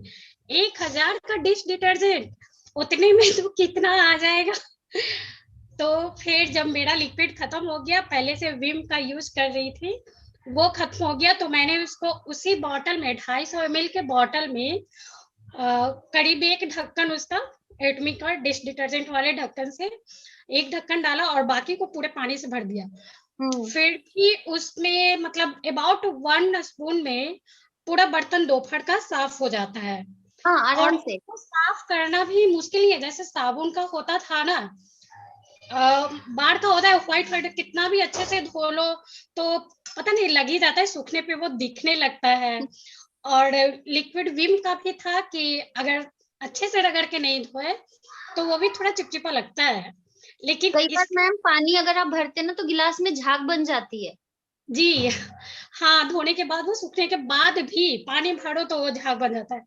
1000 का डिश डिटर्जेंट, उतने में तो कितना आ जाएगा। तो फिर जब मेरा लिक्विड खत्म हो गया, पहले से विम का यूज कर रही थी, वो खत्म हो गया, तो मैंने उसको उसी बॉटल में 250 ml के बॉटल में करीब 1 ढक्कन उसका एटमी का डिश डिटर्जेंट वाले ढक्कन से 1 ढक्कन डाला और बाकी को पूरे पानी से भर दिया। फिर भी उसमें मतलब अबाउट 1 स्पून में पूरा बर्तन 2 फट का साफ हो जाता है। आराम से। तो साफ करना भी मुश्किल नहीं है, जैसे साबुन का होता था ना, बार का होता है व्हाइट कितना भी अच्छे से धो लो तो पता नहीं लग ही जाता है, सूखने पे वो दिखने लगता है। और लिक्विड विम का भी था कि अगर अच्छे से रगड़ के नहीं धोए तो वो भी थोड़ा चिपचिपा लगता है। लेकिन कई बार मैम पानी अगर आप भरते ना तो गिलास में झाग बन जाती है। जी हाँ, धोने के बाद वो सूखने के बाद भी पानी भरो तो वो झाग बन जाता है।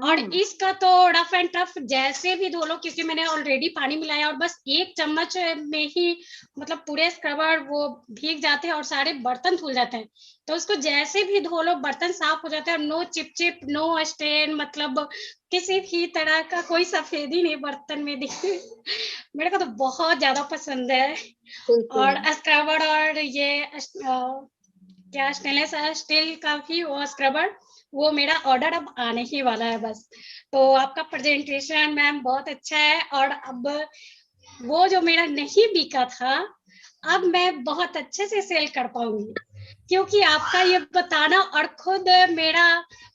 और इसका तो रफ एंड टफ जैसे भी धो लो, क्योंकि मैंने ऑलरेडी पानी मिलाया और बस 1 चम्मच में ही मतलब पूरे स्क्रबर वो भीग जाते हैं और सारे बर्तन धुल जाते हैं। तो उसको जैसे भी धो लो बर्तन साफ हो जाता है, नो चिप नो स्टेन, मतलब किसी भी तरह का कोई सफेदी नहीं बर्तन में दिखती। मेरे को तो बहुत ज्यादा पसंद है। और स्क्रबर और ये क्या स्टेनलेस स्टील का भी वो स्क्रबर, वो मेरा ऑर्डर अब आने ही वाला है बस। तो आपका प्रेजेंटेशन मैम बहुत अच्छा है, और अब वो जो मेरा नहीं बिका था अब मैं बहुत अच्छे से सेल कर पाऊंगी, क्योंकि आपका ये बताना और खुद मेरा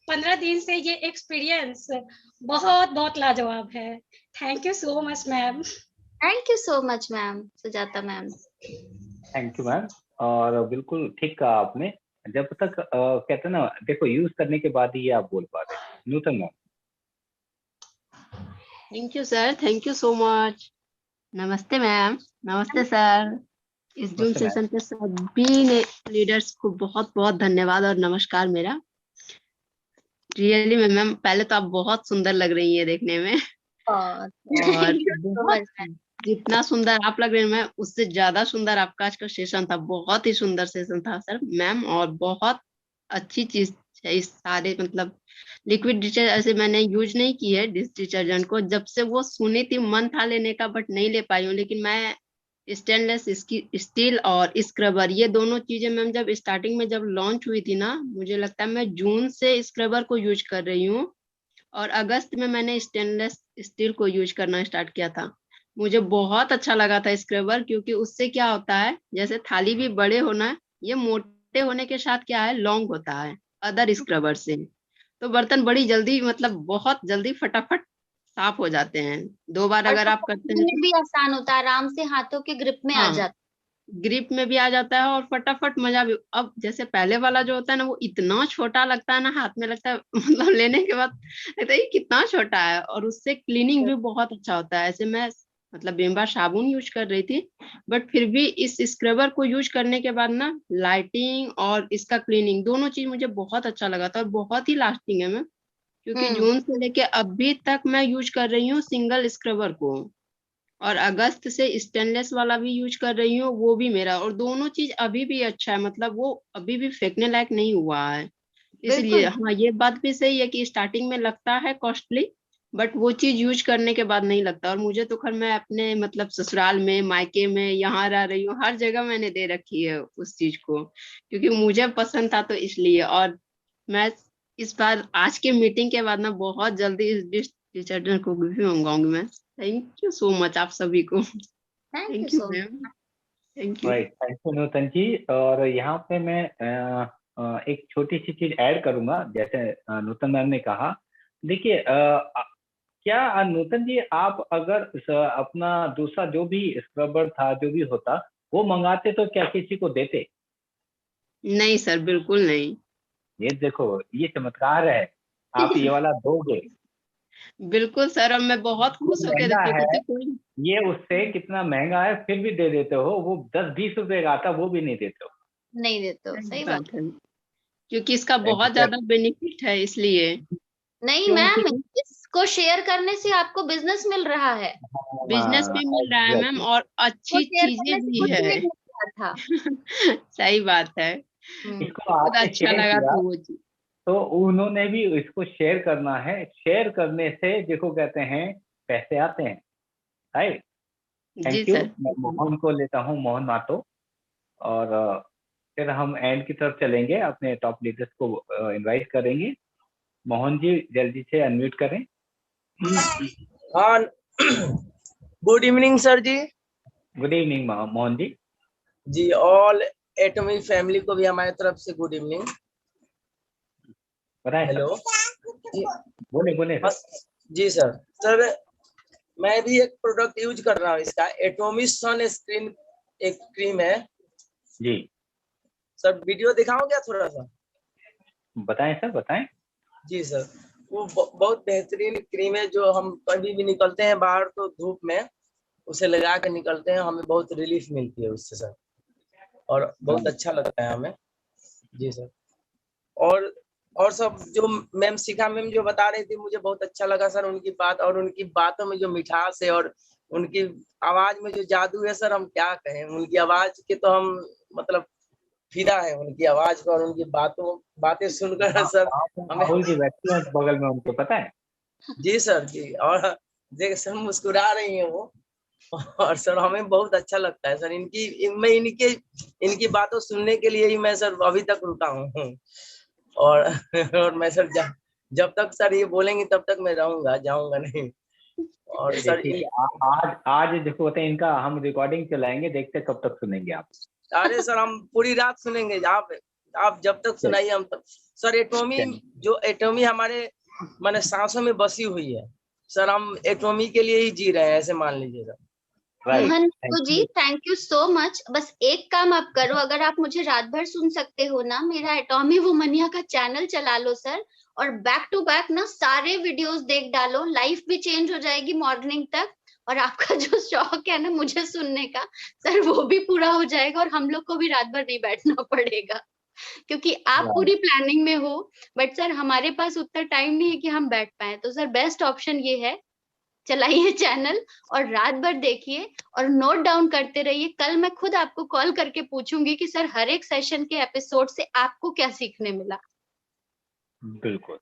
15 दिन से ये एक्सपीरियंस बहुत बहुत लाजवाब है। Thank you so much ma'am. Thank you so much ma'am, Sujata ma'am. Thank you ma'am. और बिल्कुल ठीक कहा आपने, जब तक कहते हैं ना, देखो यूज करने के बाद ही ये आप बोल पा रहे हैं। Nutan ma'am. Thank you sir, thank you so much. नमस्ते मैम। नमस्ते सर। इस जूम सेशन पे सभी लीडर्स को बहुत बहुत धन्यवाद और नमस्कार मेरा। रियली में मैम, पहले तो आप बहुत सुंदर लग रही हैं देखने में, और जितना सुंदर आप लग रही हैं मैम, उससे ज्यादा सुंदर आपका आज का सेशन था। बहुत ही सुंदर सेशन था सर मैम, और बहुत अच्छी चीज है इस सारे मतलब लिक्विड डिटर्जेंट ऐसे मैंने यूज नहीं की है डिश डिटर्जेंट को। जब से वो सुनी थी मन था लेने का, बट नहीं ले पाई हूँ। लेकिन मैं स्टेनलेस स्टील और स्क्रबर, ये दोनों चीजें मैम जब स्टार्टिंग में जब लॉन्च हुई थी ना, मुझे लगता है मैं जून से स्क्रबर को यूज कर रही हूँ, और अगस्त में मैंने स्टेनलेस स्टील को यूज करना स्टार्ट किया था। मुझे बहुत अच्छा लगा था स्क्रबर, क्योंकि उससे क्या होता है, जैसे थाली भी बड़े होना, ये मोटे होने के साथ क्या है, लॉन्ग होता है अदर स्क्रबर से, तो बर्तन बड़ी जल्दी मतलब बहुत जल्दी फटाफट साफ हो जाते हैं। 2 बार अगर आप करते हैं भी आसान होता है, आराम से हाथों के ग्रिप में आ जाता है। ग्रिप में भी आ जाता है, और फटाफट मजा भी। अब जैसे पहले वाला जो होता है ना, वो इतना छोटा लगता है ना, हाथ में लगता है मतलब लेने के बाद लगता है ये कितना छोटा है, और उससे क्लीनिंग भी बहुत अच्छा होता है। ऐसे मैं मतलब विम बार साबुन यूज कर रही थी, बट फिर भी इस स्क्रबर को यूज करने के बाद ना, लाइटिंग और इसका क्लीनिंग दोनों चीज मुझे बहुत अच्छा लगा था, और बहुत ही लास्टिंग है मैम, क्योंकि जून से लेके अभी तक मैं यूज कर रही हूँ सिंगल स्क्रबर को, और अगस्त से स्टेनलेस वाला भी यूज कर रही हूँ, वो भी मेरा, और दोनों चीज अभी भी अच्छा है, मतलब वो अभी भी फेंकने लायक नहीं हुआ है। इसलिए हाँ, ये बात भी सही है कि स्टार्टिंग में लगता है कॉस्टली, बट वो चीज यूज करने के बाद नहीं लगता। और मुझे तो खैर, मैं अपने मतलब ससुराल में, मायके में, यहाँ रह रही हूँ, हर जगह मैंने दे रखी है उस चीज को, क्योंकि मुझे पसंद था, तो इसलिए। और मैं इस बार आज के मीटिंग के बाद ना बहुत जल्दी इस डिश डिटर्जेंट को भी मंगवाऊंगी मैं। थैंक यू सो मच आप सभी को। Thank you ma'am. Thank you. Thank you Nutan ji. और यहाँ पे मैं एक छोटी सी चीज ऐड करूंगा, जैसे नूतन मैम ने कहा। देखिए क्या नूतन जी, आप अगर अपना दूसरा जो भी स्क्रबर था, जो भी होता, वो मंगाते तो क्या किसी को देते? नहीं सर, बिल्कुल नहीं। ये देखो, ये चमत्कार है, आप ये वाला दोगे। बिल्कुल सर, और मैं बहुत खुश होकर ये उससे कितना महंगा है, फिर भी दे देते हो। वो 10-20 रुपए का आता, वो भी नहीं देते हो। नहीं देते हो, सही बात है, क्योंकि इसका बहुत ज्यादा बेनिफिट है, इसलिए। नहीं मैम, इसको शेयर करने से आपको बिजनेस मिल रहा है। बिजनेस भी मिल रहा है मैम, और अच्छी चीजें भी है। सही बात है। इसको आपने अच्छा लगा था वो चीज, तो उन्होंने भी इसको शेयर करना है। शेयर करने से देखो, कहते हैं पैसे आते हैं, राइट? Thank you. मैं मोहन को लेता हूँ, मोहन मातो, और फिर हम एंड की तरफ चलेंगे, अपने टॉप लीडर्स को इनवाइट करेंगे। मोहन जी जल्दी से अनम्यूट करें। हाँ, good evening sir ji. Good evening Mohan ji. जी, ऑल एटॉमिक फैमिली को भी हमारे तरफ से गुड इवनिंग। हेलो, बोले जी सर। सर मैं भी एक प्रोडक्ट यूज कर रहा हूँ, इसका एटॉमिक सन स्क्रीन एक क्रीम है जी। सर वीडियो दिखाओ क्या थोड़ा सा? बताएं सर, बताएं। जी सर, वो बहुत बेहतरीन क्रीम है, जो हम कभी भी निकलते हैं बाहर तो धूप में उसे लगा के निकलते हैं, हमें बहुत रिलीफ मिलती है उससे सर, और बहुत अच्छा लगता है हमें। जी सर। और सब जो मैम शिखा मैम जो बता रही थी, मुझे बहुत अच्छा लगा सर उनकी बात, और उनकी बातों में जो मिठास है, और उनकी आवाज में जो जादू है सर, हम क्या कहें। उनकी आवाज के तो हम मतलब फिदा है, उनकी आवाज को और उनकी बातें सुनकर सर हमें बगल में उनको पता है। जी सर जी, और देख सर मुस्कुरा रही है वो, और सर हमें बहुत अच्छा लगता है सर। मैं इनकी बातों सुनने के लिए ही मैं सर अभी तक रुका हूँ। और मैं सर जब तक सर ये बोलेंगे तब तक मैं रहूंगा, जाऊंगा नहीं। और सर आज देखो होते हैं इनका, हम रिकॉर्डिंग चलाएंगे, देखते कब तक सुनेंगे आप। अरे सर हम पूरी रात सुनेंगे, आप जब तक सुनाइए हम तक। सर एटॉमी हमारे माने सांसों में बसी हुई है सर, हम एटॉमी के लिए ही जी रहे हैं, ऐसे मान लीजिए sir. Mohan ji thank you so much. बस एक काम आप करो, अगर आप मुझे रात भर सुन सकते हो ना, मेरा एटॉमी वुमनिया का चैनल चला लो सर, और बैक टू बैक ना सारे वीडियोस देख डालो, लाइफ भी चेंज हो जाएगी मॉर्निंग तक, और आपका जो शौक है ना मुझे सुनने का सर वो भी पूरा हो जाएगा, और हम लोग को भी रात भर नहीं बैठना पड़ेगा, क्योंकि आप पूरी प्लानिंग में हो। बट सर हमारे पास उतना टाइम नहीं है कि हम बैठ पाए, तो सर बेस्ट ऑप्शन ये है, चलाइए चैनल और रात भर देखिए और नोट डाउन करते रहिए। कल मैं खुद आपको कॉल करके पूछूंगी कि सर हर एक सेशन के एपिसोड से आपको क्या सीखने मिला। बिल्कुल,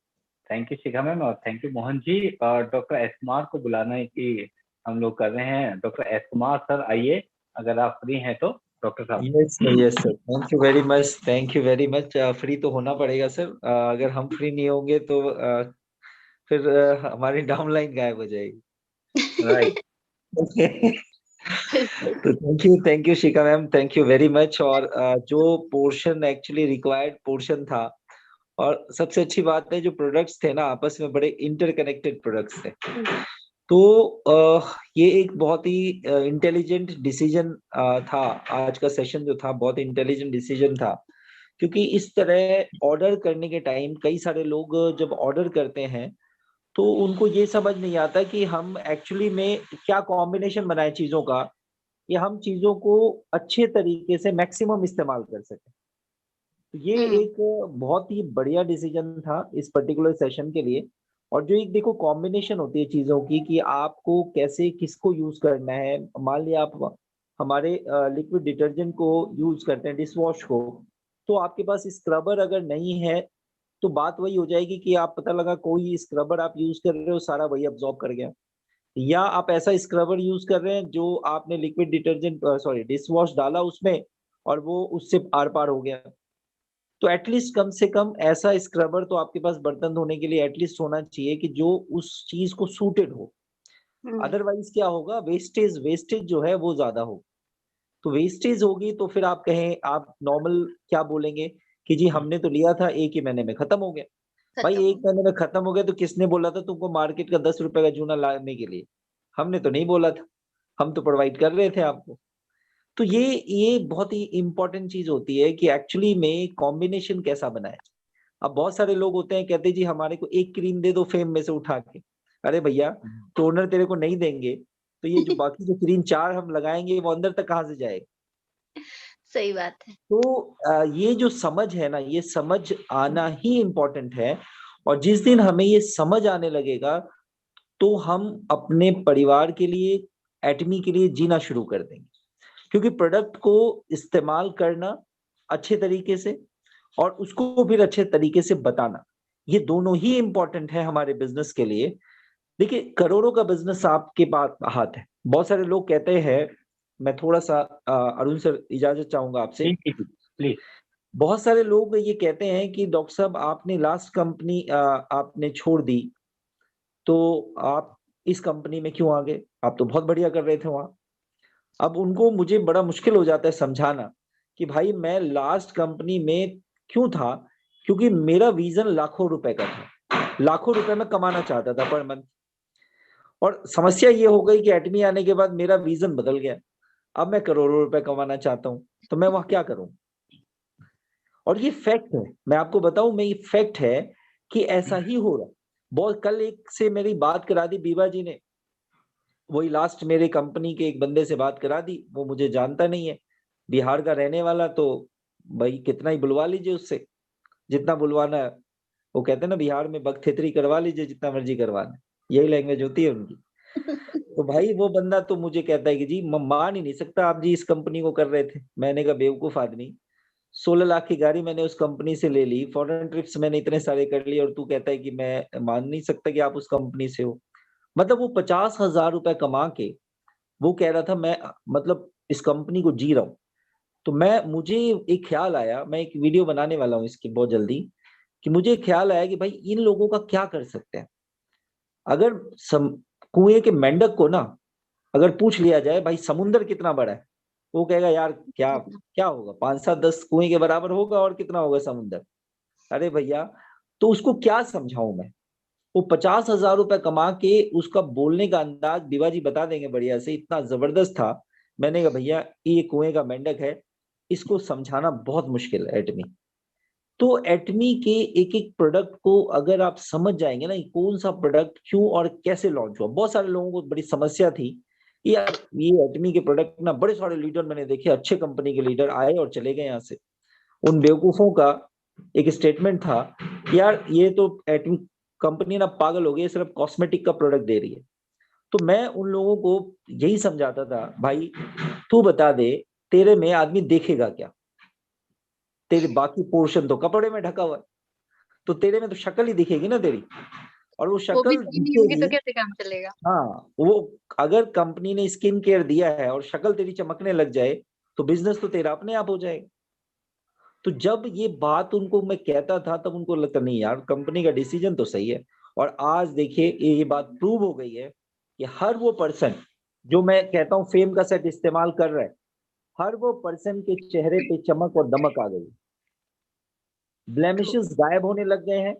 थैंक यू शिखा मैम, और thank you Mohan ji. Doctor S Kumar को बुलाना है कि हम लोग कर रहे हैं। डॉक्टर एस कुमार सर आइए, अगर आप फ्री हैं तो डॉक्टर साहब। Yes sir, thank you very much, thank you very much. Free तो होना पड़ेगा सर, अगर हम फ्री नहीं होंगे तो फिर हमारी डाउनलाइन गायब हो जाएगी। राइट। तो thank you Shikha ma'am, thank you very much. और जो पोर्शन एक्चुअली रिक्वायर्ड पोर्शन था, और सबसे अच्छी बात है जो प्रोडक्ट्स थे ना आपस में बड़े इंटरकनेक्टेड प्रोडक्ट्स थे, तो ये एक बहुत ही इंटेलिजेंट डिसीजन था। आज का सेशन जो था बहुत इंटेलिजेंट डिसीजन था, क्योंकि इस तरह ऑर्डर करने के टाइम कई सारे लोग जब ऑर्डर करते हैं तो उनको ये समझ नहीं आता कि हम एक्चुअली में क्या कॉम्बिनेशन बनाए चीजों का, कि हम चीजों को अच्छे तरीके से मैक्सिमम इस्तेमाल कर सकें। तो ये एक बहुत ही बढ़िया डिसीजन था इस पर्टिकुलर सेशन के लिए। और जो एक देखो कॉम्बिनेशन होती है चीजों की, कि आपको कैसे किसको यूज करना है। मान लिया आप हमारे लिक्विड डिटर्जेंट को यूज करते हैं, डिश वॉश को, तो आपके पास स्क्रबर अगर नहीं है तो बात वही हो जाएगी कि आप पता लगा कोई स्क्रबर आप यूज कर रहे हो, सारा वही अब्सॉर्ब कर गया, या आप ऐसा स्क्रबर यूज कर रहे हैं जो आपने लिक्विड डिटर्जेंट डिश वॉश डाला उसमें और वो उससे आर पार हो गया। तो एटलीस्ट कम से कम ऐसा स्क्रबर तो आपके पास बर्तन धोने के लिए एटलीस्ट होना चाहिए कि जो उस चीज को सूटेड हो। अदरवाइज क्या होगा, वेस्टेज जो है वो ज्यादा हो। तो वेस्टेज होगी तो फिर आप कहें, आप नॉर्मल क्या बोलेंगे कि जी हमने तो लिया था 1 ही महीने में खत्म हो गया। भाई 1 महीने में खत्म हो गया तो किसने बोला था तुमको मार्केट का 10 रुपए का जूना लाने के लिए? हमने तो नहीं बोला था, हम तो प्रोवाइड कर रहे थे आपको। तो ये बहुत ही इंपॉर्टेंट चीज होती है कि एक्चुअली में कॉम्बिनेशन कैसा बनाए। अब बहुत सारे लोग होते हैं कहते जी हमारे को 1 क्रीम दे दो फेम में से उठा के। अरे भैया टोनर तेरे को नहीं देंगे तो ये जो बाकी जो क्रीम 4 हम लगाएंगे वो अंदर तक कहाँ से जाएगा? सही बात है। तो ये जो समझ है ना, ये समझ आना ही इम्पोर्टेंट है। और जिस दिन हमें ये समझ आने लगेगा तो हम अपने परिवार के लिए, एटमी के लिए जीना शुरू कर देंगे। क्योंकि प्रोडक्ट को इस्तेमाल करना अच्छे तरीके से और उसको फिर अच्छे तरीके से बताना, ये दोनों ही इम्पोर्टेंट है हमारे बिजनेस के लिए। देखिए करोड़ों का बिजनेस आपके पास हाथ है। बहुत सारे लोग कहते हैं, मैं थोड़ा सा अरुण सर इजाजत चाहूंगा आपसे प्लीज। बहुत सारे लोग ये कहते हैं कि डॉक्टर साहब आपने लास्ट कंपनी आपने छोड़ दी तो आप इस कंपनी में क्यों आ गए? आप तो बहुत बढ़िया कर रहे थे वहां। अब उनको मुझे बड़ा मुश्किल हो जाता है समझाना कि भाई मैं लास्ट कंपनी में क्यों था, क्योंकि मेरा विजन लाखों रुपए का था, लाखों रुपए में कमाना चाहता था पर मंथ। और समस्या ये हो गई कि एटमी आने के बाद मेरा विजन बदल गया, अब मैं करोड़ों रुपए कमाना चाहता हूँ, तो मैं वहां क्या करूं? और ये फैक्ट है, मैं आपको बताऊं, मैं ये फैक्ट है कि ऐसा ही हो रहा। बहुत कल एक से मेरी बात करा दी बीबा जी ने, वही लास्ट मेरे कंपनी के एक बंदे से बात करा दी। वो मुझे जानता नहीं है, बिहार का रहने वाला, तो भाई कितना ही बुलवा लीजिए उससे, जितना बुलवाना है। वो कहते हैं ना बिहार में बकथेतरी करवा लीजिए जितना मर्जी करवाना, यही लैंग्वेज होती है उनकी। तो भाई वो बंदा तो मुझे कहता है कि जी मैं मान ही नहीं सकता आप जी इस कंपनी को कर रहे थे। मैंने कहा बेवकूफ आदमी, 16 लाख की गाड़ी मैंने उस कंपनी से ले ली, फॉरेन ट्रिप्स मैंने इतने सारे कर लिए, और तू कहता है कि मैं मान नहीं सकता कि आप उस कंपनी से हो। मतलब वो 50,000 रुपए कमा के वो कह रहा था मैं मतलब इस कंपनी को जी रहा हूँ। तो मुझे एक ख्याल आया, मैं एक वीडियो बनाने वाला हूँ इसकी बहुत जल्दी, कि मुझे ख्याल आया कि भाई इन लोगों का क्या कर सकते हैं। अगर कुएं के मेंढक को ना अगर पूछ लिया जाए भाई समुंदर कितना बड़ा है, वो कहेगा यार क्या क्या होगा, 5-7-10 कुएं के बराबर होगा, और कितना होगा समुंदर। अरे भैया, तो उसको क्या समझाऊं मैं। वो 50,000 रुपए कमा के उसका बोलने का अंदाज दिवा जी बता देंगे बढ़िया से, इतना जबरदस्त था। मैंने कहा भैया ये कुएं का मेंढक है, इसको समझाना बहुत मुश्किल है एटमी। तो एटमी के एक एक प्रोडक्ट को अगर आप समझ जाएंगे ना, कौन सा प्रोडक्ट क्यों और कैसे लॉन्च हुआ। बहुत सारे लोगों को बड़ी समस्या थी यार, ये एटमी के प्रोडक्ट ना, बड़े सारे लीडर मैंने देखे, अच्छे कंपनी के लीडर आए और चले गए यहाँ से। उन बेवकूफों का एक स्टेटमेंट था यार ये तो एटमी कंपनी ना पागल हो गई, सिर्फ कॉस्मेटिक का प्रोडक्ट दे रही है। तो मैं उन लोगों को यही समझाता था, भाई तू बता दे तेरे में आदमी देखेगा क्या, तेरे बाकी पोर्शन तो कपड़े में ढका हुआ है, तो तेरे में तो शक्ल ही दिखेगी ना तेरी, और वो शक्ल नहीं होगी तो कैसे काम चलेगा। हाँ, वो अगर कंपनी ने स्किन केयर दिया है और शक्ल तेरी चमकने लग जाए तो बिजनेस तो तेरा अपने आप हो जाएगा। तो जब ये बात उनको मैं कहता था तब उनको लगता नहीं यार कंपनी का डिसीजन तो सही है। और आज देखिए ये बात प्रूव हो गई है कि हर वो पर्सन जो मैं कहता हूँ फेम का सेट इस्तेमाल कर रहा है, हर वो पर्सन के चेहरे पे चमक और दमक आ गई, ब्लेमिशेस गायब होने लग गए हैं,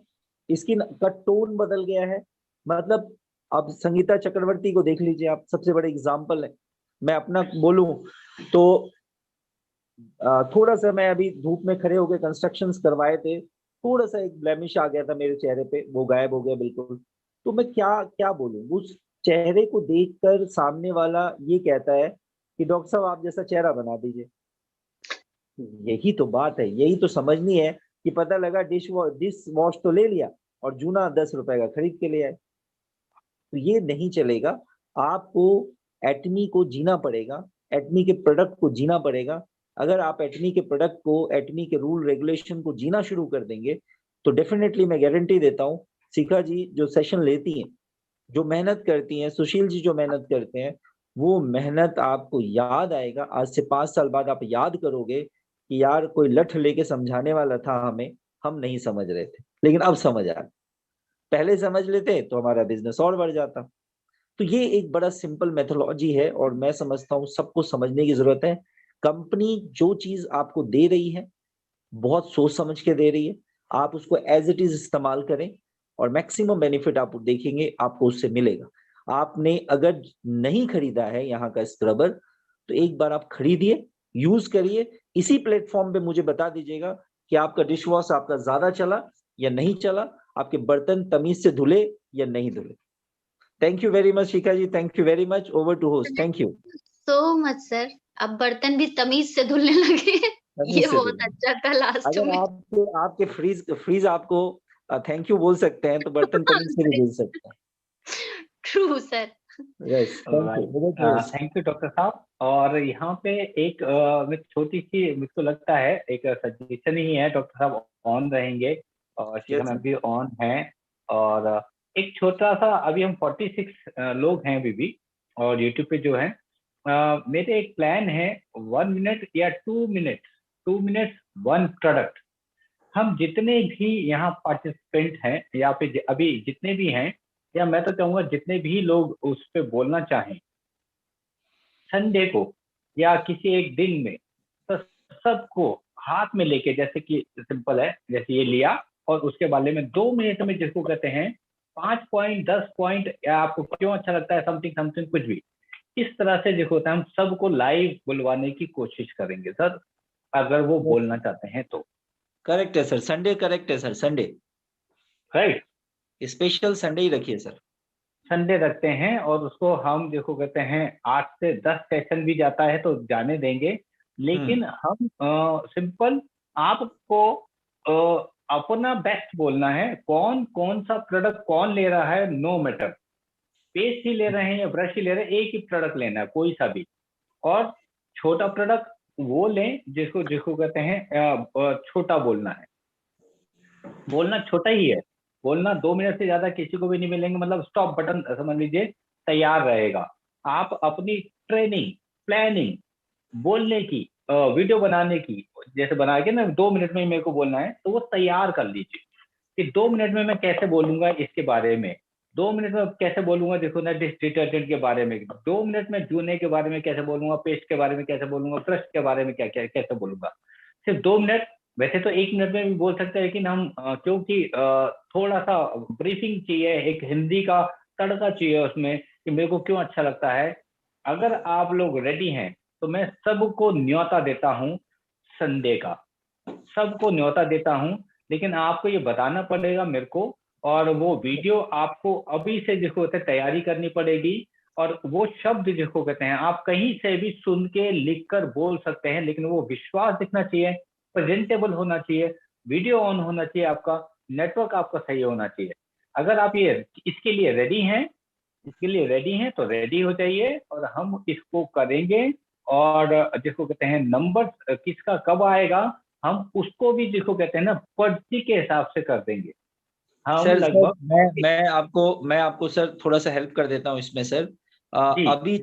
स्किन का टोन बदल गया है। मतलब अब संगीता चक्रवर्ती को देख लीजिए आप, सबसे बड़े एग्जाम्पल है। मैं अपना बोलूं तो थोड़ा सा मैं अभी धूप में खड़े होकर कंस्ट्रक्शंस करवाए थे, थोड़ा सा एक ब्लेमिश आ गया था मेरे चेहरे पे, वो गायब हो गया बिल्कुल। तो मैं क्या क्या बोलूं, उस चेहरे को देखकर सामने वाला ये कहता है कि डॉक्टर साहब आप जैसा चेहरा बना दीजिए। यही तो बात है, यही तो समझनी है कि पता लगा डिश वॉश तो ले लिया और जूना 10 रुपए का खरीद के ले आए। तो ये नहीं चलेगा, आपको एटमी को जीना पड़ेगा, एटमी के प्रोडक्ट को जीना पड़ेगा। अगर आप एटमी के प्रोडक्ट को, एटमी के रूल रेगुलेशन को जीना शुरू कर देंगे तो डेफिनेटली मैं गारंटी देता हूँ, शिखा जी जो सेशन लेती हैं, जो मेहनत करती हैं, सुशील जी जो मेहनत करते हैं, वो मेहनत आपको याद आएगा। आज से 5 साल बाद आप याद करोगे कि यार कोई लठ लेके समझाने वाला था हमें, हम नहीं समझ रहे थे, लेकिन अब समझ आ, पहले समझ लेते तो हमारा बिजनेस और बढ़ जाता। तो ये एक बड़ा सिंपल मेथोलॉजी है और मैं समझता हूँ सबको समझने की जरूरत है। कंपनी जो चीज आपको दे रही है बहुत सोच समझ के दे रही है, आप उसको एज इट इज इस्तेमाल करें और मैक्सिमम बेनिफिट आप देखेंगे, आपको उससे मिलेगा। आपने अगर नहीं खरीदा है यहाँ का स्क्रबर तो एक बार आप खरीदिए, यूज करिए, इसी प्लेटफॉर्म पे मुझे बता दीजिएगा कि आपका डिश वॉश आपका ज्यादा चला या नहीं चला, आपके बर्तन तमीज से धुले या नहीं धुले। Thank you very much Shikha ji, thank you very much, over to host. Thank you so much sir. अब बर्तन भी तमीज से धुलने लगे, ये बहुत अच्छा था लास्ट में। अगर आपके फ्रीज आपको थैंक यू बोल सकते हैं तो बर्तन तमीज से भी धुल सकते हैं। True sir. Thank you doctor साहब। और यहाँ पे एक छोटी सी मुझको लगता है एक सजेशन ही है, डॉक्टर साहब ऑन रहेंगे और शिखा मैम भी ऑन है, और एक छोटा सा, अभी हम 46 लोग हैं अभी भी और यूट्यूब पे जो है, मेरे एक प्लान है 1 मिनट या 2 मिनट 1 प्रोडक्ट। हम जितने भी यहाँ पार्टिसिपेंट हैं या फिर अभी जितने भी हैं, या मैं तो चाहूंगा जितने भी लोग उस पर बोलना चाहें संडे को या किसी एक दिन में, तो सबको हाथ में लेके, जैसे कि सिंपल है, जैसे ये लिया और उसके बारे में 2 मिनट में, जिसको कहते हैं 5 पॉइंट 10 पॉइंट, या आपको क्यों अच्छा लगता है समथिंग कुछ भी, इस तरह से जो होता है हम सबको लाइव बुलवाने की कोशिश करेंगे सर, अगर वो बोलना चाहते हैं तो। करेक्ट है सर, संडे करेक्ट है sir, Sunday right, special Sunday ही रखिए सर। संडे रखते हैं और उसको हम देखो कहते हैं 8 से 10 सेशन भी जाता है तो जाने देंगे, लेकिन हम सिंपल आपको अपना बेस्ट बोलना है। कौन सा प्रोडक्ट कौन ले रहा है, नो मैटर, पेस्ट ही ले रहे हैं या ब्रश ही ले रहे हैं, एक ही प्रोडक्ट लेना है कोई सा भी। और छोटा प्रोडक्ट वो लें जिसको कहते हैं छोटा बोलना है, बोलना छोटा ही है, बोलना 2 मिनट से ज्यादा किसी को भी नहीं मिलेंगे, मतलब स्टॉप बटन समझ लीजिए तैयार रहेगा। आप अपनी ट्रेनिंग, प्लानिंग, बोलने की, वीडियो बनाने की, जैसे बना के ना 2 मिनट में मेरे को बोलना है, तो वो तैयार कर लीजिए कि 2 मिनट में मैं कैसे बोलूंगा इसके बारे में, 2 मिनट में कैसे बोलूंगा देखो ना डिश डिटर्जेंट के बारे में, 2 मिनट में जूने के बारे में कैसे बोलूंगा, पेस्ट के बारे में कैसे बोलूंगा, ब्रश के बारे में क्या क्या कैसे बोलूंगा। सिर्फ 2 मिनट, वैसे तो 1 मिनट में भी बोल सकते हैं, लेकिन हम क्योंकि थोड़ा सा ब्रीफिंग चाहिए, एक हिंदी का तड़का चाहिए उसमें कि मेरे को क्यों अच्छा लगता है। अगर आप लोग रेडी हैं तो मैं सबको न्योता देता हूँ संडे का, सबको न्योता देता हूँ, लेकिन आपको ये बताना पड़ेगा मेरे को, और वो वीडियो आपको अभी से जिसको कहते हैं तैयारी करनी पड़ेगी, और वो शब्द जिसको कहते हैं आप कहीं से भी सुन के लिख कर बोल सकते हैं, लेकिन वो विश्वास दिखना चाहिए, प्रेजेंटेबल होना चाहिए, वीडियो ऑन होना चाहिए, आपका नेटवर्क आपका सही होना चाहिए। अगर आप ये इसके लिए रेडी हैं, तो रेडी हो जाइए और हम इसको करेंगे। और जिसको कहते हैं नंबर किसका कब आएगा, हम उसको भी जिसको कहते हैं ना पर्ची के हिसाब से कर देंगे। हम सर लगभग मैं आपको सर थोड़ा सा हेल्प कर देता हूँ इसमें सर। अभी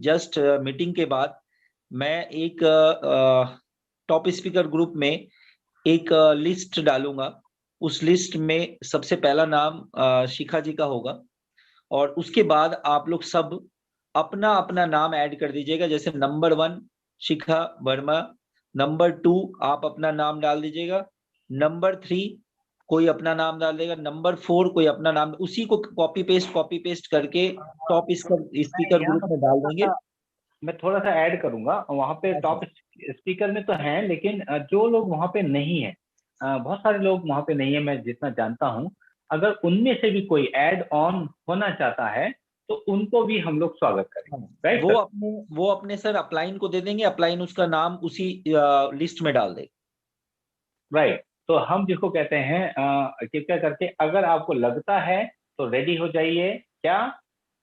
जस्ट मीटिंग के बाद मैं एक टॉप स्पीकर ग्रुप में एक लिस्ट डालूंगा। उस लिस्ट में सबसे पहला नाम शिखा जी का होगा, और उसके बाद आप लोग सब अपना अपना नाम ऐड कर दीजिएगा। जैसे नंबर 1 शिखा वर्मा, नंबर 2 आप अपना नाम डाल दीजिएगा, नंबर 3 कोई अपना नाम डाल देगा, नंबर 4 कोई अपना नाम, उसी को कॉपी पेस्ट करके टॉप स्पीकर ग्रुप में डाल देंगे। मैं थोड़ा सा ऐड करूंगा वहां पे, टॉप स्पीकर में तो हैं, लेकिन जो लोग वहां पे नहीं है, बहुत सारे लोग वहां पे नहीं है मैं जितना जानता हूं, अगर उनमें से भी कोई ऐड ऑन होना चाहता है तो उनको भी हम लोग स्वागत करेंगे। राइट, वो अपने सर अपलाइन को दे देंगे, अपलाइन उसका नाम उसी लिस्ट में डाल देगा। राइट, तो हम जिसको कहते हैं कृपया करके अगर आपको लगता है तो रेडी हो जाइए, क्या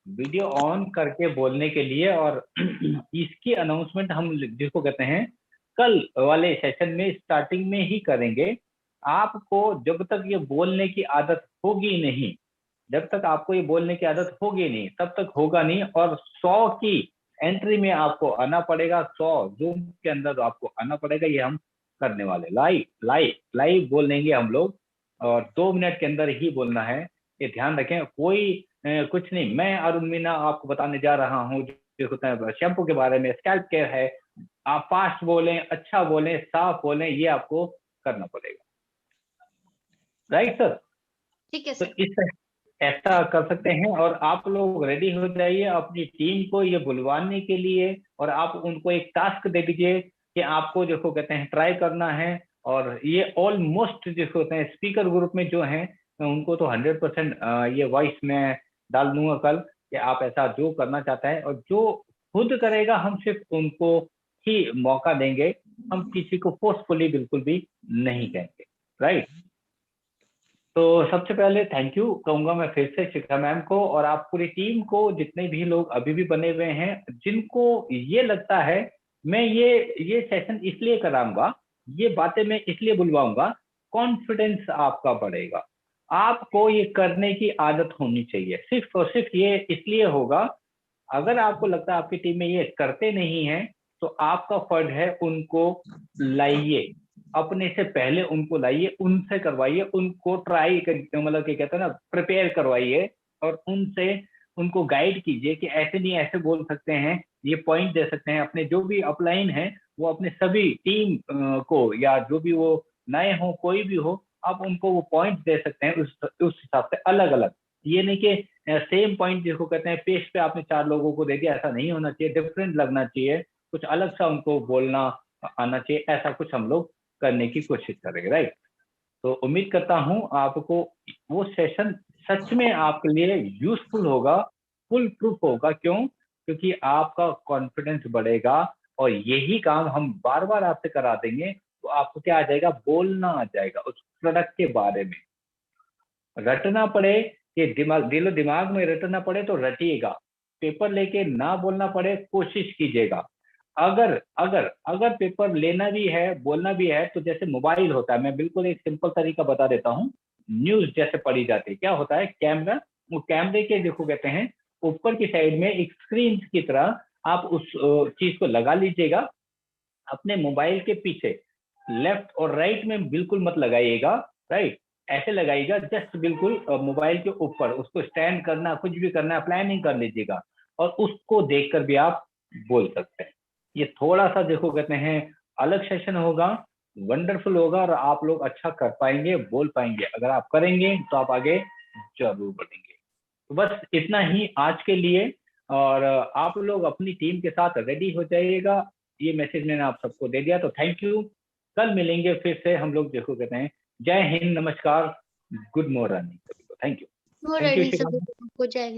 वीडियो ऑन करके बोलने के लिए। और इसकी अनाउंसमेंट हम जिसको कहते हैं कल वाले सेशन में स्टार्टिंग में ही करेंगे। आपको जब तक ये बोलने की आदत होगी नहीं, जब तक आपको ये बोलने की आदत होगी नहीं तब तक होगा नहीं। और 100 की एंट्री में आपको आना पड़ेगा, 100 जूम के अंदर आपको आना पड़ेगा। ये हम करने वाले लाइव बोल देंगे हम लोग, और 2 मिनट के अंदर ही बोलना है, ये ध्यान रखें। कोई कुछ नहीं, मैं अरुण मीना आपको बताने जा रहा हूँ शैम्पू के बारे में, स्कैल्प केयर है, आप फास्ट बोलें, अच्छा बोलें, साफ बोलें, ये आपको करना पड़ेगा। Right sir? ठीक है तो सर, ऐसा कर सकते हैं। और आप लोग रेडी हो जाइए अपनी टीम को ये बुलवाने के लिए, और आप उनको एक टास्क दे दीजिए कि आपको जिसको कहते हैं ट्राई करना है। और ये ऑलमोस्ट जिसको कहते हैं स्पीकर ग्रुप में जो हैं उनको तो 100% ये वॉइस में डाल दूंगा कल कि आप ऐसा जो करना चाहता है, और जो खुद करेगा हम सिर्फ उनको ही मौका देंगे, हम किसी को फोर्सफुली बिल्कुल भी नहीं कहेंगे। राइट, तो सबसे पहले थैंक यू कहूंगा मैं फिर से शिखा मैम को, और आप पूरी टीम को, जितने भी लोग अभी भी बने हुए हैं, जिनको ये लगता है मैं ये सेशन इसलिए कराऊंगा, ये बातें मैं इसलिए बुलवाऊंगा, कॉन्फिडेंस आपका बढ़ेगा। आपको ये करने की आदत होनी चाहिए, सिर्फ और सिर्फ ये इसलिए होगा। अगर आपको लगता है आपकी टीम में ये करते नहीं है तो आपका फर्ज है उनको लाइए, अपने से पहले उनको लाइए, उनसे करवाइए, उनको ट्राई मतलब क्या कहते हैं ना प्रिपेयर करवाइए, और उनसे उनको गाइड कीजिए कि ऐसे नहीं ऐसे बोल सकते हैं, ये पॉइंट दे सकते हैं। अपने जो भी अपलाइन है वो अपने सभी टीम को, या जो भी वो नए हो कोई भी हो, आप उनको वो पॉइंट दे सकते हैं उस हिसाब से अलग अलग। ये नहीं कि सेम पॉइंट जिसको कहते हैं पेज पे आपने 4 लोगों को दे दिया, ऐसा नहीं होना चाहिए, डिफरेंट लगना चाहिए, कुछ अलग सा उनको बोलना आना चाहिए। ऐसा कुछ हम लोग करने की कोशिश करेंगे। राइट, तो उम्मीद करता हूं आपको वो सेशन सच में आपके लिए यूजफुल होगा, फुल प्रूफ होगा। क्यों? क्योंकि आपका कॉन्फिडेंस बढ़ेगा, और यही काम हम बार बार आपसे करा देंगे, तो आपको क्या आ जाएगा, बोलना आ जाएगा उस प्रोडक्ट के बारे में। रटना पड़े कि दिलो दिमाग में रटना पड़े तो रटिएगा, पेपर लेके ना बोलना पड़े कोशिश कीजिएगा। अगर पेपर लेना भी है, बोलना भी है, तो जैसे मोबाइल होता है, मैं बिल्कुल एक सिंपल तरीका बता देता हूँ। न्यूज जैसे पढ़ी जाती है, क्या होता है, कैमरा, वो कैमरे के देखो कहते हैं ऊपर की साइड में एक स्क्रीन की तरह आप उस चीज को लगा लीजिएगा। अपने मोबाइल के पीछे लेफ्ट और राइट में बिल्कुल मत लगाइएगा, राइट, ऐसे लगाइएगा जस्ट बिल्कुल मोबाइल के ऊपर। उसको स्टैंड करना, कुछ भी करना, प्लानिंग कर लीजिएगा और उसको देखकर भी आप बोल सकते हैं। ये थोड़ा सा देखो कहते हैं अलग सेशन होगा, वंडरफुल होगा और आप लोग अच्छा कर पाएंगे, बोल पाएंगे। अगर आप करेंगे तो आप आगे जरूर बढ़ेंगे। तो बस इतना ही आज के लिए, और आप लोग अपनी टीम के साथ रेडी हो जाइएगा। ये मैसेज मैंने आप सबको दे दिया, तो थैंक यू। कल मिलेंगे फिर से हम लोग, देखो कहते हैं जय हिंद, नमस्कार, गुड मॉर्निंग सभी को। Thank you. जय हिंद।